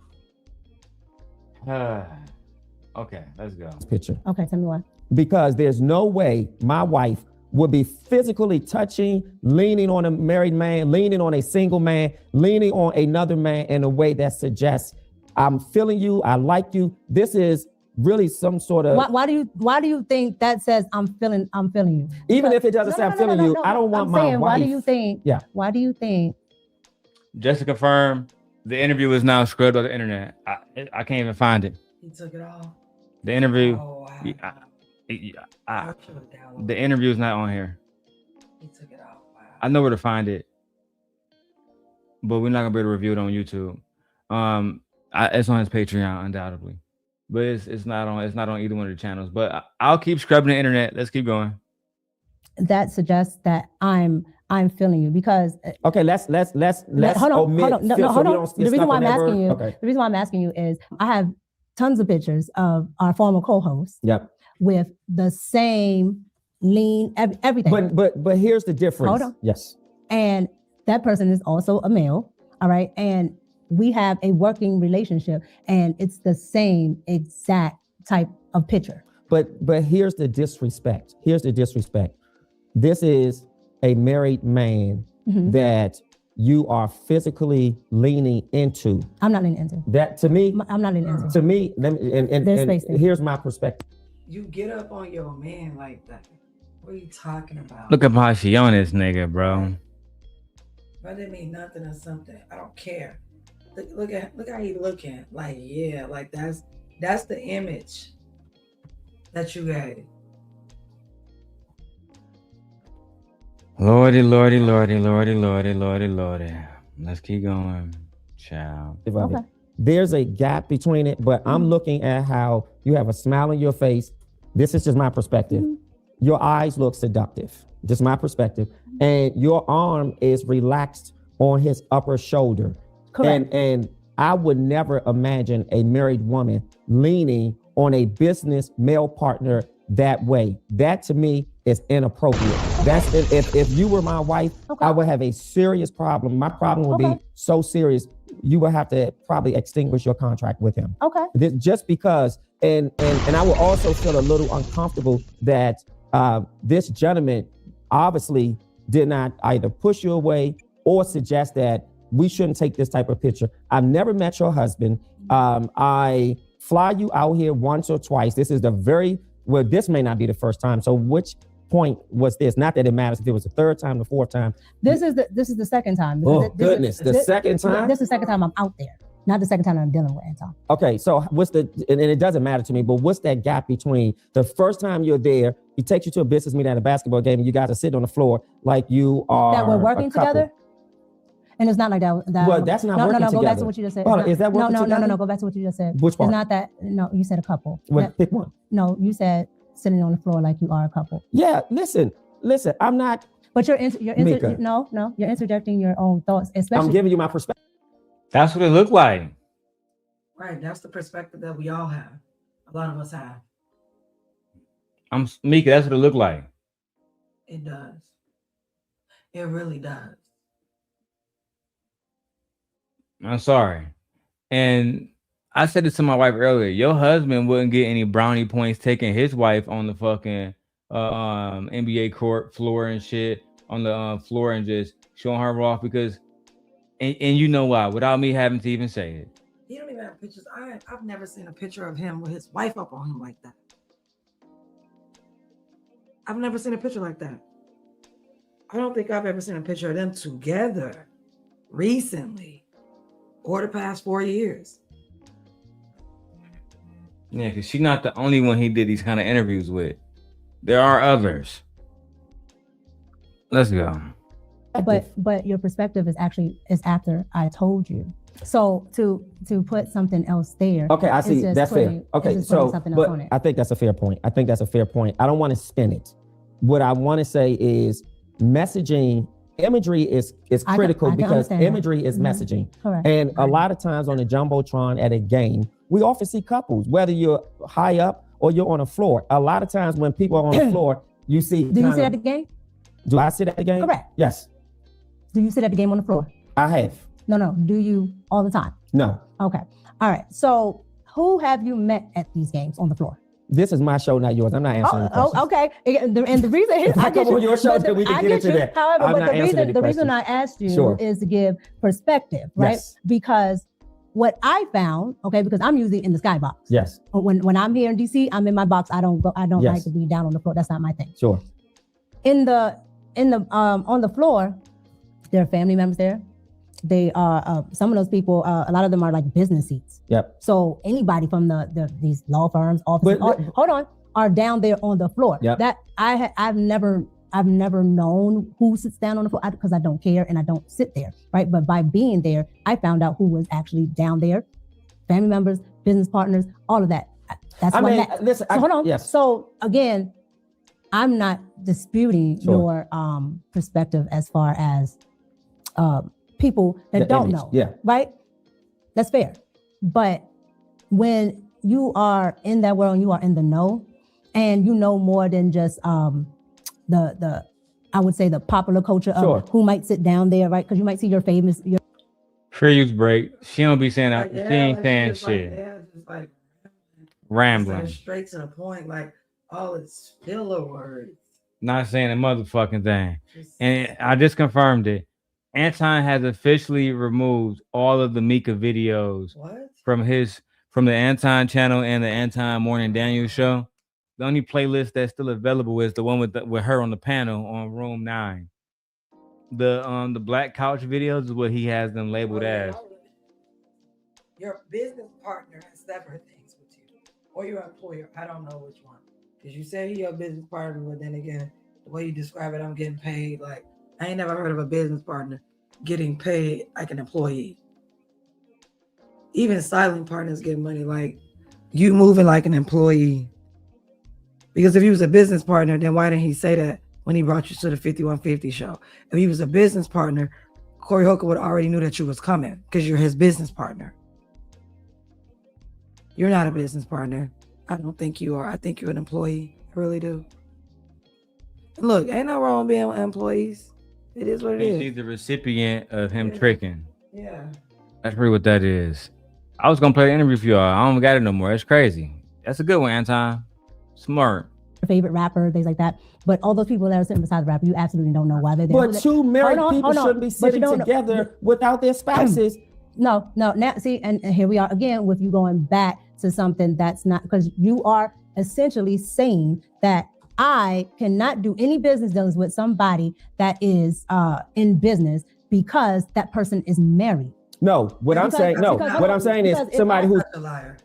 Okay, let's go. this picture. Okay, tell me why. Because there's no way my wife would be physically touching, leaning on a married man, leaning on a single man, leaning on another man in a way that suggests I'm feeling you, I like you. This is really some sort of. Why do you think that says I'm feeling you? Even if it doesn't say I'm feeling you, I don't want my wife. Why do you think? Yeah. Why do you think? Just to confirm, the interview is now scrubbed on the internet. I can't even find it. He took it off. The interview. Oh, wow. The interview is not on here. He took it off. Wow. I know where to find it, but we're not gonna be able to review it on YouTube. It's on his Patreon, undoubtedly, but it's not on either one of the channels. But I'll keep scrubbing the internet. Let's keep going. That suggests that I'm feeling you because. Okay, let's hold on. The reason why I'm asking you, okay. the reason why I'm asking you is I have tons of pictures of our former co-hosts. Yep. With the same lean, everything. But here's the difference. Hold on. Yes. And that person is also a male. All right. And we have a working relationship and it's the same exact type of picture. But here's the disrespect. This is a married man that you are physically leaning into. I'm not leaning into. That to me. I'm not leaning into. To me, and here's my perspective. You get up on your man like that. What are you talking about? Look at how she on this nigga, bro. That didn't mean nothing or something. I don't care. Look how he looking. Like, yeah, like that's the image that you gave. Lordy. Let's keep going, child. Okay. There's a gap between it, but I'm looking at how you have a smile on your face. This is just my perspective. Your eyes look seductive. Just my perspective. And your arm is relaxed on his upper shoulder. Correct. And I would never imagine a married woman leaning on a business male partner that way. That to me is inappropriate. That's if you were my wife, I would have a serious problem. My problem would be so serious, you would have to probably extinguish your contract with him. Okay. Just because, and I would also feel a little uncomfortable that this gentleman obviously did not either push you away or suggest that we shouldn't take this type of picture. I've never met your husband. I fly you out here once or twice. This is this may not be the first time. So which point was this? Not that it matters if it was the third time, the fourth time. This is the second time. Oh goodness, the second time? This is the second time I'm out there. Not the second time I'm dealing with Anton. Okay, so and it doesn't matter to me, but what's that gap between the first time you're there He takes you to a business meeting at a basketball game, and you guys are sitting on the floor like you are that we're working a couple. together. And it's not like that. Well, that's not working No, go back together. to what you just said. Hold on, is that working no, together? no. Go back to what you just said. Which part? It's not that. No, you said a couple. Well, pick one. No, you said sitting on the floor like you are a couple. Yeah, listen. I'm not. But you're Micca. no, you're interjecting your own thoughts, especially. I'm giving you my perspective. That's what it looked like. Right. That's the perspective that we all have. A lot of us have. Micca, that's what it looked like. It does. It really does. I'm sorry. And I said this to my wife earlier. Your husband wouldn't get any brownie points taking his wife on the fucking NBA court floor and shit on the floor and just showing her off because, and you know why? Without me having to even say it. He don't even have pictures. I've never seen a picture of him with his wife up on him like that. I've never seen a picture like that. I don't think I've ever seen a picture of them together recently or the past 4 years. Yeah, because she's not the only one he did these kind of interviews with. There are others. Let's go. But your perspective is after I told you. So to put something else there. Okay, I see. That's fair. Okay, so but I think that's a fair point. I don't want to spin it. What I want to say is messaging, imagery is critical because imagery is messaging. Correct. And a lot of times on the Jumbotron at a game, we often see couples, whether you're high up or you're on the floor. A lot of times when people are on the floor, you see. Do you sit at the game? Do I sit at the game? Correct. Yes. Do you sit at the game on the floor? I have. No. Do you all the time? No. Okay. All right. So who have you met at these games on the floor? This is my show, not yours. I'm not answering questions. Okay. And the reason is I come on your show so we can get into that. However, but the reason I asked you is to give perspective, right? Yes. Because what I found, because I'm usually in the skybox. Yes. When I'm here in DC, I'm in my box. I don't like to be down on the floor. That's not my thing. Sure. On the floor, there are family members there. They are some of those people. A lot of them are like business seats. Yep. So anybody from these law firms, offices, are down there on the floor. Yep. That I've never known who sits down on the floor because I don't care and I don't sit there, right? But by being there, I found out who was actually down there, family members, business partners, all of that. That's listen. So hold on. Yes. So again, I'm not disputing your perspective as far as people that don't know. Yeah. Right? That's fair. But when you are in that world and you are in the know and you know more than just the I would say the popular culture of who might sit down there, right? Because you might see your famous Fair use break. She don't be saying that. She ain't saying shit. Just like rambling. Straight to the point, like all it's filler words. Not saying a motherfucking thing. And I just confirmed it. Anton has officially removed all of the Micca videos from the Anton channel and the Anton Morning Daniels show. The only playlist that's still available is the one with her on the panel on room 9. The black couch videos is what he has them labeled as. Your business partner has separate things with you, or your employer. I don't know which one, because you say you're a business partner, but then again, the way you describe it, I'm getting paid like. I ain't never heard of a business partner getting paid like an employee. Even silent partners get money like you moving like an employee. Because if he was a business partner, then why didn't he say that when he brought you to the 5150 show? If he was a business partner, Corey Holcomb would already knew that you was coming because you're his business partner. You're not a business partner. I don't think you are. I think you're an employee. I really do. And look, ain't no wrong being employees. It is what it is. She's the recipient of him tricking. Yeah. That's really what that is. I was gonna play the interview for y'all. I don't got it no more. That's crazy. That's a good one, Anton. Smart. Favorite rapper, things like that. But all those people that are sitting beside the rapper, you absolutely don't know why they're there. But two married people shouldn't be sitting together without their spouses. No. Now, see, and here we are again with you going back to something that's not, because you are essentially saying that I cannot do any business dealings with somebody that is in business because that person is married. No, what I'm saying is somebody who's a liar.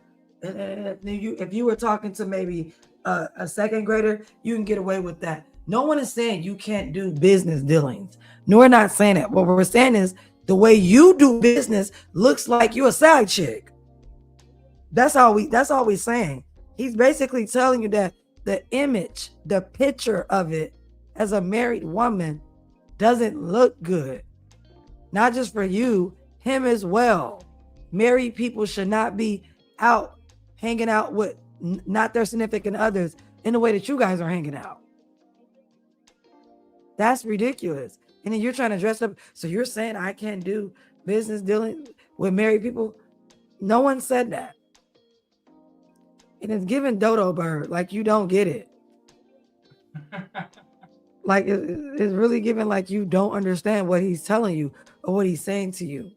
And if you were talking to maybe a second grader, you can get away with that. No one is saying you can't do business dealings. No, we're not saying that. What we're saying is the way you do business looks like you're a side chick. That's all we're saying. He's basically telling you that the image, the picture of it as a married woman doesn't look good. Not just for you, him as well. Married people should not be out hanging out with not their significant others in the way that you guys are hanging out. That's ridiculous. And then you're trying to dress up. So you're saying I can't do business dealing with married people? No one said that. And it's giving dodo bird, like you don't get it. Like it's really giving like you don't understand what he's telling you or what he's saying to you.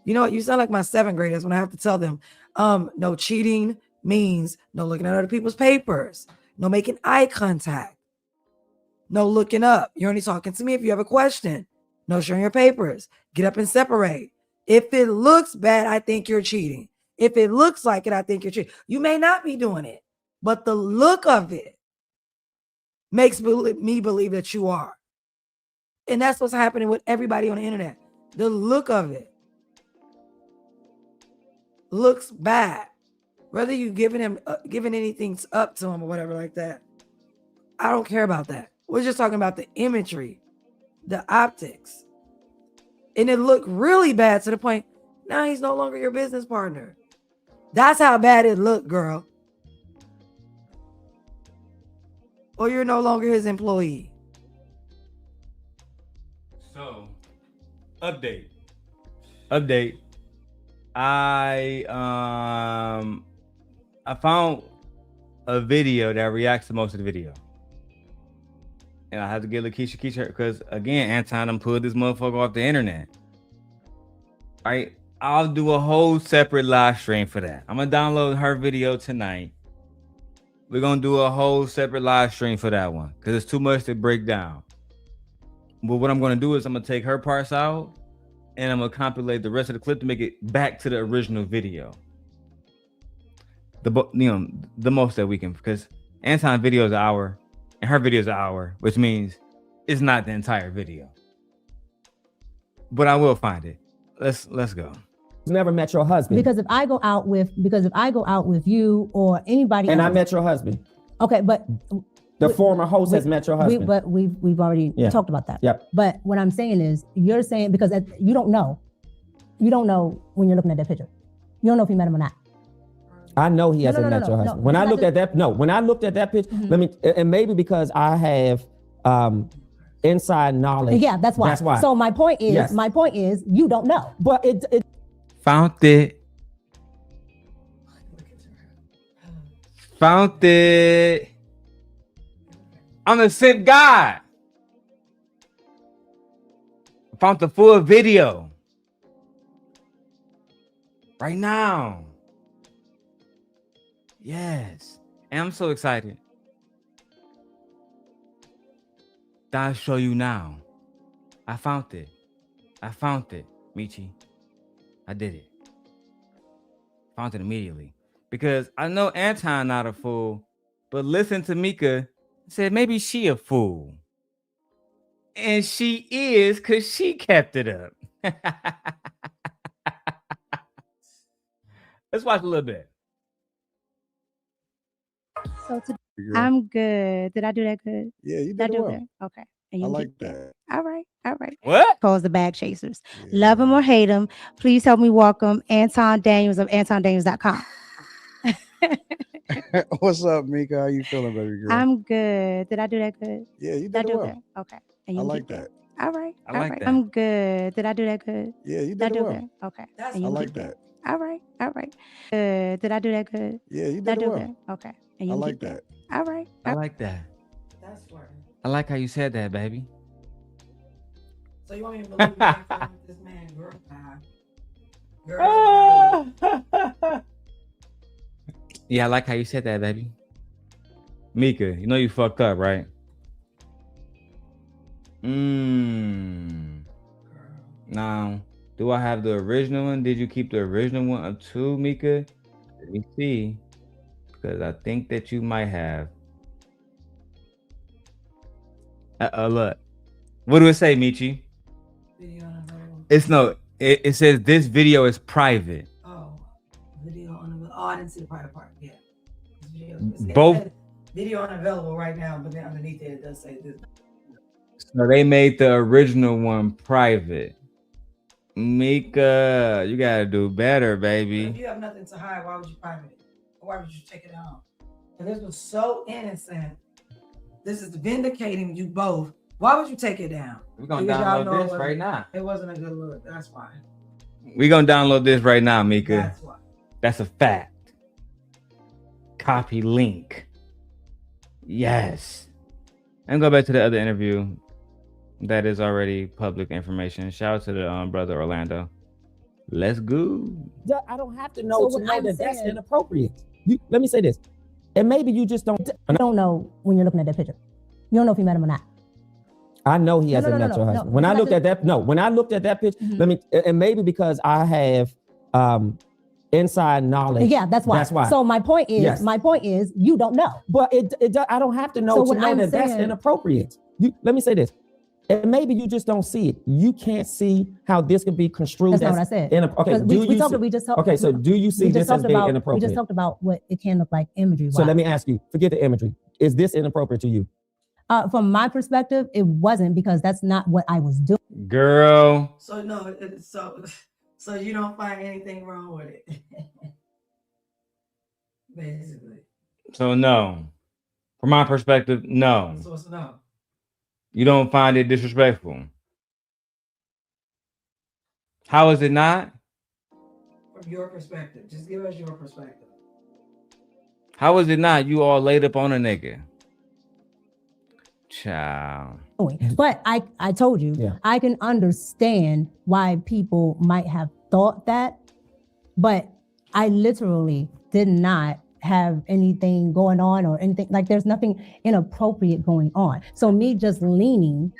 You know what? You sound like my 7th graders when I have to tell them, no cheating means no looking at other people's papers, no making eye contact, no looking up. You're only talking to me if you have a question. No sharing your papers. Get up and separate. If it looks bad, I think you're cheating. If it looks like it, I think you're cheating. You may not be doing it, but the look of it makes me believe that you are. And that's what's happening with everybody on the internet. The look of it looks bad. Whether you giving anything up to him or whatever like that, I don't care about that. We're just talking about the imagery, the optics. And it looked really bad to the point, now he's no longer your business partner. That's how bad it looked, girl. Or you're no longer his employee. So, update. I found a video that reacts to most of the video. And I have to get Lakeisha because again, Anton done pulled this motherfucker off the internet. All right. I'll do a whole separate live stream for that. I'm gonna download her video tonight. We're gonna do a whole separate live stream for that one because it's too much to break down. But what I'm gonna do is I'm gonna take her parts out and I'm gonna compilate the rest of the clip to make it back to the original video. The most that we can, because Anton's video is an hour and her video is an hour, which means it's not the entire video. But I will find it. Let's go. Never met your husband. Because if I go out with you or anybody And else, I met your husband. okay, but The former host has met your husband. we've already talked about that. Yep. But what I'm saying is, you're saying because you don't know when you're looking at that picture. You don't know if you met him or not. I know he hasn't met your husband. When I looked at that picture, and maybe because I have inside knowledge. Yeah, that's why. That's why. So my point is, you don't know. But it Found it. I'm a sick guy. Found the full video right now. Yes. And I'm so excited. I'll show you now. I found it, Michi. I did it. Found it immediately. Because I know Anton not a fool, but listen to Micca said maybe she a fool. And she is, because she kept it up. Let's watch a little bit. So I'm good. Did I do that good? Yeah, you Did I did do well. good? Okay. And I you like did that. All right. What? Pause the bag chasers. Love him or hate him. Please help me welcome Anton Daniels of AntonDaniels.com. What's up, Micca? How you feeling, baby girl? I'm good. Did I do that good? Yeah, you Did I did do well. good? Okay. And I you like did that. good. All right. I like that. I'm good. Did I do that good? Yeah, you Did I did do well. good? Okay. That's And I you like did good. that. All right. Good. Did I do that good? Yeah, you Did I did do well. good? Okay. And I you like did good. that. All right. I like that. That's flirting. I like how you said that, baby. So you want me to believe you ain't flirting with this man, girl? Girl. Yeah, I like how you said that, baby. Micca, you know you fucked up, right? Now, do I have the original one? Did you keep the original one too, Micca? Let me see. because I think that you might have. Look. What do it say, Michi? Video unavailable. It's no. It says this video is private. Oh, video unavailable. Oh, I didn't see the private part. Yeah. Both. Video unavailable right now, but then underneath it does say this. So they made the original one private. Micca, you gotta do better, baby. If you have nothing to hide, why would you private it? Why would you take it out? And this was so innocent. This is vindicating you both. Why would you take it down? We're gonna download this right now. It wasn't a good look. That's why. We're gonna download this right now, Micca. That's why. That's a fact. Copy link. Yes. And go back to the other interview. That is already public information. Shout out to the brother Orlando. Let's go. I don't have to know to know that that's inappropriate. Let me say this. And maybe you just don't. You don't know when you're looking at that picture. You don't know if you met him or not. I know he hasn't met your husband. When I looked at that, when I looked at that picture, let me, and maybe because I have inside knowledge. Yeah, that's why. That's why. So my point is, you don't know. But I don't have to know to know that that's inappropriate. Let me say this. And maybe you just don't see it. You can't see how this could be construed. That's not what I said. Okay, so do you see this as being inappropriate? We just talked about what it can look like imagery. So let me ask you, forget the imagery. Is this inappropriate to you? From my perspective, it wasn't, because that's not what I was doing. Girl. So no, so you don't find anything wrong with it. Basically. So no. From my perspective, no. So it's no. You don't find it disrespectful. How is it not? From your perspective. Just give us your perspective. How is it not? You all laid up on a nigga. Child. But I told you, I can understand why people might have thought that, but I literally did not have anything going on or anything. Like, there's nothing inappropriate going on. So me just leaning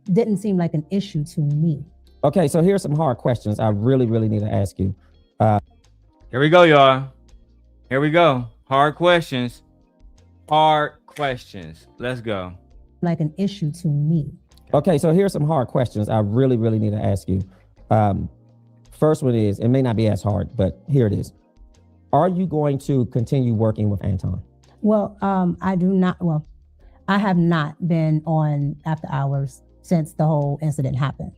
didn't seem like an issue to me. Okay, so here's some hard questions I really, really need to ask you. Here we go, y'all. Here we go. Hard questions. Hard questions. Let's go. Like an issue to me. Okay, so here's some hard questions I really, really need to ask you. First one is, it may not be as hard, but here it is. Are you going to continue working with Anton? Well, I do not. Well, I have not been on after hours since the whole incident happened.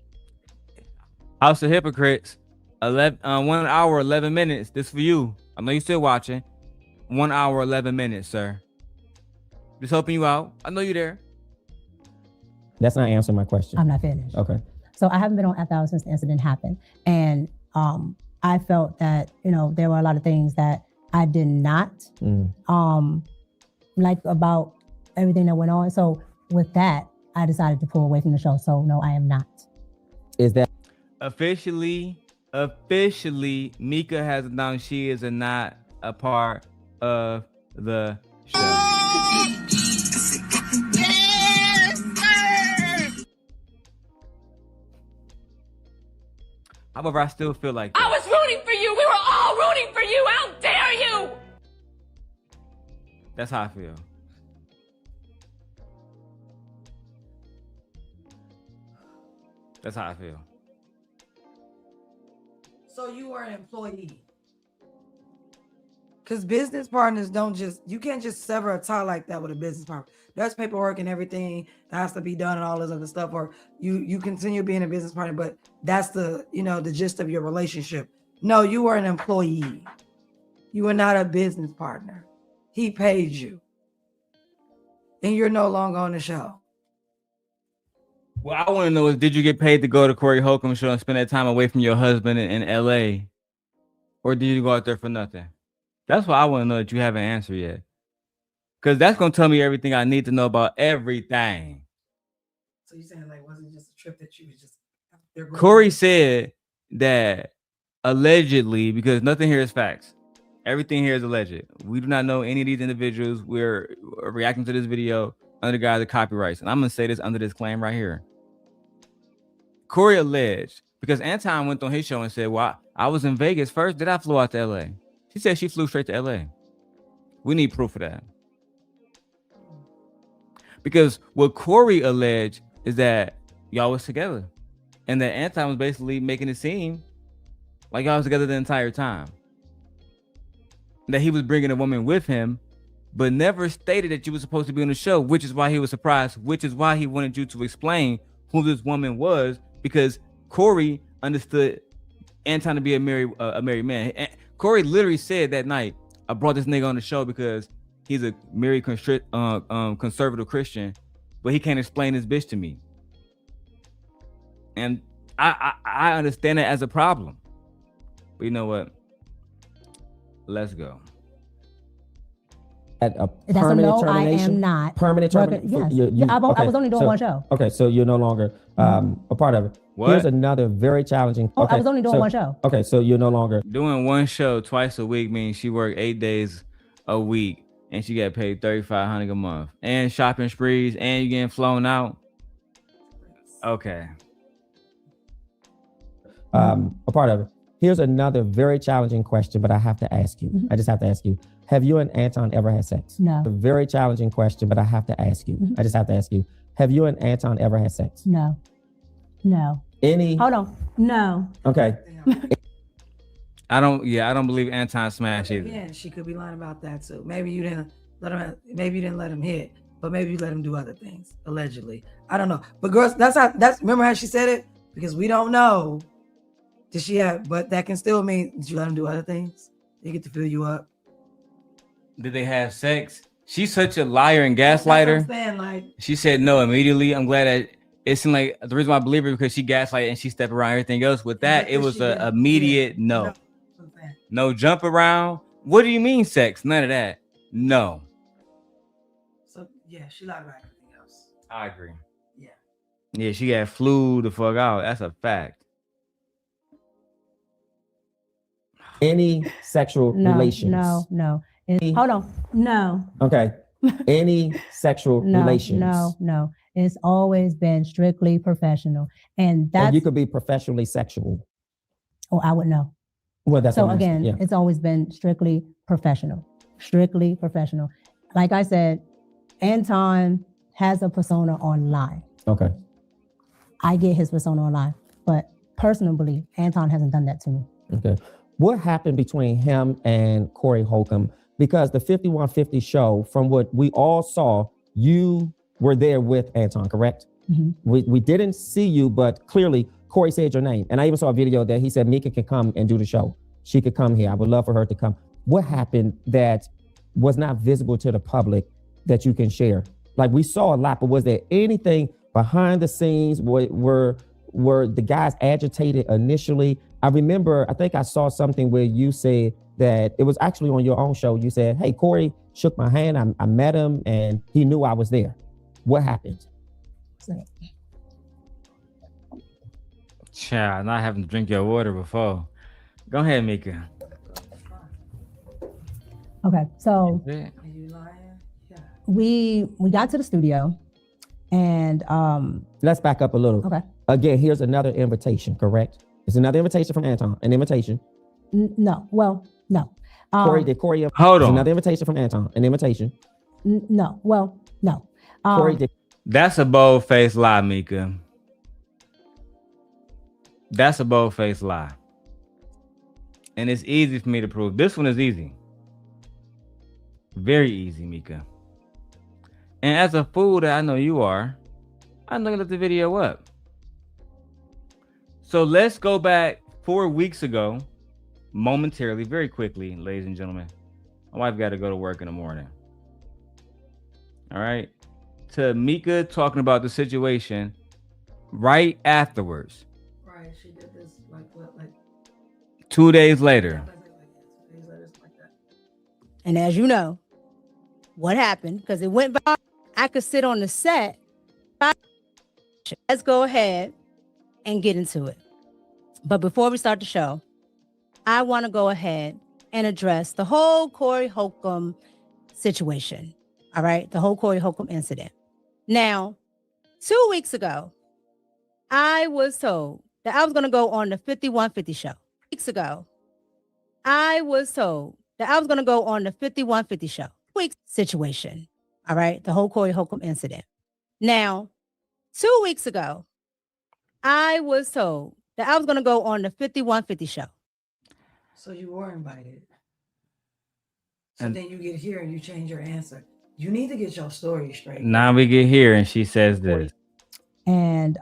House of Hypocrites. 1 hour, 11 minutes. This for you. I know you're still watching. 1 hour, 11 minutes, sir. Just helping you out. I know you're there. That's not answering my question. I'm not finished. Okay. So I haven't been on after hours since the incident happened. And I felt that, there were a lot of things that I did not like about everything that went on. So with that, I decided to pull away from the show. So no, I am not. Is that officially, Micca has announced she is not a part of the show. However, I still feel like I was rooting for you. We were all rooting for you. How dare you? That's how I feel. That's how I feel. So you are an employee. Because business partners you can't just sever a tie like that with a business partner. There's paperwork and everything that has to be done and all this other stuff, or you continue being a business partner, but that's the gist of your relationship. No, you are an employee. You are not a business partner. He paid you. And you're no longer on the show. What I want to know is, did you get paid to go to Corey Holcomb show and spend that time away from your husband in LA? Or did you go out there for nothing? That's what I want to know that you haven't answered yet. Because that's going to tell me everything I need to know about everything. So you're saying, wasn't it just a trip that you was just... Corey said that allegedly, because nothing here is facts. Everything here is alleged. We do not know any of these individuals. We're reacting to this video under the guise of copyrights. And I'm going to say this under this claim right here. Corey alleged, because Anton went on his show and said, well, I was in Vegas first. Did I flew out to LA? She said she flew straight to LA. We need proof of that. Because what Corey alleged is that y'all was together, and that Anton was basically making it seem like y'all was together the entire time. That he was bringing a woman with him, but never stated that you were supposed to be on the show, which is why he was surprised, which is why he wanted you to explain who this woman was, because Corey understood Anton to be a married man. And Corey literally said that night, I brought this nigga on the show because he's a married conservative Christian, but he can't explain this bitch to me. And I understand that as a problem. But you know what? Let's go. At a That's a permanent no, I termination? am not. Permanent termination? Yes. I was only doing one show. Okay, so you're no longer a part of it. What? Here's another very challenging. Okay, I was only doing one show. Okay, so you're no longer doing one show twice a week means she worked 8 days a week and she got paid $3,500 a month, and shopping sprees, and you getting flown out. Okay. a part of it. Here's another very challenging question, but I have to ask you. I just have to ask you. Have you and Anton ever had sex? No. A very challenging question, but I have to ask you. I just have to ask you. Have you and Anton ever had sex? No. No. Any? Hold on. No. Okay. I don't believe Anton smashed either. Yeah, she could be lying about that too. Maybe you didn't let him hit, but maybe you let him do other things, allegedly. I don't know. But girls, remember how she said it? Because we don't know. But that can still mean, did you let him do other things? They get to fill you up. Did they have sex? She's such a liar and gaslighter. That's what I'm saying, she said no immediately. I'm glad that it seemed like the reason why I believe her because she gaslighted and she stepped around everything else. With that, it was an immediate no. No jump around. What do you mean sex? None of that. No. So yeah, she lied about everything else. I agree. Yeah. Yeah, she got flew the fuck out. That's a fact. Any sexual relations? No. Hold on. No. Okay. Any sexual relations? No. It's always been strictly professional. And that's... you could be professionally sexual. Oh, I would know. Well, that's so again, It's always been strictly professional. Strictly professional. Like I said, Anton has a persona online. Okay. I get his persona online, but personally, Anton hasn't done that to me. Okay. What happened between him and Corey Holcomb? Because the 5150 show, from what we all saw, you were there with Anton, correct? Mm-hmm. We didn't see you, but clearly Corey said your name. And I even saw a video that he said Micca can come and do the show. She could come here. I would love for her to come. What happened that was not visible to the public that you can share? Like, we saw a lot, but was there anything behind the scenes? Were the guys agitated initially? I remember, I think I saw something where you said that it was actually on your own show. You said, hey, Corey shook my hand. I met him and he knew I was there. What happened? Child, not having to drink your water before. Go ahead, Micca. Okay, so we got to the studio and let's back up a little. Okay. Again, here's another invitation, correct? It's another invitation from Anton. An invitation. No. Well, no. Corey, did Corey? Hold on. Another invitation from Anton. An invitation. No. Well, no. Corey, did. That's a bold-faced lie, Micca. That's a bold-faced lie. And it's easy for me to prove. This one is easy. Very easy, Micca. And as a fool that I know you are, I know you looked the video up. So let's go back 4 weeks ago, momentarily, very quickly, ladies and gentlemen. My wife got to go to work in the morning. All right. To Micca talking about the situation right afterwards. Right. She did this like 2 days later. And as you know, what happened, because it went by, I could sit on the set. Let's go ahead and get into it. But before we start the show, I want to go ahead and address the whole Corey Holcomb situation. All right. The whole Corey Holcomb incident. Now, 2 weeks ago, I was told that I was going to go on the 5150 show. Weeks ago, I was told that I was going to go on the 5150 show. Week situation. All right. The whole Corey Holcomb incident. Now, 2 weeks ago, I was told that I was going to go on the 5150 show. So you were invited. So And then you get here and you change your answer. You need to get your story straight. now we get here and she says this. And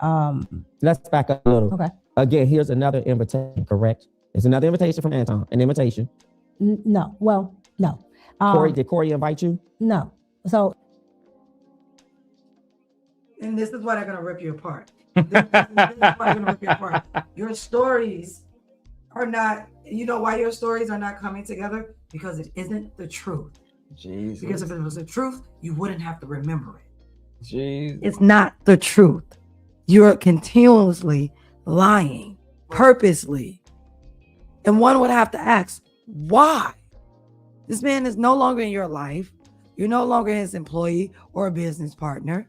let's back up a little. Okay. Again, here's another invitation, correct? It's another invitation from Anton, an invitation. No. Well, no. Did Corey invite you? No. So. And this is why they're going to rip you apart. This is why they're going to rip you apart. Your stories are not, you know why your stories are not coming together? Because it isn't the truth. Jesus. Because if it was the truth, you wouldn't have to remember it. Jesus. It's not the truth. You're continuously lying, purposely. And one would have to ask, why? This man is no longer in your life. You're no longer his employee or a business partner.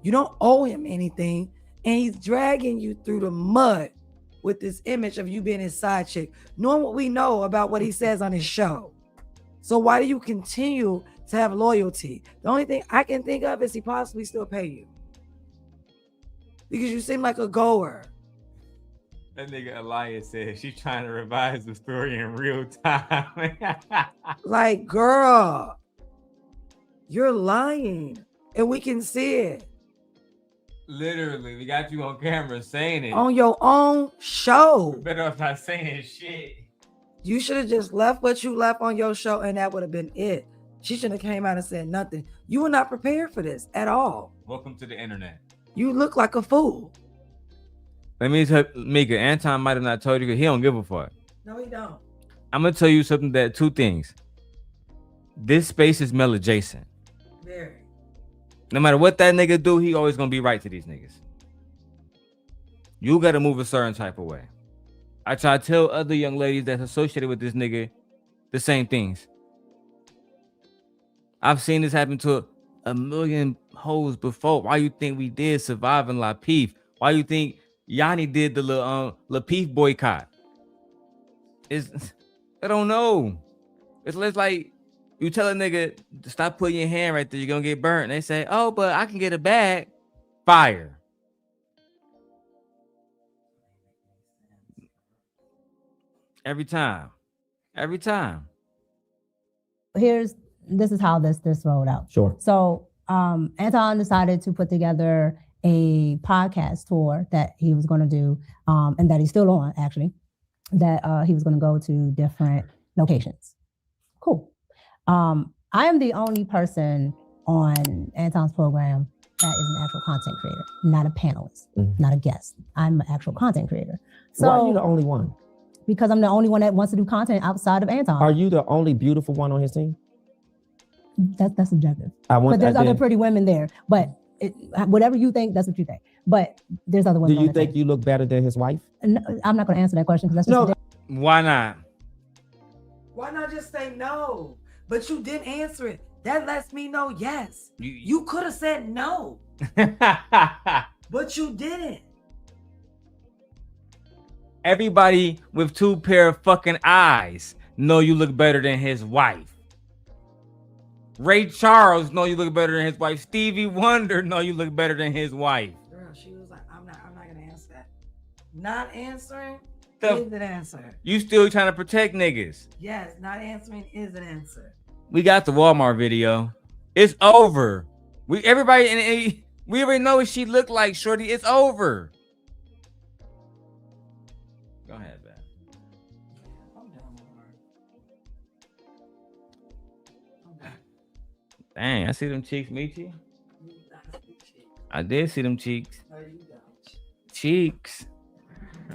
You don't owe him anything. And he's dragging you through the mud with this image of you being his side chick, knowing what we know about what he says on his show. So why do you continue to have loyalty? The only thing I can think of is he possibly still pay you. Because you seem like a goer. That nigga Elias said she's trying to revise the story in real time. Like, girl, you're lying. And we can see it. Literally, we got you on camera saying it. On your own show. Better off not saying shit. You should have just left what you left on your show and that would have been it. She shouldn't have came out and said nothing. You were not prepared for this at all. Welcome to the internet. You look like a fool. Let me tell Micca, Anton might have not told you because he don't give a fuck. No, he don't. I'm gonna tell you something two things. This space is male adjacent. Very. No matter what that nigga do, he always gonna be right to these niggas. You gotta move a certain type of way. I try to tell other young ladies that's associated with this nigga the same things. I've seen this happen to a million hoes before. Why you think we did Surviving Lapeef? Why you think Yanni did the Lapeef boycott? I don't know. It's like you tell a nigga to stop putting your hand right there, you're gonna get burnt. And they say, oh, but I can get a bag. Fire. Every time. This is how this rolled out. Sure. So Anton decided to put together a podcast tour that he was going to do, and that he's still on, actually, that he was going to go to different locations. Cool. I am the only person on Anton's program that is an actual content creator, not a panelist, not a guest. I'm an actual content creator. So why are you the only one? Because I'm the only one that wants to do content outside of Anton. Are you the only beautiful one on his team? That's subjective. But there's other pretty women there. But whatever you think, that's what you think. But there's other women. Do you think you look better than his wife? No, I'm not going to answer that question because that's just Why not? Why not just say no? But you didn't answer it. That lets me know yes. You could have said no. But you didn't. Everybody with two pair of fucking eyes know you look better than his wife. Ray Charles know you look better than his wife. Stevie Wonder know you look better than his wife. Girl, she was like, I'm not gonna answer that. Not answering is an answer. You still trying to protect niggas. Yes, not answering is an answer. We got the Walmart video. It's over. We already know what she looked like, shorty. It's over. Go ahead, Belle. I'm done with her. Dang, I see them cheeks, Michi. I did see them cheeks. No, you don't. Cheeks.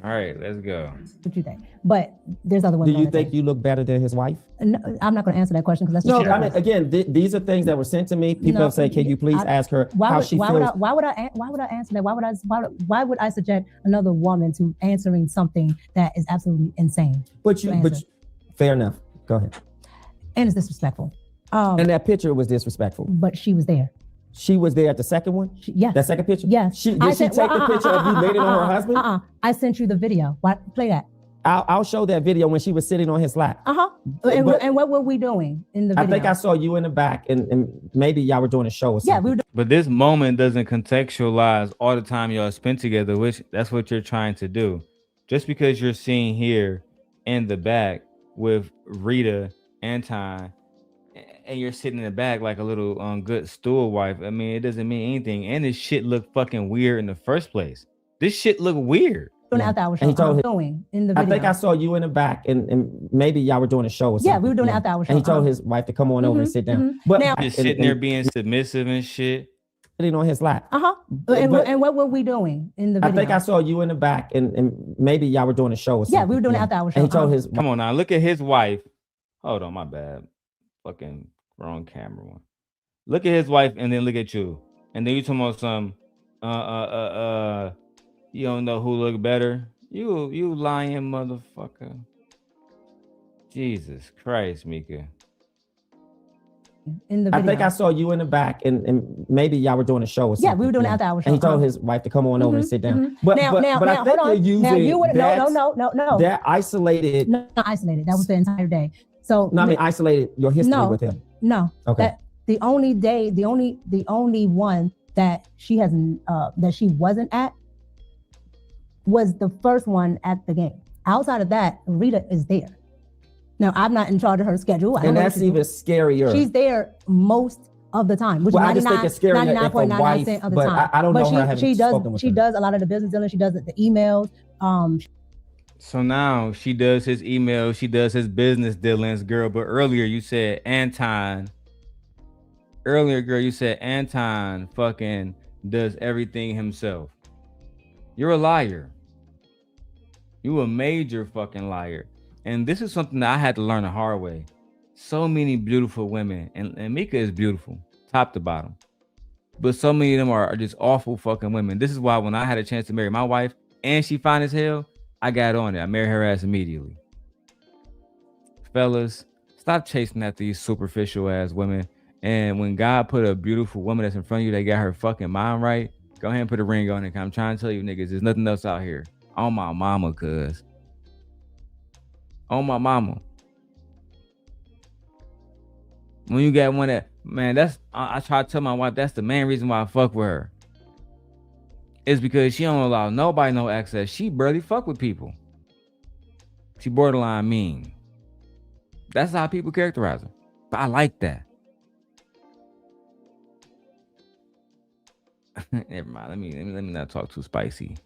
All right, let's go. what you think. But there's other women. Do you think you look better than his wife? No, I'm not going to answer that question because that's no. I mean, again, these are things that were sent to me. People have said, "Can you please ask her how she feels?" Why would I answer that? Why would I subject another woman to answering something that is absolutely insane? But fair enough. Go ahead. And it's disrespectful. And that picture was disrespectful. But she was there. She was there at the second one? Yes. That second picture? Yes. Did she take the picture of you laying on her husband? I sent you the video. Play that. I'll show that video when she was sitting on his lap. And what were we doing in the video? I think I saw you in the back, and maybe y'all were doing a show or something. Yeah, we were. But this moment doesn't contextualize all the time y'all spent together, which that's what you're trying to do. Just because you're seen here in the back with Rita, Anton, and you're sitting in the back like a little good stool wife, I mean, it doesn't mean anything. And this shit looked fucking weird in the first place. This shit looked weird. After our show, doing in the video. I think I saw you in the back, and maybe y'all were doing a show or something. Yeah, we were doing after our show. And he told his wife to come on over and sit down. But now, just sitting there being submissive and shit. Sitting on his lap. And what were we doing in the video? I think I saw you in the back, and maybe y'all were doing a show or something. Yeah, we were doing after our show. And he told his come on now, look at his wife. Hold on, my bad. Fucking wrong camera one. Look at his wife, and then look at you. And then you talking about some you don't know who look better. You lying motherfucker. Jesus Christ, Micca. In the video. I think I saw you in the back, and maybe y'all were doing a show or something. Yeah, we were doing after our show. And he told his wife to come on over and sit down. But I think hold on. you're using now you would no. That isolated. No, not isolated. That was the entire day. So no, I mean isolated your history with him. No. Okay. The only one that she hasn't that she wasn't at was the first one at the game. Outside of that, Rita is there. Now, I'm not in charge of her schedule. And that's even scarier. She's there most of the time, which is 99.9% of the time. I don't know her having spoken with She does a lot of the business dealing. She does the emails. So now she does his emails. She does his business dealings, girl. But earlier you said Anton. Earlier, girl, you said Anton fucking does everything himself. You're a liar. You a major fucking liar. And this is something that I had to learn the hard way. So many beautiful women, and Micca is beautiful, top to bottom. But so many of them are just awful fucking women. This is why when I had a chance to marry my wife, and she fine as hell, I got on it. I married her ass immediately. Fellas, stop chasing after these superficial ass women. And when God put a beautiful woman that's in front of you, they got her fucking mind right, go ahead and put a ring on it. I'm trying to tell you niggas, there's nothing else out here. On my mama, cuz. On my mama. When you got one that, man, that's, I try to tell my wife, that's the main reason why I fuck with her. It's because she don't allow nobody no access. She barely fuck with people. She borderline mean. That's how people characterize her. But I like that. Never mind. Let me not talk too spicy.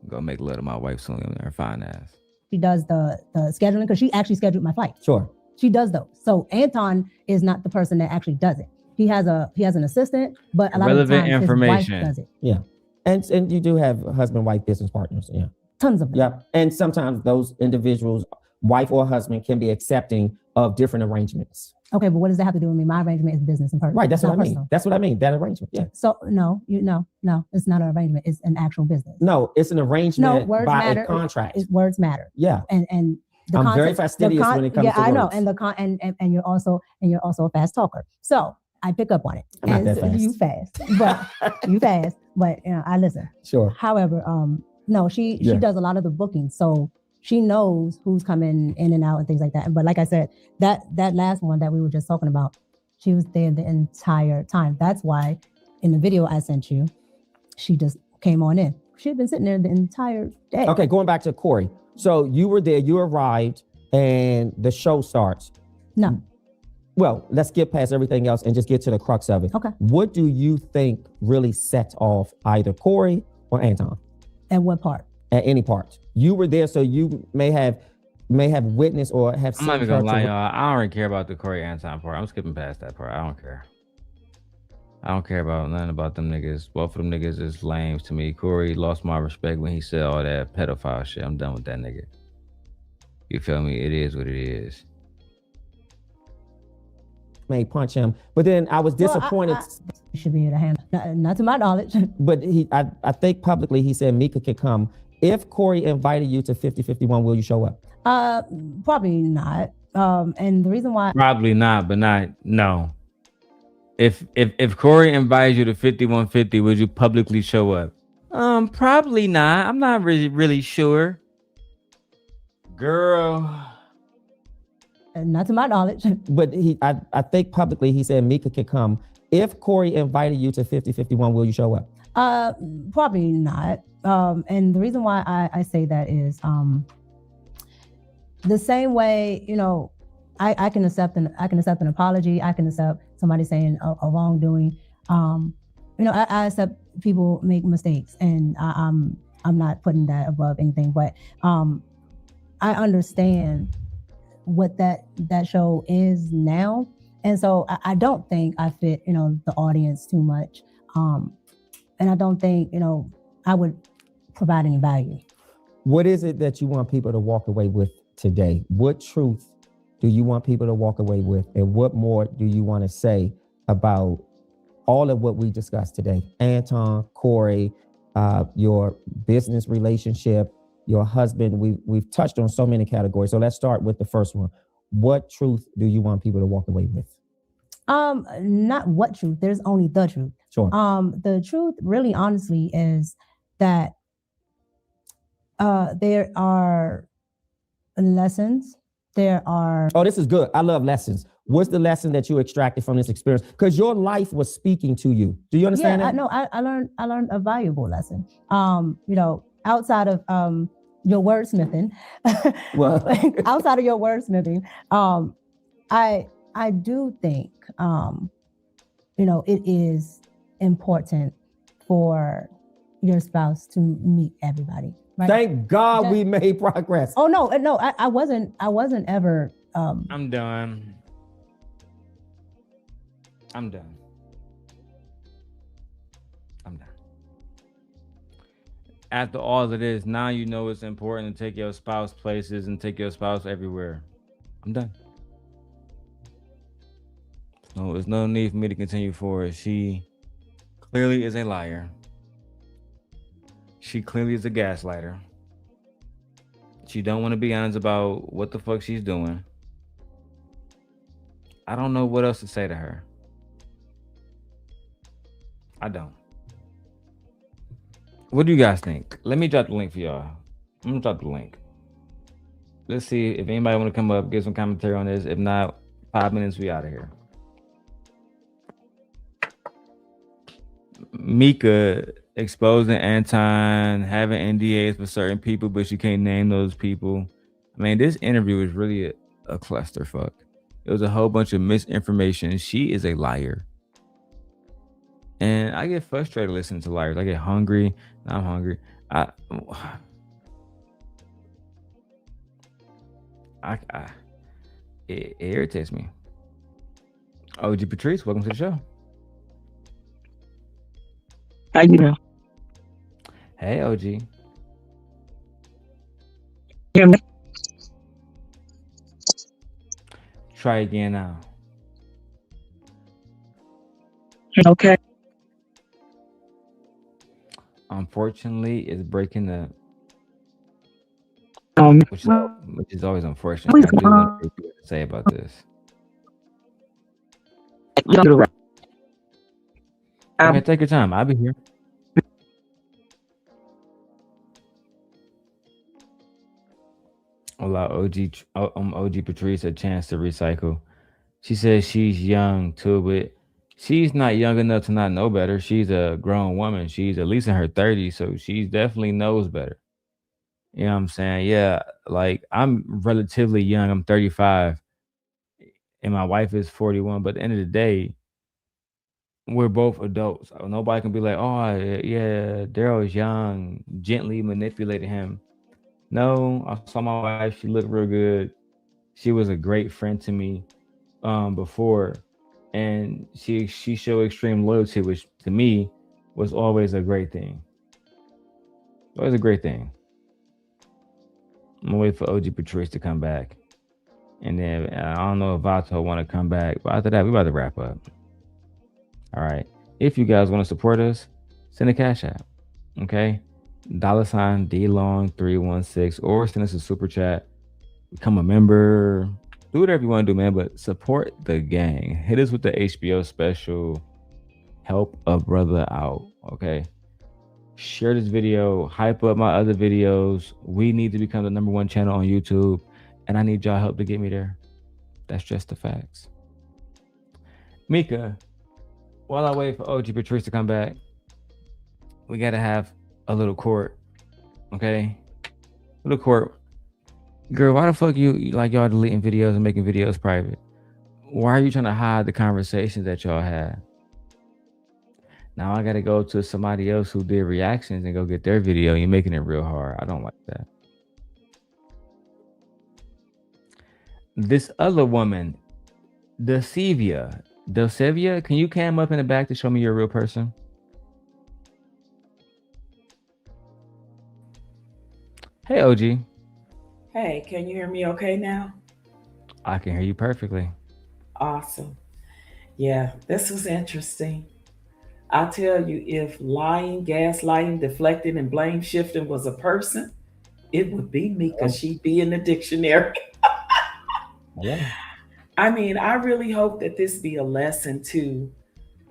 Go make love to my wife soon. Her fine ass. She does the scheduling because she actually scheduled my flight. Sure. She does those. So Anton is not the person that actually does it. He has an assistant, but a lot of the times information. his wife does it. Yeah. And you do have husband-wife business partners. Yeah. Tons of them. Yeah. And sometimes those individuals, wife or husband, can be accepting of different arrangements. Okay, but what does that have to do with me? My arrangement is business and personal. Right, that's what I mean. That's what I mean. That arrangement. Yeah. So no, it's not an arrangement. It's an actual business. No, it's an arrangement words by matter. a contract. Words matter. Yeah. And the I'm very fastidious when it comes to words. I know. And you're also a fast talker. So I pick up on it. I'm not that fast. You fast, but I listen. Sure. However, no, she does a lot of the booking. So she knows who's coming in and out and things like that. But like I said, that last one that we were just talking about, she was there the entire time. That's why in the video I sent you, she just came on in. She had been sitting there the entire day. Okay, going back to Corey. So you were there, you arrived, and the show starts. No. Well, let's get past everything else and just get to the crux of it. Okay. What do you think really sets off either Corey or Anton? At what part? At any part. You were there, so you may have witnessed or have seen. I'm not even gonna lie, y'all. I don't really care about the Corey Anton part. I'm skipping past that part. I don't care. I don't care about nothing about them niggas. Both of them niggas is lames to me. Corey lost my respect when he said all that pedophile shit. I'm done with that nigga. You feel me? It is what it is. May punch him, but then I was disappointed. You should be able to handle. Not to my knowledge. But I think publicly he said Micca could come. If Corey invited you to 50-51, will you show up? Probably not. And the reason why probably not, but no. If Corey invites you to 5150, would you publicly show up? Probably not. I'm not really sure. Girl. Not to my knowledge. But I think publicly he said Mecca could come. If Corey invited you to 5051, will you show up? Probably not. And the reason why I say that is the same way, you know, I can accept an apology. I can accept somebody saying a wrongdoing. You know, I accept people make mistakes, and I'm not putting that above anything. But I understand what that show is now, and so I don't think I fit, you know, the audience too much, and I don't think, you know, I would provide any value. What is it that you want people to walk away with today? What truth do you want people to walk away with, and what more do you want to say about all of what we discussed today? Anton, Corey, your business relationship, your husband. We've touched on so many categories. So let's start with the first one. What truth do you want people to walk away with? Not what truth. There's only the truth. Sure. The truth, really, honestly, is that there are lessons. There are. Oh, this is good. I love lessons. What's the lesson that you extracted from this experience? Because your life was speaking to you. Do you understand that? I learned a valuable lesson. You know, outside of your wordsmithing, well, outside of your wordsmithing, I do think you know, it is important for your spouse to meet everybody. Right? Thank God we made progress. Oh no, I wasn't ever. I'm done. I'm done. After all of this, now you know it's important to take your spouse places and take your spouse everywhere. I'm done. No, there's no need for me to continue forward. She clearly is a liar. She clearly is a gaslighter. She don't want to be honest about what the fuck she's doing. I don't know what else to say to her. I don't. What do you guys think? Let me drop the link for y'all. I'm gonna drop the link. Let's see if anybody want to come up, give some commentary on this. If not, 5 minutes, we out of here. Mecca exposing Anton, having NDAs for certain people, but she can't name those people. I mean, this interview is really a clusterfuck. It was a whole bunch of misinformation. She is a liar. And I get frustrated listening to liars. I get hungry. I'm hungry. It irritates me. OG Patrice, welcome to the show. How you doing? Hey, OG. Hear me? Try again now. Okay. Unfortunately, it's breaking up. Which is always unfortunate. I do want to say about this. Okay, take your time. I'll be here. Allow OG Patrice a chance to recycle. She says she's young too, but she's not young enough to not know better. She's a grown woman. She's at least in her 30s, so she definitely knows better. You know what I'm saying? Yeah, like I'm relatively young. I'm 35, and my wife is 41. But at the end of the day, we're both adults. Nobody can be like, oh, yeah, Darrel is young, gently manipulated him. No, I saw my wife. She looked real good. She was a great friend to me before. And she showed extreme loyalty, which to me was always a great thing. Always a great thing. I'm gonna wait for OG Patrice to come back. And then I don't know if Vato want to come back. But after that, we're about to wrap up. All right. If you guys want to support us, send a cash app. Okay. $DLong316 or send us a super chat. Become a member. Do whatever you want to do, man, but support the gang. Hit us with the HBO special. Help a brother out. Okay. share this video, hype up my other videos. We need to become the #1 channel on YouTube, and I need y'all help to get me there. That's just the facts. Micca, while I wait for OG Patrice to come back, we gotta have a little court, okay? Little court. Girl, why the fuck you like y'all deleting videos and making videos private? Why are you trying to hide the conversations that y'all had? Now I gotta go to somebody else who did reactions and go get their video. You're making it real hard. I don't like that. This other woman, Delsevia, can you cam up in the back to show me you're a real person? Hey, OG. Hey, can you hear me okay now? I can hear you perfectly. Awesome. Yeah, this was interesting. I tell you, if lying, gaslighting, deflecting, and blame shifting was a person, it would be me, because she'd be in the dictionary. Yeah. I mean, I really hope that this be a lesson to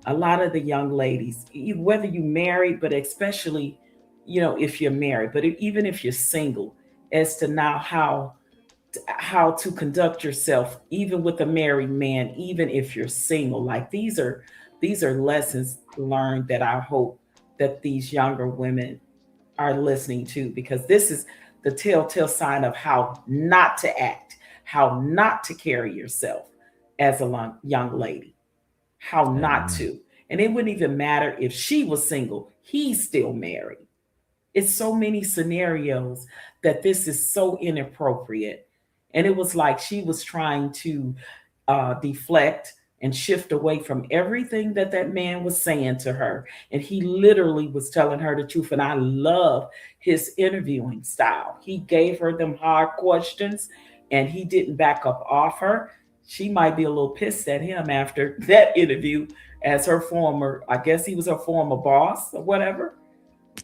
a lot of the young ladies, whether you married, but especially, if you're married, but even if you're single, as to now how to conduct yourself, even with a married man, even if you're single. Like these are lessons learned that I hope that these younger women are listening to, because this is the telltale sign of how not to act, how not to carry yourself as a young lady, how not to. And it wouldn't even matter if she was single, he's still married. It's so many scenarios that this is so inappropriate. And it was like she was trying to deflect and shift away from everything that man was saying to her. And he literally was telling her the truth. And I love his interviewing style. He gave her them hard questions and he didn't back up off her. She might be a little pissed at him after that interview as her former, I guess he was her former boss or whatever.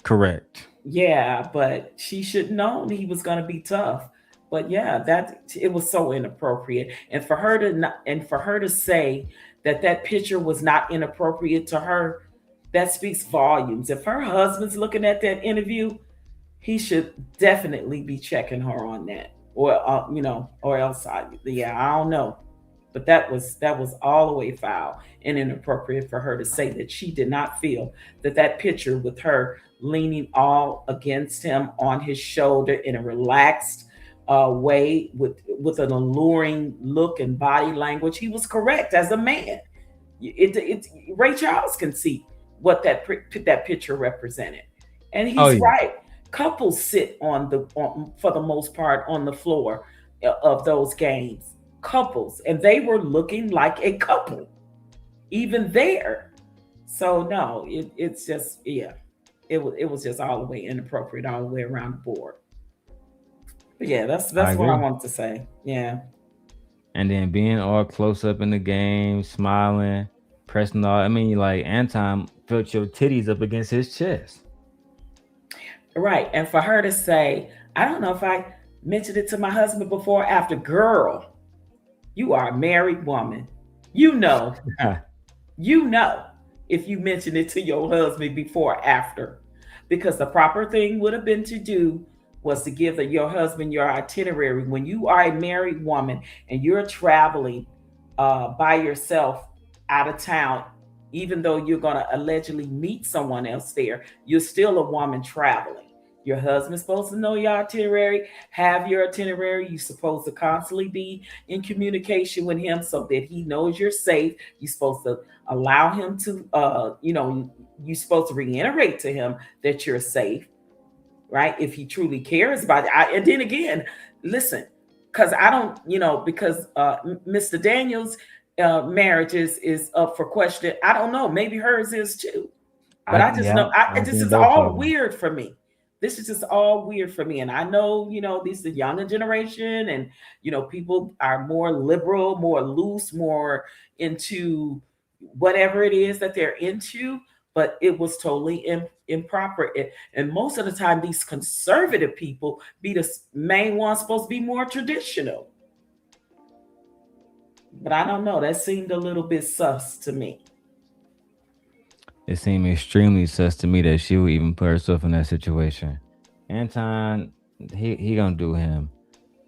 Correct. Yeah, but she should have known he was going to be tough. But yeah, that it was so inappropriate, and for her to say that picture was not inappropriate to her, that speaks volumes. If her husband's looking at that interview, he should definitely be checking her on that, or or else I don't know. But that was all the way foul and inappropriate for her to say that she did not feel that picture with her leaning all against him on his shoulder in a relaxed way with an alluring look and body language. He was correct as a man. Ray Charles can see what that picture represented, and he's right. Couples sit for the most part on the floor of those games. Couples, and they were looking like a couple even there. So no, it's just it was just all the way inappropriate all the way around the board. But yeah, that's what I wanted to say. Yeah. And then being all close up in the game, smiling, pressing all. I mean, like Anton felt your titties up against his chest. Right, and for her to say, I don't know if I mentioned it to my husband before or after. Girl, you are a married woman. You know if you mention it to your husband before or after, because the proper thing would have been to do was to give your husband your itinerary. When you are a married woman and you're traveling by yourself out of town, even though you're going to allegedly meet someone else there, you're still a woman traveling. Your husband's supposed to know your itinerary, have your itinerary. You're supposed to constantly be in communication with him so that he knows you're safe. You're supposed to allow him to, you're supposed to reiterate to him that you're safe, right? If he truly cares about it. And then again, listen, because I don't, because Mr. Daniels' marriage is up for question. I don't know. Maybe hers is too. But I just know this is all weird for me. This is just all weird for me. And I know, this is the younger generation and, people are more liberal, more loose, more into whatever it is that they're into, but it was totally improper. And most of the time, these conservative people be the main ones supposed to be more traditional. But I don't know. That seemed a little bit sus to me. it seemed extremely sus to me that she would even put herself in that situation. Anton, he gonna do him,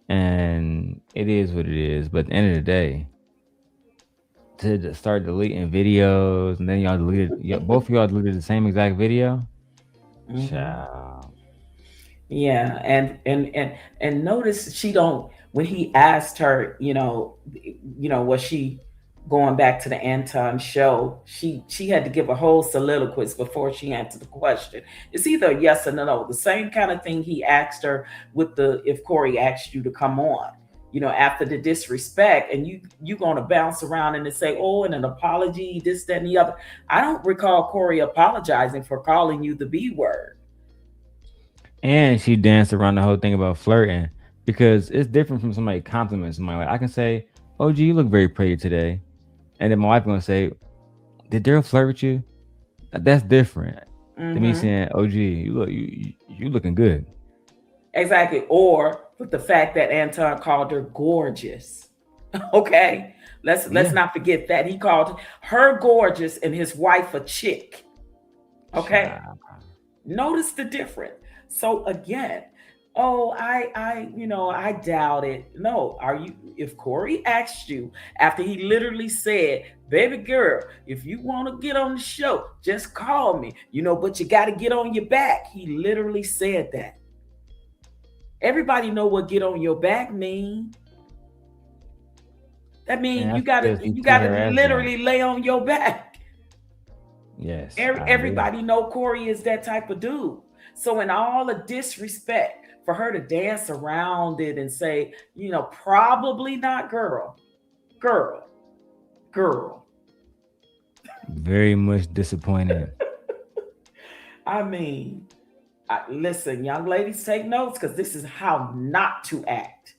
and it is what it is. But at the end of the day, to start deleting videos, and then y'all deleted, both of y'all deleted the same exact video. Child. Yeah, and notice she don't, when he asked her, was she going back to the Anton show? She had to give a whole soliloquy before she answered the question. It's either a yes or no. The same kind of thing he asked her with the, if Corey asked you to come on, after the disrespect, and you gonna bounce around and say, oh, and an apology, this, that, and the other. I don't recall Corey apologizing for calling you the B word. And she danced around the whole thing about flirting, because it's different from somebody compliments somebody. Like, I can say, "Oh, gee, you look very pretty today," and then my wife gonna say, "Did Darrel flirt with you?" That's different than me saying, "Oh, gee, you looking good." Exactly. Or with the fact that Anton called her gorgeous. Okay, let's not forget that he called her gorgeous and his wife a chick. Okay, notice the difference. So again, I doubt it. No, if Corey asked you after he literally said, baby girl, if you want to get on the show, just call me, but you got to get on your back. He literally said that. Everybody know what get on your back mean. That means you gotta literally lay on your back. Yes. Everybody know Corey is that type of dude. So in all the disrespect, for her to dance around it and say, probably not girl. Very much disappointed. I mean, listen, young ladies, take notes, because this is how not to act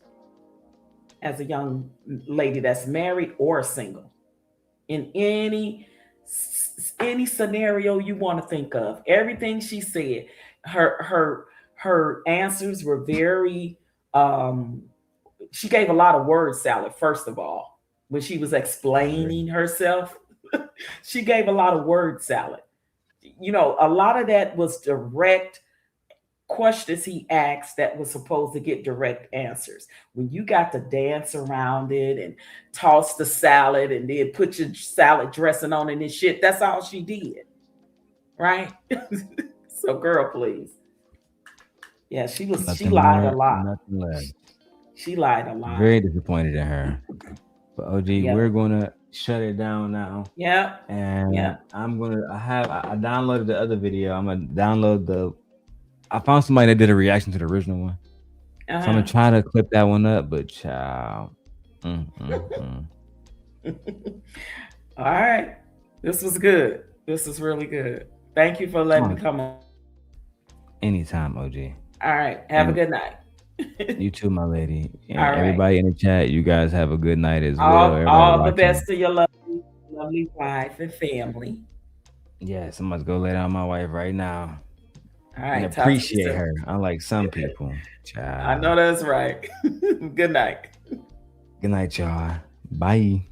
as a young lady that's married or single. In any scenario you want to think of, everything she said, her answers were very, she gave a lot of word salad. First of all, when she was explaining herself, she gave a lot of word salad. A lot of that was direct questions he asked that was supposed to get direct answers. When you got to dance around it and toss the salad and then put your salad dressing on it and shit, that's all she did. Right? So girl, please. Yeah, she lied a lot. Nothing less. She lied a lot. Very disappointed in her. But OG, we're gonna shut it down now. Yeah. And I downloaded the other video. I'm gonna download I found somebody that did a reaction to the original one. So I'm gonna try to clip that one up, but child. All right. This was good. This is really good. Thank you for letting me come on. Anytime, OG. All right. Have a good night. You too, my lady. And all right. Everybody in the chat, you guys have a good night as well. All the best to your lovely wife and family. Yes, I'm about to go lay down my wife right now. All right. And appreciate her, unlike some people. Child. I know that's right. Good night. Good night, y'all. Bye.